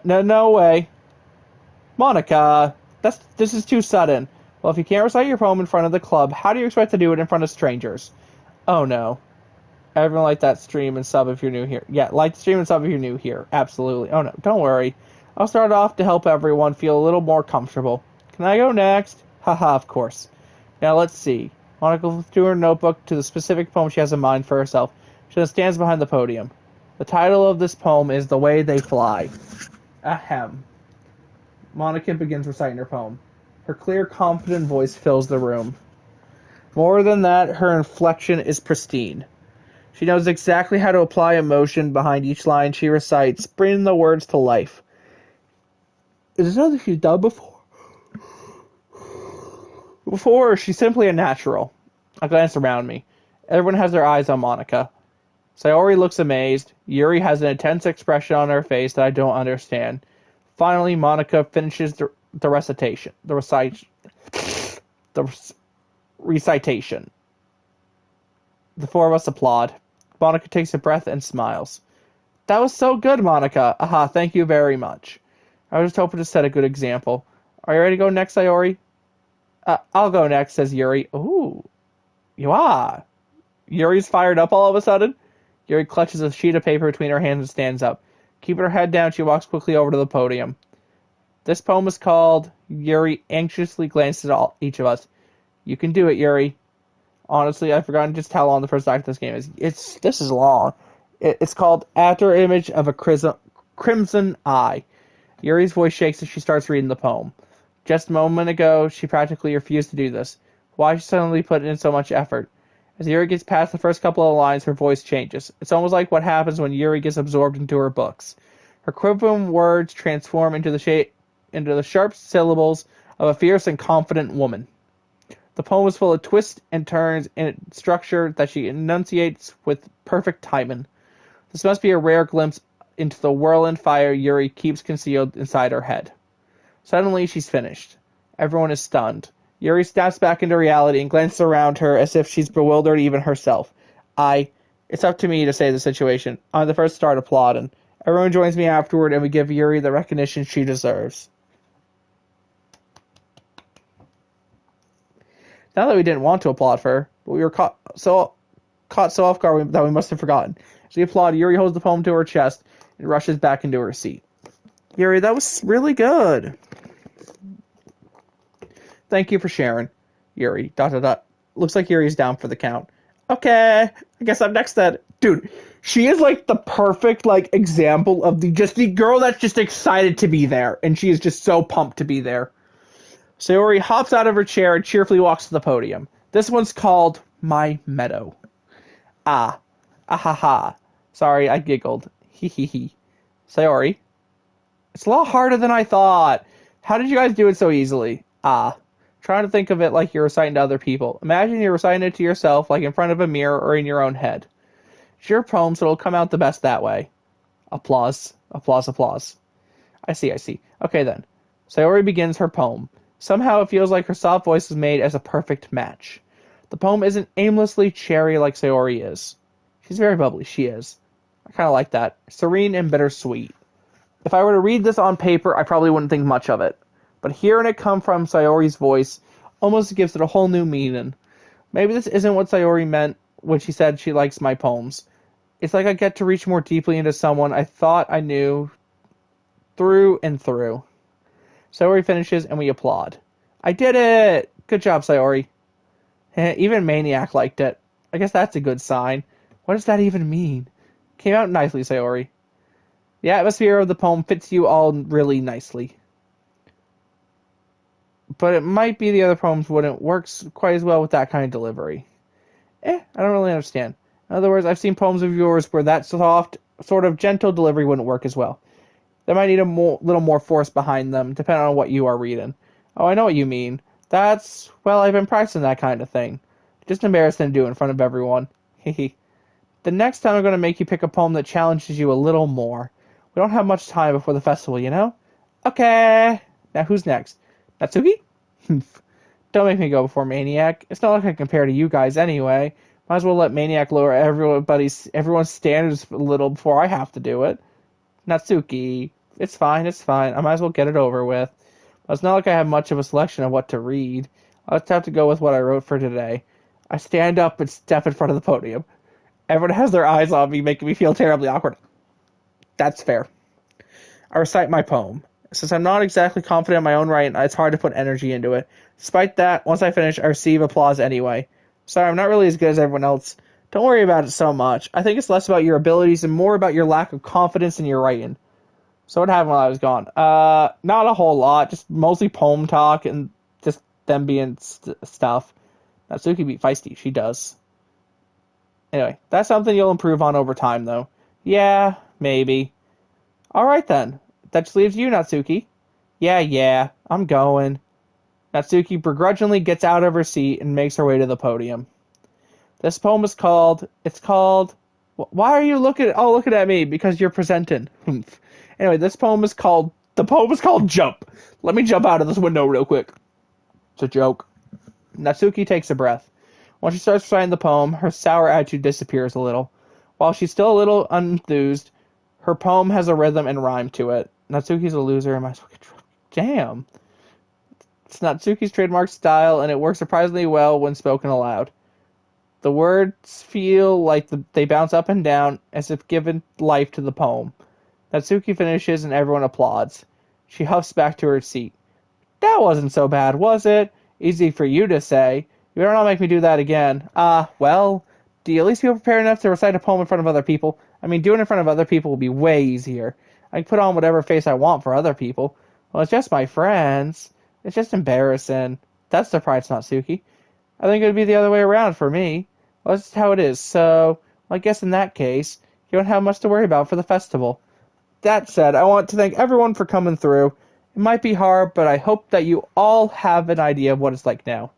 No way. Monica, this is too sudden. Well, if you can't recite your poem in front of the club, how do you expect to do it in front of strangers? Oh no. Everyone like that stream and sub if you're new here. Yeah, like the stream and sub if you're new here. Absolutely. Oh no, don't worry. I'll start off to help everyone feel a little more comfortable. Can I go next? Haha, of course. Now let's see. Monica looks through her notebook to the specific poem she has in mind for herself. She then stands behind the podium. The title of this poem is The Way They Fly. Ahem. Monica begins reciting her poem. Her clear, confident voice fills the room. More than that, her inflection is pristine. She knows exactly how to apply emotion behind each line she recites, bringing the words to life. Is this something she's done before? Before, she's simply a natural. I glance around me. Everyone has their eyes on Monica. Sayori looks amazed. Yuri has an intense expression on her face that I don't understand. Finally, Monica finishes the recitation. The recitation. The four of us applaud. Monica takes a breath and smiles. That was so good, Monica. Aha, thank you very much. I was just hoping to set a good example. Are you ready to go next, Sayori? I'll go next, says Yuri. Ooh, you are. Yuri's fired up all of a sudden. Yuri clutches a sheet of paper between her hands and stands up. Keeping her head down, she walks quickly over to the podium. This poem is called... Yuri anxiously glances at each of us. You can do it, Yuri. Honestly, I've forgotten just how long the first act of this game is. This is long. It's called After Image of a Crimson Eye. Yuri's voice shakes as she starts reading the poem. Just a moment ago, she practically refused to do this. Why she suddenly put in so much effort? As Yuri gets past the first couple of lines, her voice changes. It's almost like what happens when Yuri gets absorbed into her books. Her quivering words transform into the sharp syllables of a fierce and confident woman. The poem is full of twists and turns in its structure that she enunciates with perfect timing. This must be a rare glimpse into the whirling fire Yuri keeps concealed inside her head. Suddenly, she's finished. Everyone is stunned. Yuri snaps back into reality and glances around her as if she's bewildered even herself. It's up to me to save the situation. I'm the first to start applauding. Everyone joins me afterward and we give Yuri the recognition she deserves. Not that we didn't want to applaud for her, but we were caught so off guard that we must have forgotten. As we applaud, Yuri holds the poem to her chest and rushes back into her seat. Yuri, that was really good. Thank you for sharing, Yuri. ... Looks like Yuri's down for the count. Okay, I guess I'm next then. Dude, she is like the perfect example of the girl that's just excited to be there, and she is just so pumped to be there. Sayori hops out of her chair and cheerfully walks to the podium. This one's called My Meadow. Ah ha ha. Sorry, I giggled. Hee hee hee. Sayori, it's a lot harder than I thought. How did you guys do it so easily? Trying to think of it like you're reciting to other people. Imagine you're reciting it to yourself, like in front of a mirror or in your own head. It's your poem, so it'll come out the best that way. Applause. Applause, applause. I see. Okay then. Sayori begins her poem. Somehow it feels like her soft voice is made as a perfect match. The poem isn't aimlessly cherry like Sayori is. She's very bubbly, she is. I kind of like that. Serene and bittersweet. If I were to read this on paper, I probably wouldn't think much of it. But hearing it come from Sayori's voice almost gives it a whole new meaning. Maybe this isn't what Sayori meant when she said she likes my poems. It's like I get to reach more deeply into someone I thought I knew through and through. Sayori finishes and we applaud. I did it! Good job, Sayori. Even Maniac liked it. I guess that's a good sign. What does that even mean? Came out nicely, Sayori. The atmosphere of the poem fits you all really nicely. But it might be the other poems wouldn't work quite as well with that kind of delivery. I don't really understand. In other words, I've seen poems of yours where that soft, sort of gentle delivery wouldn't work as well. They might need a little more force behind them, depending on what you are reading. Oh, I know what you mean. Well, I've been practicing that kind of thing. Just embarrassing to do in front of everyone. Hehe. The next time I'm going to make you pick a poem that challenges you a little more. We don't have much time before the festival, you know? Okay. Now who's next? Natsuki? Don't make me go before Maniac. It's not like I can compare to you guys anyway. Might as well let Maniac lower everyone's standards a little before I have to do it. Natsuki. It's fine, it's fine. I might as well get it over with. But it's not like I have much of a selection of what to read. I'll just have to go with what I wrote for today. I stand up and step in front of the podium. Everyone has their eyes on me, making me feel terribly awkward. That's fair. I recite my poem. Since I'm not exactly confident in my own writing, it's hard to put energy into it. Despite that, once I finish, I receive applause anyway. Sorry, I'm not really as good as everyone else. Don't worry about it so much. I think it's less about your abilities and more about your lack of confidence in your writing. So what happened while I was gone? Not a whole lot. Just mostly poem talk and just them being stuff. Natsuki be feisty. She does. Anyway, that's something you'll improve on over time, though. Yeah, maybe. Alright then. That just leaves you, Natsuki. Yeah, I'm going. Natsuki begrudgingly gets out of her seat and makes her way to the podium. This poem is called... It's called... Why are you looking at me? Because you're presenting. Anyway, this poem is called... The poem is called Jump. Let me jump out of this window real quick. It's a joke. Natsuki takes a breath. When she starts reciting the poem, her sour attitude disappears a little. While she's still a little unenthused, her poem has a rhythm and rhyme to it. Natsuki's a loser. Damn. It's Natsuki's trademark style, and it works surprisingly well when spoken aloud. The words feel like they bounce up and down, as if giving life to the poem. Natsuki finishes, and everyone applauds. She huffs back to her seat. That wasn't so bad, was it? Easy for you to say. You better not make me do that again. Well, do you at least feel prepared enough to recite a poem in front of other people? I mean, doing it in front of other people will be way easier. I can put on whatever face I want for other people. Well, it's just my friends. It's just embarrassing. That's the pride, Natsuki. I think it would be the other way around for me. Well, that's just how it is, so I guess in that case, you don't have much to worry about for the festival. That said, I want to thank everyone for coming through. It might be hard, but I hope that you all have an idea of what it's like now.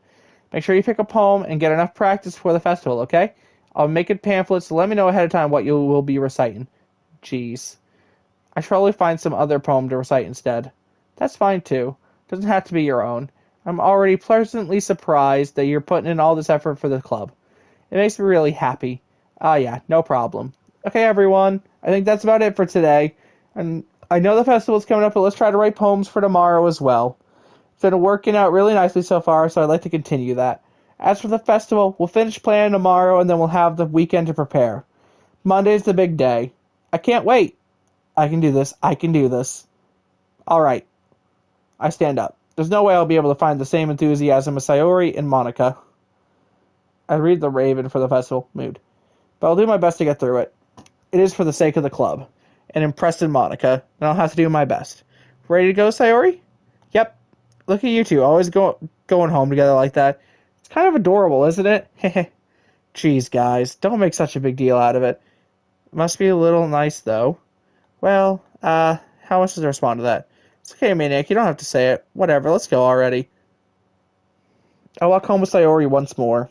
Make sure you pick a poem and get enough practice for the festival, okay? I'll make it pamphlets, so let me know ahead of time what you will be reciting. Jeez. I should probably find some other poem to recite instead. That's fine too. Doesn't have to be your own. I'm already pleasantly surprised that you're putting in all this effort for the club. It makes me really happy. Yeah, no problem. Okay, everyone. I think that's about it for today. And I know the festival's coming up, but let's try to write poems for tomorrow as well. It's been working out really nicely so far, so I'd like to continue that. As for the festival, we'll finish planning tomorrow, and then we'll have the weekend to prepare. Monday's the big day. I can't wait. I can do this. I can do this. Alright. I stand up. There's no way I'll be able to find the same enthusiasm as Sayori and Monica. I read the Raven for the festival mood. But I'll do my best to get through it. It is for the sake of the club. And impressed in Monica, and I'll have to do my best. Ready to go, Sayori? Yep. Look at you two, always going home together like that. It's kind of adorable, isn't it? Heh. Jeez, guys, don't make such a big deal out of it. It must be a little nice, though. Well, how much does I respond to that? It's okay, Maniac, you don't have to say it. Whatever, let's go already. I walk home with Sayori once more.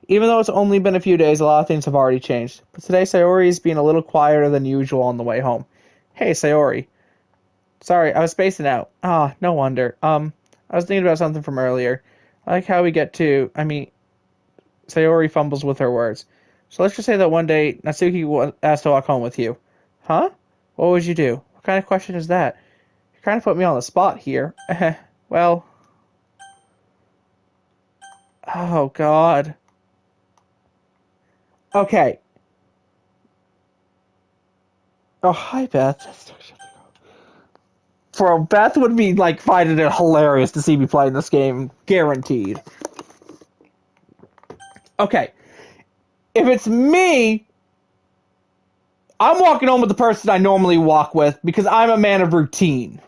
Even though it's only been a few days, a lot of things have already changed. But today, Sayori is being a little quieter than usual on the way home. Hey, Sayori. Sorry, I was spacing out. No wonder. I was thinking about something from earlier. I like how we get to... Sayori fumbles with her words. So let's just say that one day, Natsuki asked to walk home with you. Huh? What would you do? What kind of question is that? You kind of put me on the spot here. Well... Oh, God. Okay. Oh, hi, Beth. For Beth would be like finding it hilarious to see me playing this game, guaranteed. Okay, if it's me, I'm walking home with the person I normally walk with because I'm a man of routine.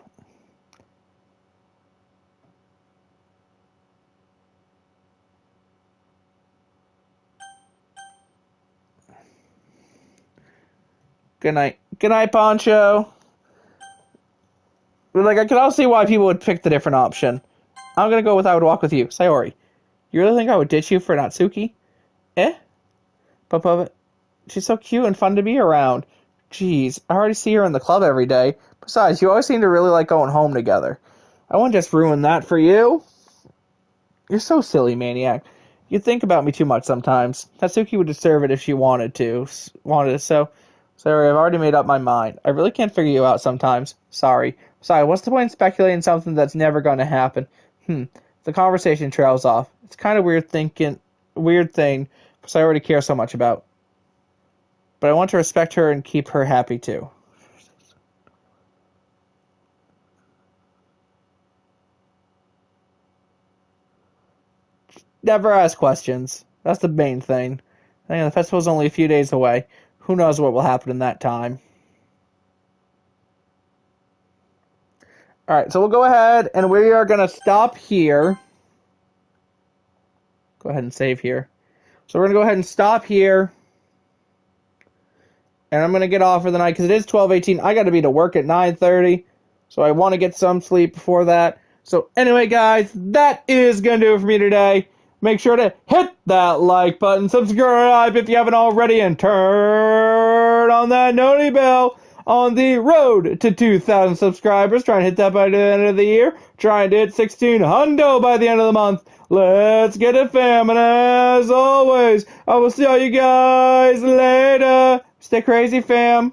Good night. Good night, Poncho. Like, I can also see why people would pick the different option. I'm gonna go with I would walk with you. Sayori, you really think I would ditch you for Natsuki? Eh? But she's so cute and fun to be around. Jeez, I already see her in the club every day. Besides, you always seem to really like going home together. I wouldn't just ruin that for you. You're so silly, Maniac. You think about me too much sometimes. Natsuki would deserve it if she wanted to. So. Sorry, I've already made up my mind. I really can't figure you out sometimes. Sorry. What's the point in speculating something that's never going to happen? The conversation trails off. It's kind of weird thing, because I already care so much about. But I want to respect her and keep her happy too. Never ask questions. That's the main thing. I think the festival's only a few days away. Who knows what will happen in that time? Alright, so we'll go ahead and we are going to stop here. Go ahead and save here. So we're going to go ahead and stop here. And I'm going to get off for the night because it is 12:18. I got to be to work at 9:30. So I want to get some sleep before that. So anyway, guys, that is going to do it for me today. Make sure to hit that like button, subscribe if you haven't already, and turn on that noti bell on the road to 2,000 subscribers. Trying to hit that by the end of the year. Trying to hit 16 hundo by the end of the month. Let's get it, fam. And as always, I will see all you guys later. Stay crazy, fam.